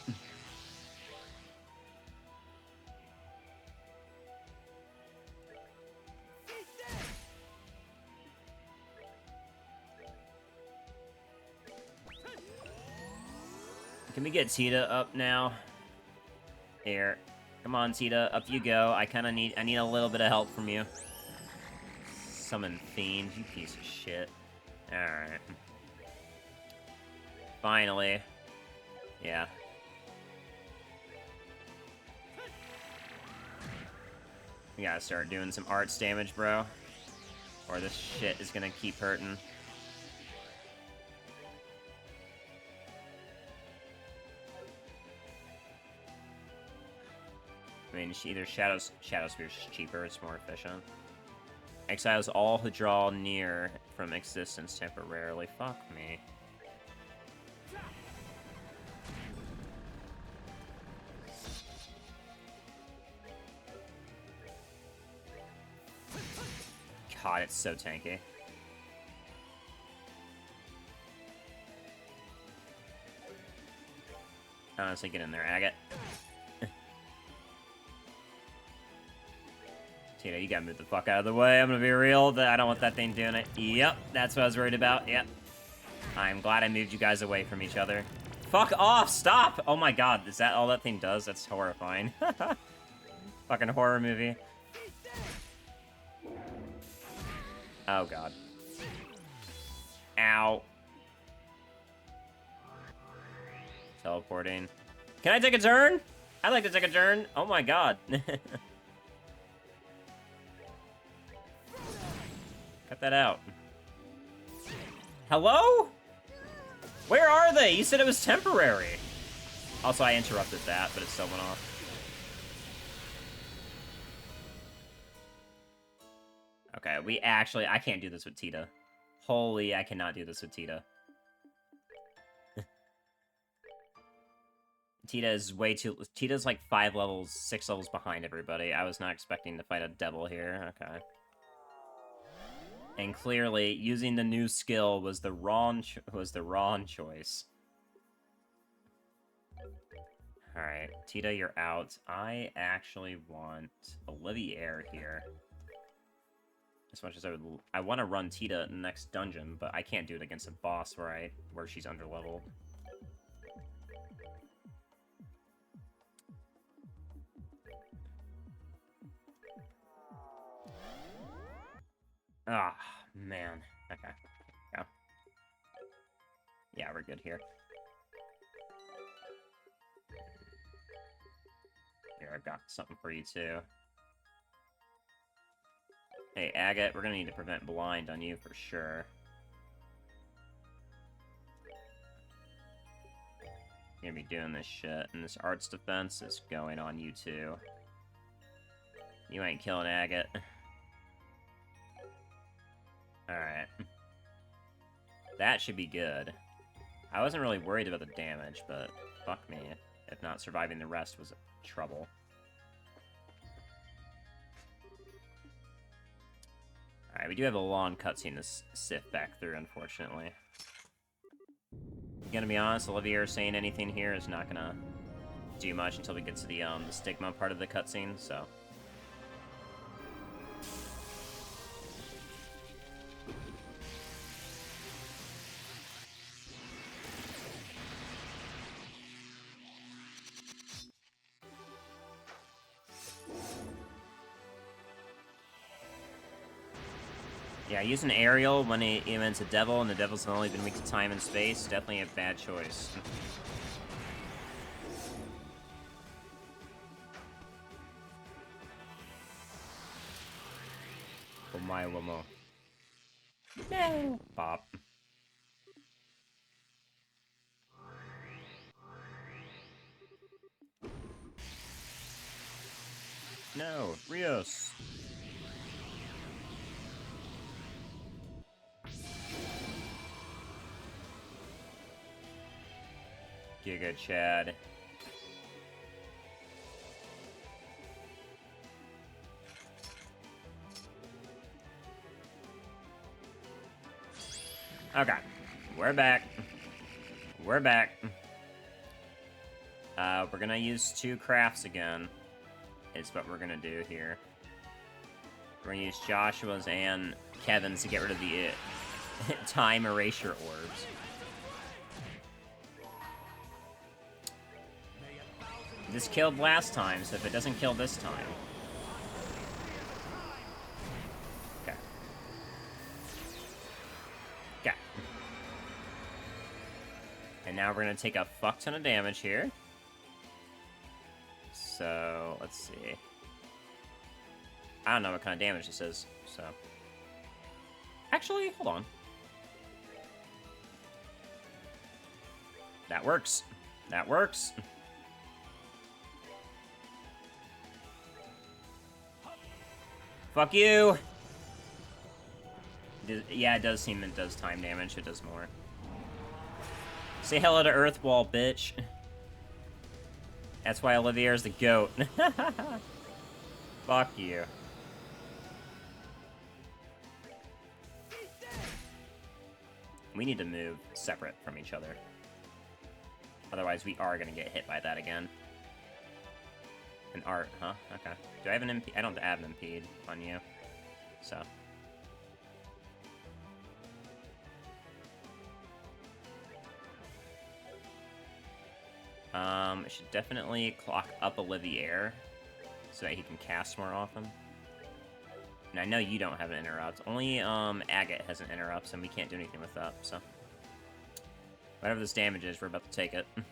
S1: Can we get Tita up now? Here. Come on, Tita. Up you go. I need a little bit of help from you. Summon Fiend, you piece of shit. Alright. Finally. Yeah. We gotta start doing some arts damage, bro. Or this shit is gonna keep hurting. I mean, either Shadow Spear's cheaper, it's more efficient. Exiles all who draw near from existence temporarily. Fuck me. God, it's so tanky. Honestly, get in there, Agate. Tina, you gotta move the fuck out of the way. I'm gonna be real. I don't want that thing doing it. Yep, that's what I was worried about. Yep. I'm glad I moved you guys away from each other. Fuck off! Stop! Oh my god, is that all that thing does? That's horrifying. Fucking horror movie. Oh god. Ow. Teleporting. Can I take a turn? I'd like to take a turn. Oh my god. Cut that out. Hello? Where are they? You said it was temporary. Also, I interrupted that, but it still went off. Okay, I can't do this with Tita. Holy, I cannot do this with Tita. Tita is way too... Tita's like 6 levels behind everybody. I was not expecting to fight a devil here. Okay. And clearly, using the new skill was the wrong choice. Alright, Tita, you're out. I actually want Olivier here. As much as I want to run Tita in the next dungeon, but I can't do it against a boss where she's underleveled. Ah, man. Okay. Yeah. Yeah, we're good here. Here, I've got something for you, too. Hey, Agate, we're gonna need to prevent blind on you for sure. You're gonna be doing this shit, and this arts defense is going on you, too. You ain't killing Agate. Alright. That should be good. I wasn't really worried about the damage, but fuck me. If not, surviving the rest was trouble. Alright, we do have a long cutscene to sift back through, unfortunately. Gonna be honest, Olivier saying anything here is not gonna do much until we get to the stigma part of the cutscene, so... Yeah, using aerial when it's a devil, and the devil's only been weak to time and space, definitely a bad choice. Oh my Lomo. No! Bop. No, Rios. Giga Chad. Okay, we're back. We're back. We're gonna use 2 crafts again. Is what we're gonna do here. We're gonna use Joshua's and Kevin's to get rid of the time erasure orbs. This killed last time, so if it doesn't kill this time... Okay. Okay. And now we're gonna take a fuck ton of damage here. So, let's see. I don't know what kind of damage this is, so... Actually, hold on. That works. That works. Fuck you! Yeah, it does seem it does time damage. It does more. Say hello to Earthwall, bitch. That's why Olivier's the GOAT. Fuck you. We need to move separate from each other. Otherwise, we are gonna get hit by that again. An art, huh? Okay. Do I have an impede? I don't have an impede on you. So. I should definitely clock up Olivier so that he can cast more often. And I know you don't have an interrupt. Only Agate has an interrupt, and we can't do anything with that, so. Whatever this damage is, we're about to take it. I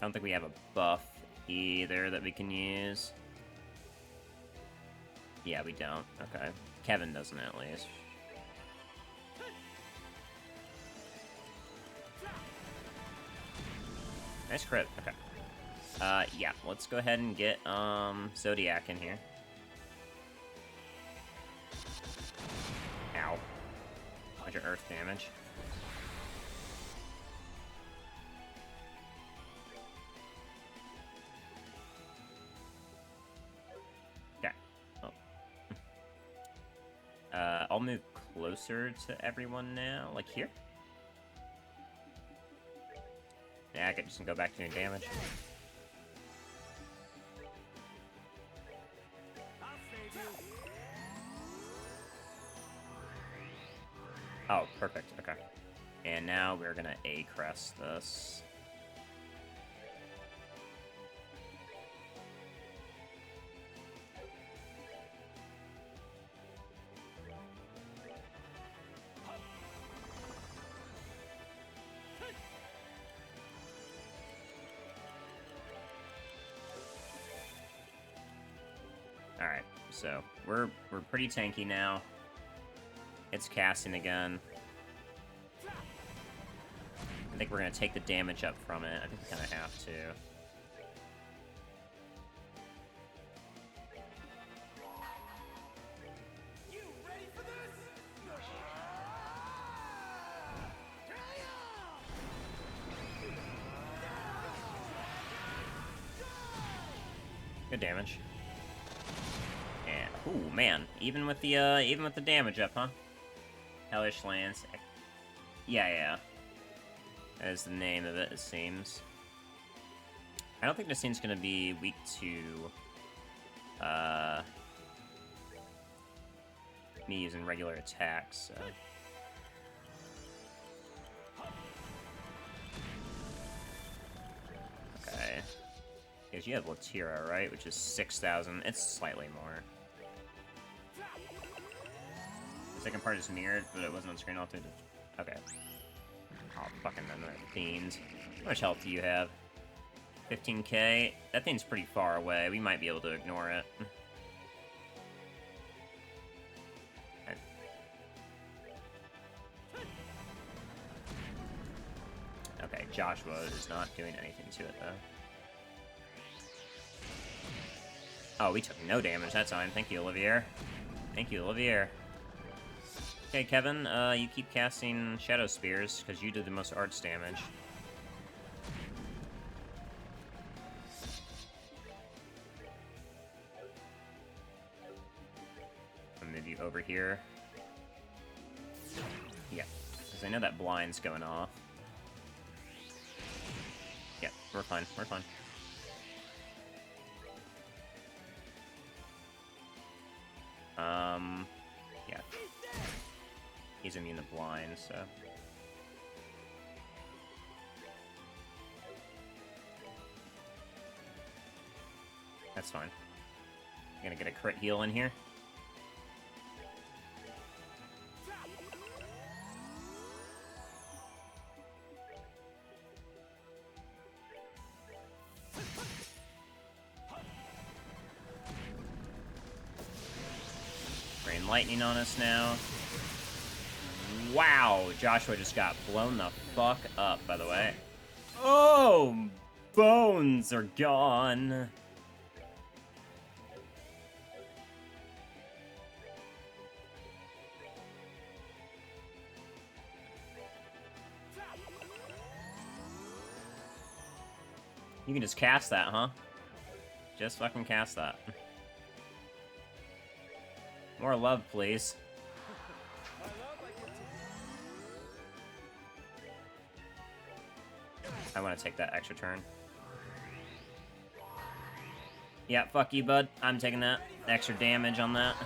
S1: don't think we have a buff either that we can use. Yeah, we don't. Okay. Kevin doesn't, at least. Nice crit. Okay. Yeah, let's go ahead and get, Zodiac in here. Ow. Bunch of earth damage. Okay. Oh. I'll move closer to everyone now, like here. Yeah, I could just go back to doing damage. Oh, perfect. Okay. And now we're gonna A-crest this. Alright, so we're pretty tanky now. It's casting again. I think we're gonna take the damage up from it. I think we kinda have to.
S2: You ready for this?
S1: Good damage. And ooh, man, even with the damage up, huh? Hellish Lance. Yeah. That is the name of it, it seems. I don't think this thing's gonna be weak to me using regular attacks, so. Okay. Because you have Latira, right? Which is 6,000. It's slightly more. The second part is mirrored, but it wasn't on screen. I'll have to... Okay. Oh, fucking another fiend. How much health do you have? 15k? That thing's pretty far away. We might be able to ignore it. Okay, Joshua is not doing anything to it, though. Oh, we took no damage that time. Thank you, Olivier. Thank you, Olivier. Okay, Kevin, you keep casting Shadow Spears, because you did the most arts damage. I'll move you over here. Yeah, because I know that blind's going off. Yeah, we're fine, we're fine. Yeah. He's immune to blind, so... That's fine. I'm gonna get a crit heal in here. fucking lightning on us now. Wow, Joshua just got blown the fuck up, by the way. Oh, bones are gone. You can just cast that, huh? Just fucking cast that. More love, please. I want to take that extra turn. Yeah, fuck you, bud. I'm taking that. Extra damage on that.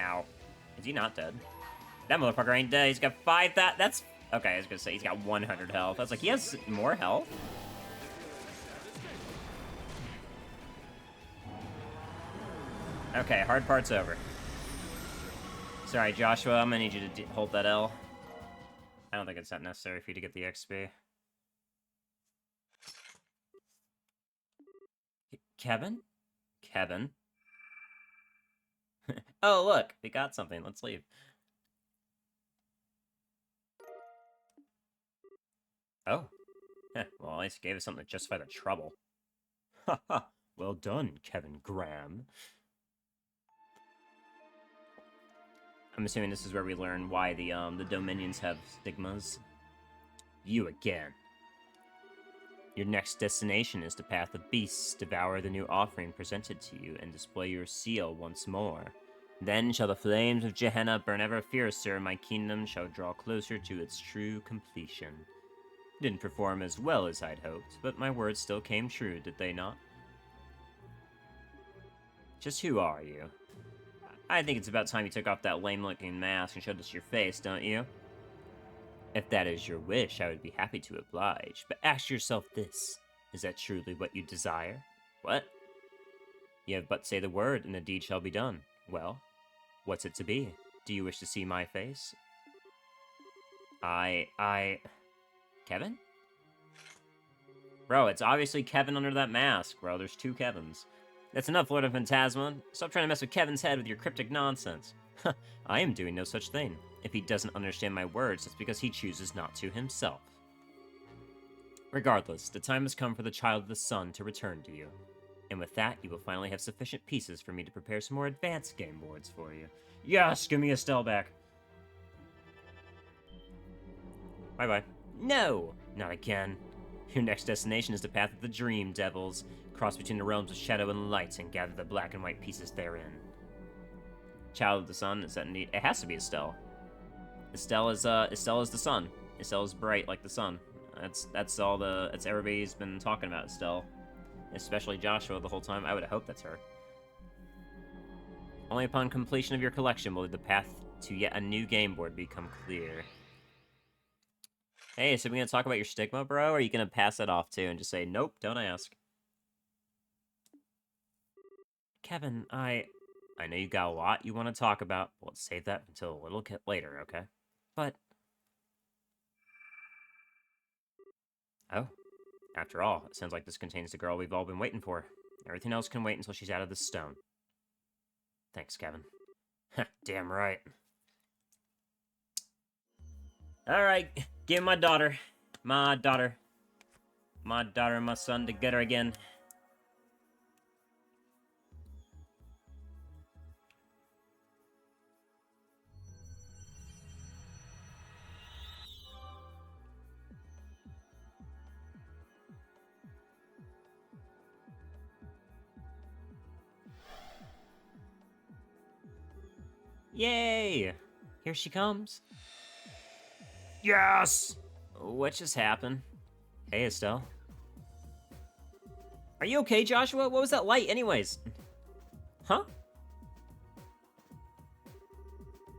S1: Ow. Is he not dead? That motherfucker ain't dead. He's got 5 that. That's... Okay, I was gonna say he's got 100 health. I was like, he has more health? Okay, hard part's over. Sorry, Joshua, I'm gonna need you to hold that L. I don't think it's that necessary for you to get the XP. Kevin? Kevin? Oh, look, we got something. Let's leave. Oh. Well, at least gave us something to justify the trouble. Haha. Well done, Kevin Graham. I'm assuming this is where we learn why the Dominions have stigmas. You again. Your next destination is the Path of Beasts. Devour the new offering presented to you, and display your seal once more. Then shall the flames of Gehenna burn ever fiercer, and my kingdom shall draw closer to its true completion. Didn't perform as well as I'd hoped, but my words still came true, did they not? Just who are you? I think it's about time you took off that lame-looking mask and showed us your face, don't you? If that is your wish, I would be happy to oblige, but ask yourself this. Is that truly what you desire? What? You have but say the word, and the deed shall be done. Well, what's it to be? Do you wish to see my face? Kevin? Bro, it's obviously Kevin under that mask, bro. There's 2 Kevins. That's enough, Lord of Phantasma. Stop trying to mess with Kevin's head with your cryptic nonsense. I am doing no such thing. If he doesn't understand my words, it's because he chooses not to himself. Regardless, the time has come for the Child of the Sun to return to you. And with that, you will finally have sufficient pieces for me to prepare some more advanced game boards for you. Yes, give me Estelle back. Bye-bye. No! Not again. Your next destination is the Path of the Dream Devils. Cross between the realms of shadow and light and gather the black and white pieces therein. Child of the Sun, is that indeed? It has to be Estelle. Estelle is the sun. Estelle is bright like the sun. That's everybody's been talking about Estelle. Especially Joshua the whole time. I would hope that's her. Only upon completion of your collection will the path to yet a new game board become clear. Hey, so we gonna talk about your stigma, bro? Or are you gonna pass that off too and just say, nope, don't ask? Kevin, I know you got a lot you want to talk about, but let's save that until a little bit later, okay? But... Oh. After all, it sounds like this contains the girl we've all been waiting for. Everything else can wait until she's out of this stone. Thanks, Kevin. Damn right. Alright, give my daughter. My daughter and my son together again. Yay! Here she comes. Yes! What just happened? Hey, Estelle. Are you okay, Joshua? What was that light, anyways? Huh?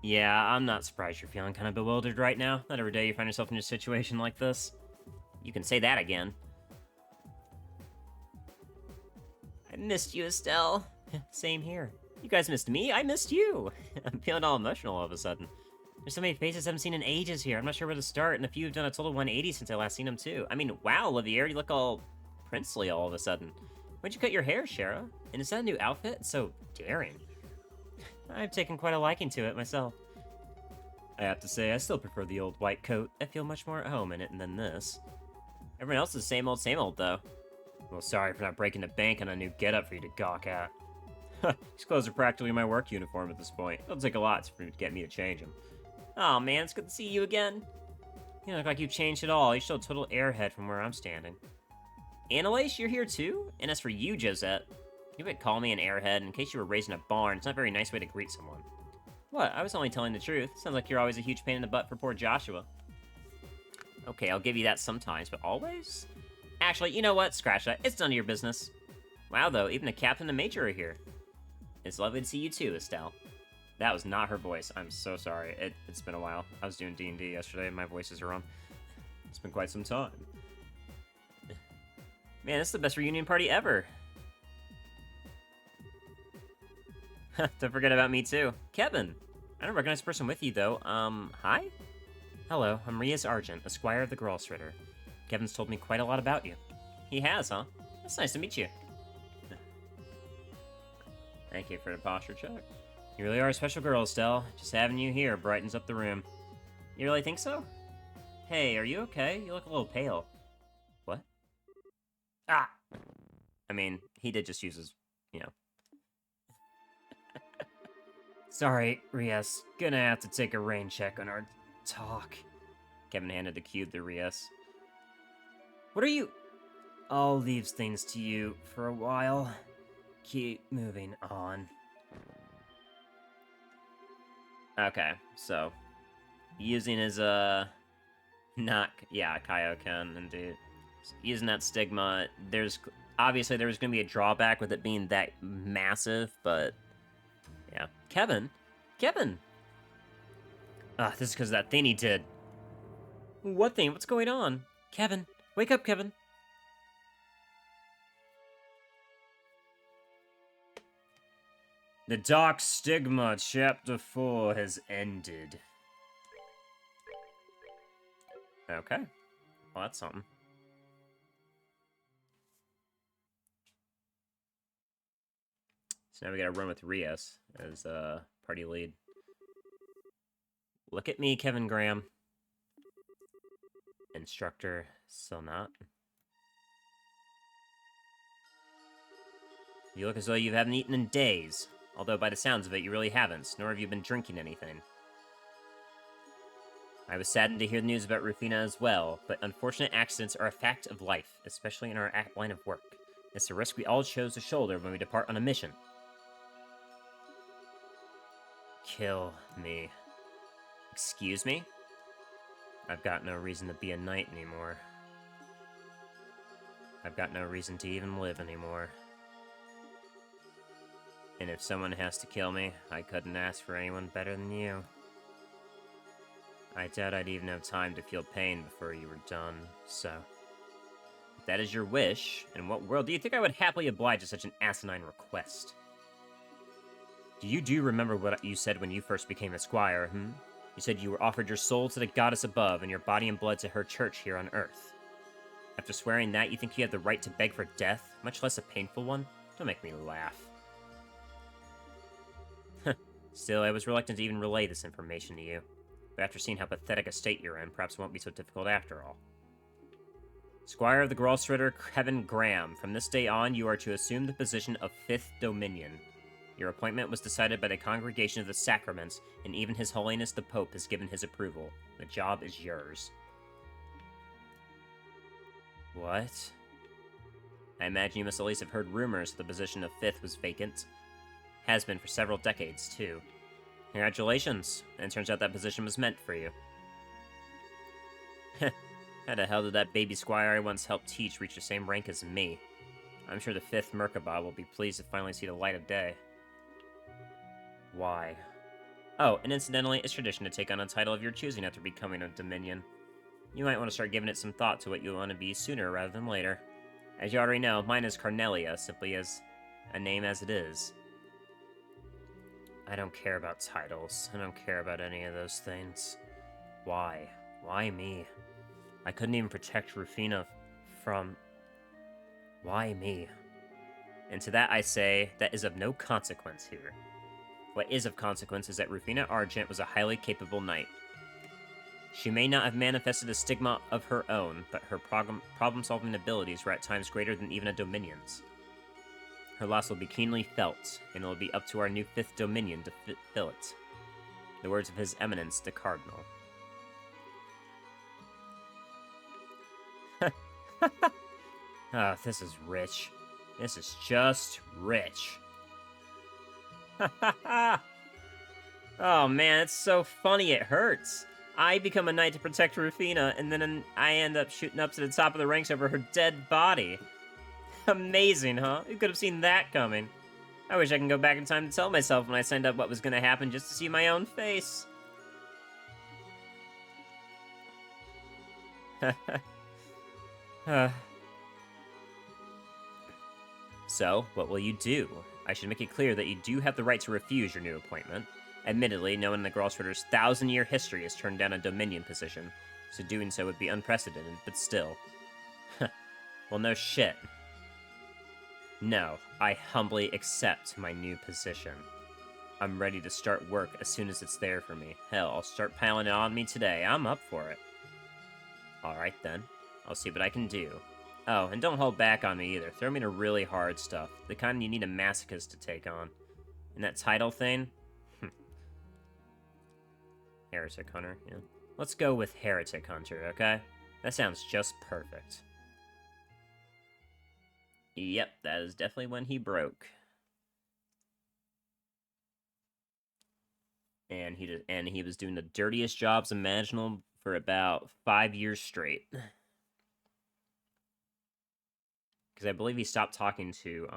S1: Yeah, I'm not surprised you're feeling kind of bewildered right now. Not every day you find yourself in a situation like this. You can say that again. I missed you, Estelle. Same here. You guys missed me, I missed you. I'm feeling all emotional all of a sudden. There's so many faces I haven't seen in ages here. I'm not sure where to start, and a few have done a total 180 since I last seen them too. I mean, wow, Olivier, you look all princely all of a sudden. When'd you cut your hair, Shara? And is that a new outfit? It's so daring. I've taken quite a liking to it myself. I have to say, I still prefer the old white coat. I feel much more at home in it than this. Everyone else is same old, though. Well, sorry for not breaking the bank on a new getup for you to gawk at. These clothes are practically my work uniform at this point. It'll take a lot to get me to change them. Aw, man, it's good to see you again. You look like you've changed at all. You show a total airhead from where I'm standing. Annalise, you're here too? And as for you, Josette, you would call me an airhead in case you were raised in a barn. It's not a very nice way to greet someone. What? I was only telling the truth. Sounds like you're always a huge pain in the butt for poor Joshua. Okay, I'll give you that sometimes, but always? Actually, you know what? Scratch that. It's none of your business. Wow, though, even the captain and major are here. It's lovely to see you too, Estelle. That was not her voice. I'm so sorry. It's been a while. I was doing D&D yesterday, and my voices are on. It's been quite some time. Man, this is the best reunion party ever. Don't forget about me, too. Kevin! I don't recognize the person with you, though. Hi? Hello, I'm Riaz Argent, a squire of the Gralsritter. Kevin's told me quite a lot about you. He has, huh? That's nice to meet you. Thank you for the posture check. You really are a special girl, Estelle. Just having you here brightens up the room. You really think so? Hey, are you okay? You look a little pale. What? Ah! I mean, he did just use his, Sorry, Rias. Gonna have to take a rain check on our talk. Kevin handed the cube to Rias. What are you... I'll leave things to you for a while. Keep moving on. Okay, so... Using his, Not... Yeah, Kaioken, indeed. Using that stigma, obviously there's gonna be a drawback with it being that massive, but... Yeah. Kevin? Kevin! This is because of that thing he did. What thing? What's going on? Kevin! Wake up, Kevin! The Dark Stigma, Chapter 4, has ended. Okay. Well, that's something. So now we gotta run with Rias as party lead. Look at me, Kevin Graham. Instructor, still not. You look as though you haven't eaten in days. Although by the sounds of it, you really haven't, nor have you been drinking anything. I was saddened to hear the news about Rufina as well, but unfortunate accidents are a fact of life, especially in our line of work. It's a risk we all chose to shoulder when we depart on a mission. Kill me. Excuse me? I've got no reason to be a knight anymore. I've got no reason to even live anymore. And if someone has to kill me, I couldn't ask for anyone better than you. I doubt I'd even have time to feel pain before you were done, so... If that is your wish, in what world do you think I would happily oblige to such an asinine request? Do you remember what you said when you first became a squire, You said you were offered your soul to the goddess above and your body and blood to her church here on Earth. After swearing that, you think you have the right to beg for death, much less a painful one? Don't make me laugh. Still, I was reluctant to even relay this information to you. But after seeing how pathetic a state you're in, perhaps it won't be so difficult after all. Squire of the Gralsritter, Kevin Graham. From this day on, you are to assume the position of 5th Dominion. Your appointment was decided by the Congregation of the Sacraments, and even His Holiness the Pope has given his approval. The job is yours. What? I imagine you must at least have heard rumors that the position of 5th was vacant. Has been for several decades, too. Congratulations, and it turns out that position was meant for you. How the hell did that baby squire I once helped teach reach the same rank as me? I'm sure the 5th Merkabah will be pleased to finally see the light of day. Why? Oh, and incidentally, it's tradition to take on a title of your choosing after becoming a Dominion. You might want to start giving it some thought to what you want to be sooner rather than later. As you already know, mine is Carnelia, simply as a name as it is. I don't care about titles. I don't care about any of those things. Why? Why me? I couldn't even protect Rufina from... Why me? And to that I say, that is of no consequence here. What is of consequence is that Rufina Argent was a highly capable knight. She may not have manifested a stigma of her own, but her problem-solving abilities were at times greater than even a Dominion's. Her loss will be keenly felt, and it will be up to our new 5th Dominion to fill it. The words of His Eminence, the Cardinal. Ah, this is rich. This is just rich. Oh man, it's so funny, it hurts. I become a knight to protect Rufina, and then I end up shooting up to the top of the ranks over her dead body. Amazing, huh? Who could have seen that coming? I wish I can go back in time to tell myself when I signed up what was going to happen just to see my own face. So, what will you do? I should make it clear that you do have the right to refuse your new appointment. Admittedly, no one in the Grosshooter's 1,000-year history has turned down a Dominion position, so doing so would be unprecedented, but still. Well, no shit. No, I humbly accept my new position. I'm ready to start work as soon as it's there for me. Hell, I'll start piling it on me today. I'm up for it. Alright then. I'll see what I can do. Oh, and don't hold back on me either. Throw me into really hard stuff. The kind you need a masochist to take on. And that title thing? Heretic Hunter, yeah. Let's go with Heretic Hunter, okay? That sounds just perfect. Yep, that is definitely when he broke. And he was doing the dirtiest jobs imaginable for about 5 years straight. Because I believe he stopped talking to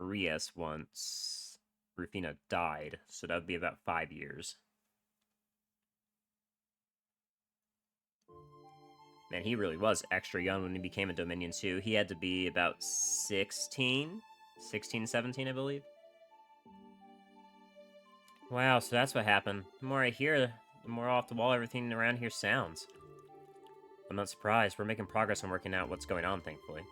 S1: Rias once Rufina died, so that would be about 5 years. Man, he really was extra young when he became a Dominion too. He had to be about 16, 17, I believe. Wow, so that's what happened. The more I hear, the more off the wall everything around here sounds. I'm not surprised. We're making progress on working out what's going on, thankfully.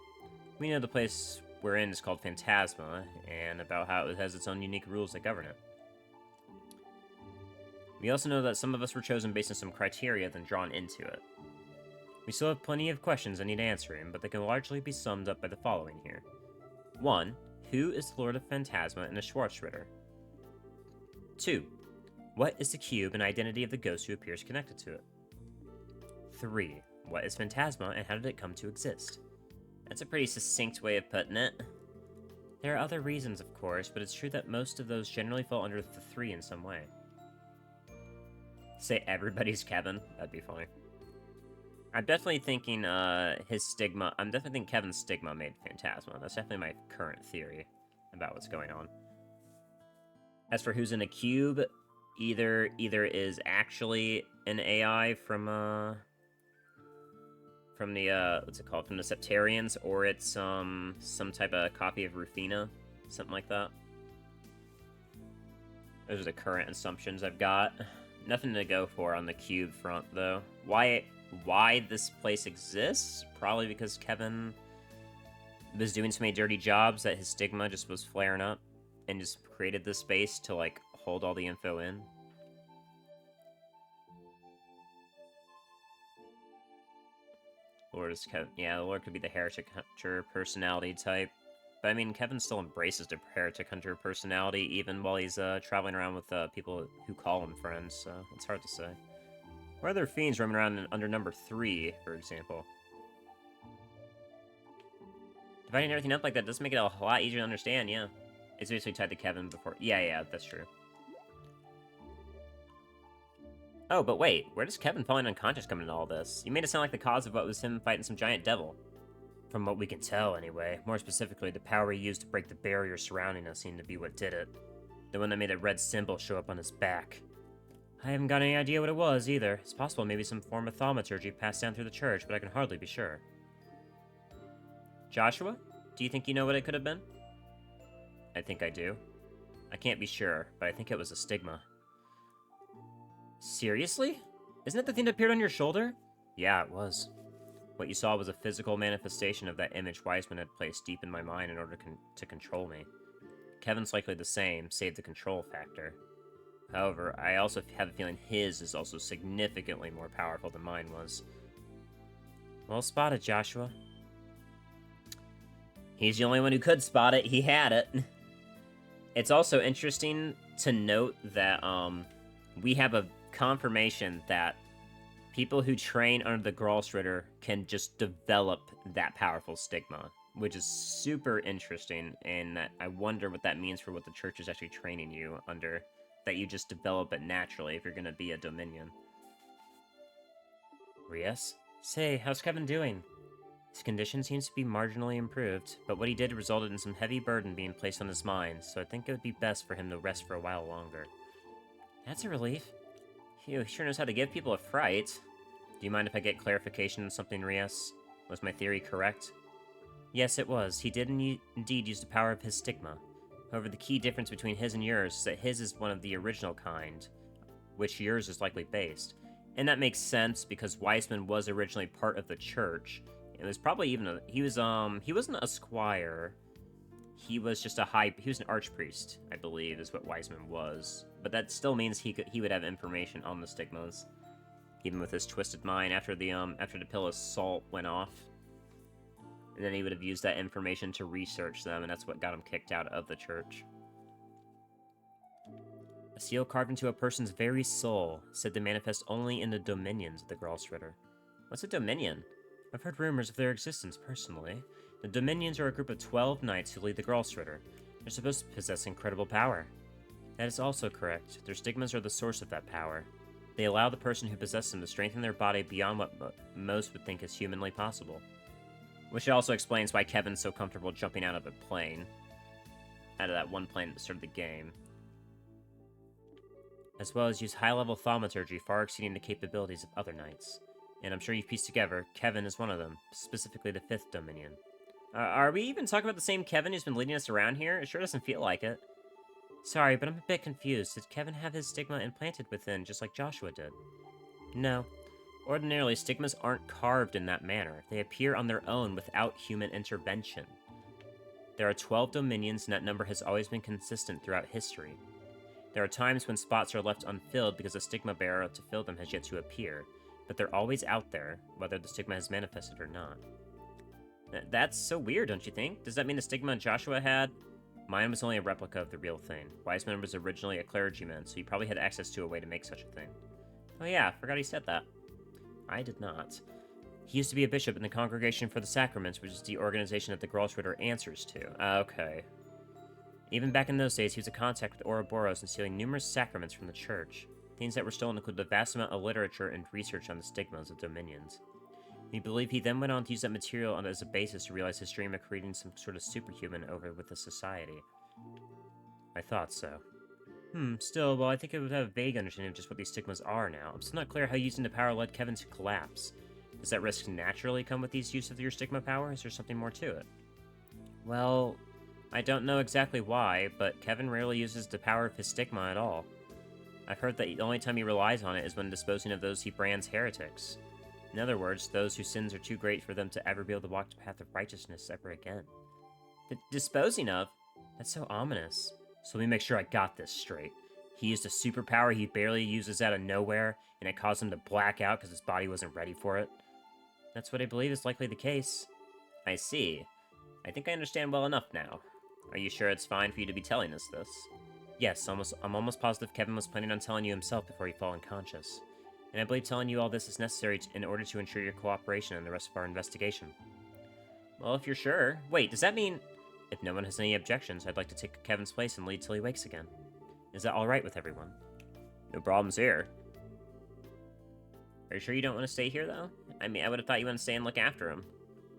S1: We know the place we're in is called Phantasma, and about how it has its own unique rules that govern it. We also know that some of us were chosen based on some criteria, then drawn into it. We still have plenty of questions I need answering, but they can largely be summed up by the following here. 1. Who is the Lord of Phantasma and the Schwarzritter? 2. What is the cube and identity of the ghost who appears connected to it? 3. What is Phantasma and how did it come to exist? That's a pretty succinct way of putting it. There are other reasons, of course, but it's true that most of those generally fall under the 3 in some way. Say everybody's Kevin? That'd be funny. I'm definitely thinking his stigma. I'm definitely thinking Kevin's stigma made Phantasma. That's definitely my current theory about what's going on. As for who's in a cube, either is actually an AI from the what's it called? From the Septarians, or it's some type of copy of Rufina, something like that. Those are the current assumptions I've got. Nothing to go for on the cube front though. Why this place exists? Probably because Kevin was doing so many dirty jobs that his stigma just was flaring up and just created this space to, like, hold all the info in. Lord is Kevin. Yeah, the Lord could be the Heretic Hunter personality type. But, I mean, Kevin still embraces the Heretic Hunter personality even while he's traveling around with people who call him friends, so it's hard to say. Or other fiends roaming around under number 3, for example. Dividing everything up like that does make it a lot easier to understand, yeah. It's basically tied to Kevin before... Yeah, that's true. Oh, but wait, where does Kevin falling unconscious come into all this? You made it sound like the cause of what was him fighting some giant devil. From what we can tell, anyway. More specifically, the power he used to break the barrier surrounding us seemed to be what did it. The one that made a red symbol show up on his back. I haven't got any idea what it was, either. It's possible maybe some form of thaumaturgy passed down through the church, but I can hardly be sure. Joshua? Do you think you know what it could have been? I think I do. I can't be sure, but I think it was a stigma. Seriously? Isn't it the thing that appeared on your shoulder? Yeah, it was. What you saw was a physical manifestation of that image Wiseman had placed deep in my mind in order to control me. Kevin's likely the same, save the control factor. However, I also have a feeling his is also significantly more powerful than mine was. Well spotted, Joshua. He's the only one who could spot it. He had it. It's also interesting to note that we have a confirmation that people who train under the Gralsritter can just develop that powerful stigma, which is super interesting, and I wonder what that means for what the church is actually training you under, that you just develop it naturally if you're going to be a Dominion. Rias? Say, how's Kevin doing? His condition seems to be marginally improved, but what he did resulted in some heavy burden being placed on his mind, so I think it would be best for him to rest for a while longer. That's a relief. Phew, he sure knows how to give people a fright. Do you mind if I get clarification on something, Rias? Was my theory correct? Yes, it was. He did indeed use the power of his stigma. However, the key difference between his and yours is that his is one of the original kind, which yours is likely based. And that makes sense because Wiseman was originally part of the church. It was probably even he wasn't a squire. He was just he was an archpriest, I believe, is what Wiseman was. But that still means he would have information on the stigmas, even with his twisted mind after the pill of salt went off. And then he would have used that information to research them, and that's what got him kicked out of the church. A seal carved into a person's very soul, said to manifest only in the dominions of the Gralsritter. What's a dominion? I've heard rumors of their existence personally. The dominions are a group of 12 knights who lead the Gralsritter. They're supposed to possess incredible power. That is also correct. Their stigmas are the source of that power. They allow the person who possesses them to strengthen their body beyond what most would think is humanly possible. Which also explains why Kevin's so comfortable jumping out of a plane. Out of that one plane at the start of the game. As well as use high-level thaumaturgy far exceeding the capabilities of other knights. And I'm sure you've pieced together, Kevin is one of them, specifically the 5th Dominion. Are we even talking about the same Kevin who's been leading us around here? It sure doesn't feel like it. Sorry, but I'm a bit confused. Did Kevin have his stigma implanted within, just like Joshua did? No. Ordinarily, stigmas aren't carved in that manner. They appear on their own without human intervention. There are 12 dominions, and that number has always been consistent throughout history. There are times when spots are left unfilled because a stigma bearer to fill them has yet to appear, but they're always out there, whether the stigma has manifested or not. That's so weird, don't you think? Does that mean the stigma Joshua had? Mine was only a replica of the real thing. Wiseman was originally a clergyman, so he probably had access to a way to make such a thing. Oh yeah, forgot he said that. I did not. He used to be a bishop in the Congregation for the Sacraments, which is the organization that the Gralsritter answers to. Okay. Even back in those days, he was in contact with Ouroboros and stealing numerous sacraments from the church. Things that were stolen include a vast amount of literature and research on the stigmas of dominions. We believe he then went on to use that material as a basis to realize his dream of creating some sort of superhuman over with the society. I thought so. Still, well, I think I would have a vague understanding of just what these stigmas are now. I'm still not clear how using the power led Kevin to collapse. Does that risk naturally come with these use of your stigma power? Is there something more to it? Well, I don't know exactly why, but Kevin rarely uses the power of his stigma at all. I've heard that the only time he relies on it is when disposing of those he brands heretics. In other words, those whose sins are too great for them to ever be able to walk the path of righteousness ever again. The disposing of? That's so ominous. So let me make sure I got this straight. He used a superpower he barely uses out of nowhere, and it caused him to black out because his body wasn't ready for it? That's what I believe is likely the case. I see. I think I understand well enough now. Are you sure it's fine for you to be telling us this? Yes, I'm almost positive Kevin was planning on telling you himself before he fell unconscious. And I believe telling you all this is necessary in order to ensure your cooperation in the rest of our investigation. Well, if you're sure. Wait, does that mean... If no one has any objections, I'd like to take Kevin's place and lead till he wakes again. Is that alright with everyone? No problems here. Are you sure you don't want to stay here, though? I mean, I would have thought you wanted to stay and look after him.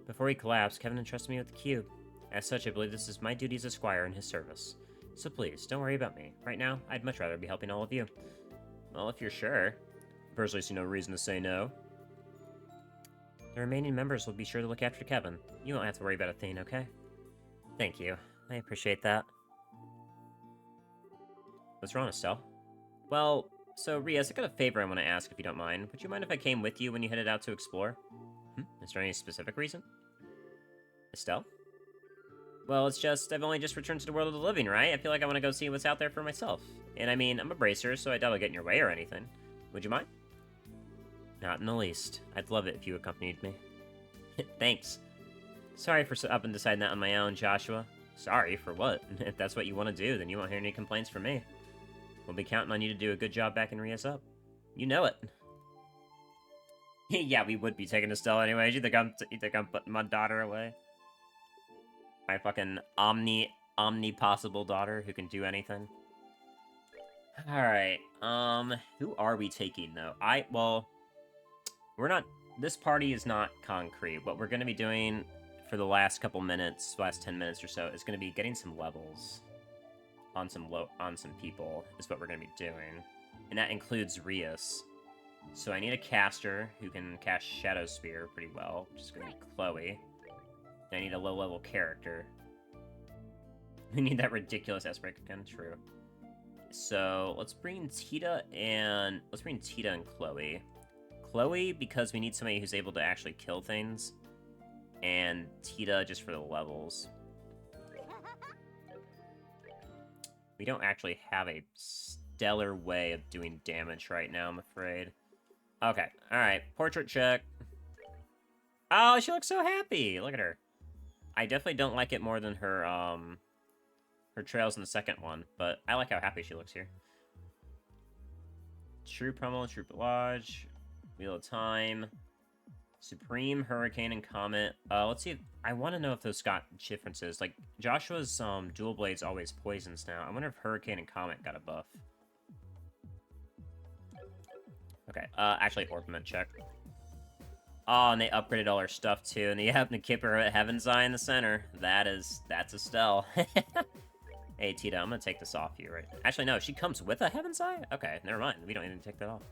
S1: Before he collapsed, Kevin entrusted me with the cube. As such, I believe this is my duty as a squire in his service. So please, don't worry about me. Right now, I'd much rather be helping all of you. Well, if you're sure. I personally see no reason to say no. The remaining members will be sure to look after Kevin. You won't have to worry about a thing, okay? Thank you. I appreciate that. What's wrong, Estelle? Well, so Rias, I got a favor I want to ask if you don't mind. Would you mind if I came with you when you headed out to explore? Is there any specific reason? Estelle? Well, it's just, I've only just returned to the world of the living, right? I feel like I want to go see what's out there for myself. And I mean, I'm a bracer, so I doubt I'll get in your way or anything. Would you mind? Not in the least. I'd love it if you accompanied me. Thanks. Sorry for up and deciding that on my own, Joshua. Sorry for what? If that's what you want to do, then you won't hear any complaints from me. We'll be counting on you to do a good job backing Rias up. You know it. Yeah, we would be taking Estelle anyways. You think I'm putting my daughter away? My fucking omni-possible daughter who can do anything. Alright, who are we taking, though? Well, we're not, this party is not concrete. What we're gonna be doing for the last couple minutes, last 10 minutes or so, is gonna be getting some levels on some people, is what we're gonna be doing. And that includes Rias. So I need a caster who can cast Shadow Spear pretty well, which is gonna be Chloe. I need a low-level character. We need that ridiculous S-break again, true. So, let's bring Tita and Chloe. Chloe, because we need somebody who's able to actually kill things. And Tita, just for the levels. We don't actually have a stellar way of doing damage right now, I'm afraid. Okay, alright, portrait check. Oh, she looks so happy! Look at her. I definitely don't like it more than her trails in the second one, but I like how happy she looks here. True Pummel, True Lodge, Wheel of Time, Supreme, Hurricane, and Comet. Let's see. I want to know if those got differences. Like, Joshua's dual blades always poisons now. I wonder if Hurricane and Comet got a buff. Okay, actually, Ornament check. Oh, and they upgraded all her stuff, too. And they happen to keep her at Heaven's Eye in the center. That's Estelle. Hey, Tita, I'm gonna take this off you, right? Actually, no, she comes with a Heaven's Eye? Okay, never mind. We don't need to take that off.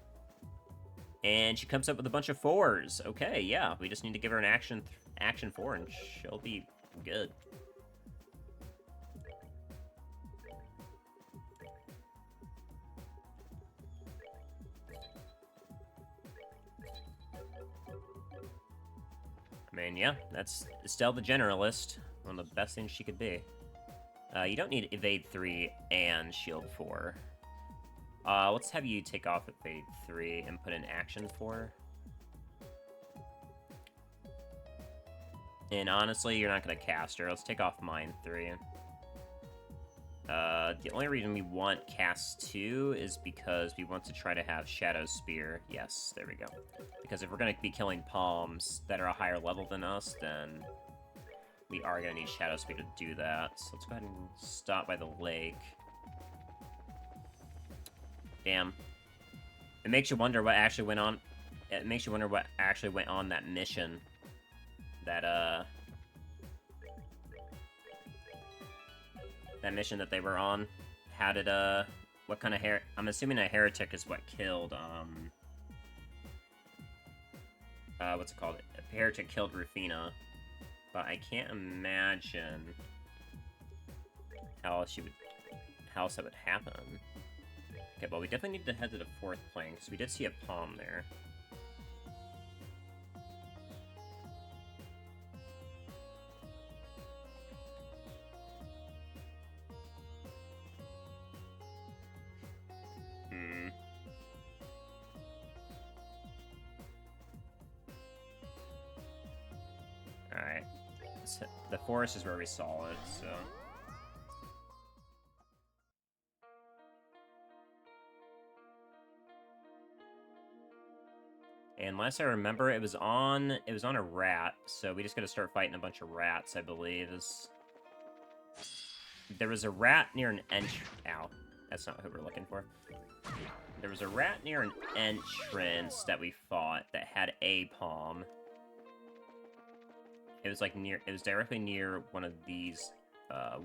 S1: And she comes up with a bunch of 4s. Okay, yeah. We just need to give her an action 4, and she'll be good. I mean, yeah, that's Estelle the Generalist. One of the best things she could be. You don't need Evade 3 and Shield 4. Let's have you take off Evade 3 and put in Action 4. And honestly, you're not going to cast her. Let's take off Mind 3. The only reason we want Cast 2 is because we want to try to have Shadow Spear. Yes, there we go. Because if we're going to be killing Palms that are a higher level than us, then we are going to need Shadow Spear to do that. So let's go ahead and stop by the lake. Damn. It makes you wonder what actually went on. It makes you wonder what actually went on that mission. That mission that they were on. How did, what kind of I'm assuming a heretic is what killed, what's it called? A heretic killed Rufina. But I can't imagine how else that would happen. Okay, well, we definitely need to head to the 4th plane, because we did see a palm there. Alright. The forest is where we saw it, so... And last I remember, it was on a rat, so we just gotta start fighting a bunch of rats, I believe. There was a rat near an Ow. That's not who we're looking for. There was a rat near an entrance that we fought that had a palm. It was like it was directly near one of these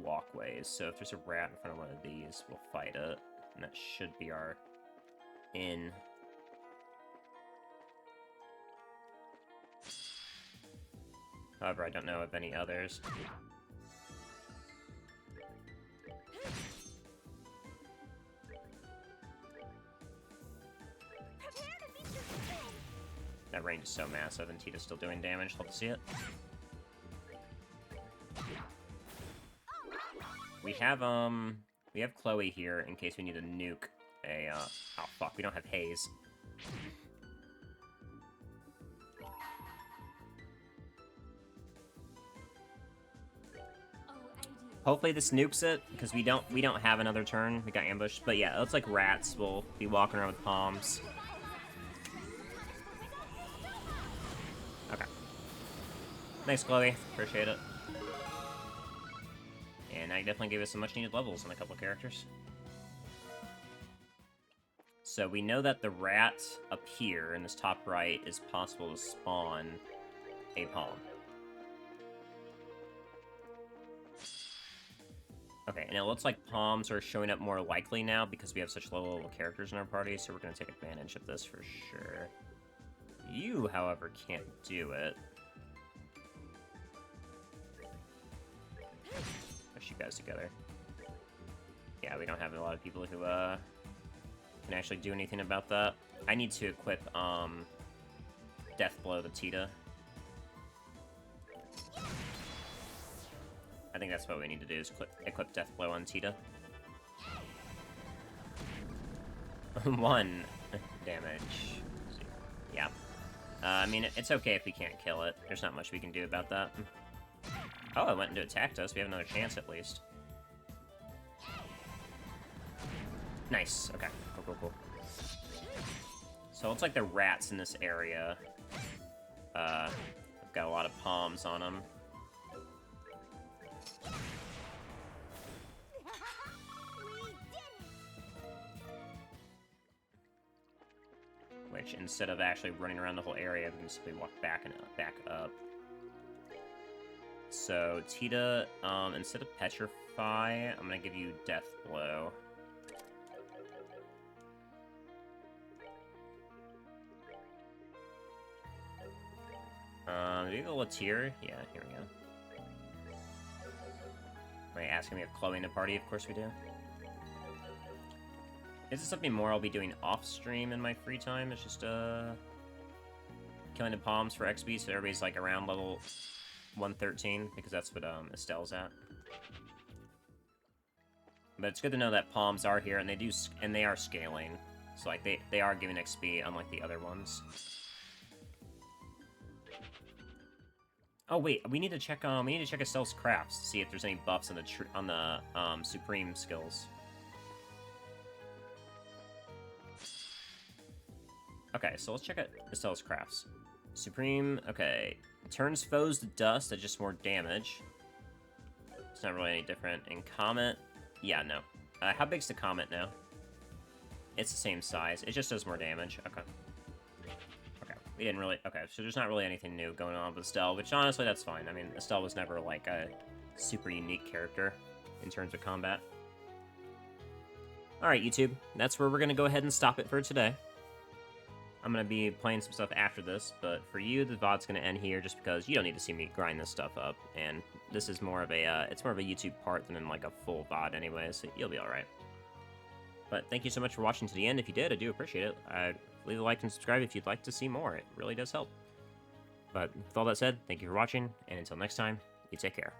S1: walkways. So if there's a rat in front of one of these, we'll fight it. And that should be our in. However, I don't know of any others. That range is so massive, and Tita's still doing damage. Love to see it. We have Chloe here in case we need to nuke a, oh fuck, we don't have Haze. Hopefully this nukes it, because we don't have another turn. We got ambushed. But yeah, it looks like rats will be walking around with palms. Okay. Thanks, Chloe. Appreciate it. And that definitely gave us some much-needed levels on a couple of characters. So we know that the rat up here in this top right is possible to spawn a palm. Okay, and it looks like palms are showing up more likely now because we have such low level characters in our party, so we're going to take advantage of this for sure. You, however, can't do it. Push you guys together. Yeah, we don't have a lot of people who can actually do anything about that. I need to equip Death Blow to Tita. I think that's what we need to do, is equip Death Blow on Tita. 1 damage. Yeah. I mean, it's okay if we can't kill it. There's not much we can do about that. Oh, it went into attacked us. We have another chance at least. Nice. Okay. Cool, cool, cool. So it looks like the rats in this area have got a lot of palms on them. Which, instead of actually running around the whole area, we can simply walk back and back up. So, Tita, instead of Petrify, I'm gonna give you Death Blow. Do you go Latir? Yeah, here we go. Are you asking me if Chloe in the party? Of course we do. This is something more I'll be doing off-stream in my free time. It's just, killing the palms for XP, so everybody's, like, around level 113, because that's what, Estelle's at. But it's good to know that palms are here, and they are scaling. So, like, they are giving XP, unlike the other ones. Oh, wait, we need to check Estelle's crafts to see if there's any buffs on the Supreme skills. Okay, so let's check out Estelle's crafts. Supreme, okay. Turns foes to dust at just more damage. It's not really any different. And Comet, yeah, no. How big's the Comet now? It's the same size. It just does more damage. Okay. Okay, we didn't really... Okay, so there's not really anything new going on with Estelle, which honestly, that's fine. I mean, Estelle was never, like, a super unique character in terms of combat. Alright, YouTube. That's where we're gonna go ahead and stop it for today. I'm going to be playing some stuff after this, but for you, the VOD's going to end here just because you don't need to see me grind this stuff up, and this is more of a, it's more of a YouTube part than in, like, a full VOD anyway, so you'll be alright. But thank you so much for watching to the end. If you did, I do appreciate it. Leave a like and subscribe if you'd like to see more. It really does help. But with all that said, thank you for watching, and until next time, you take care.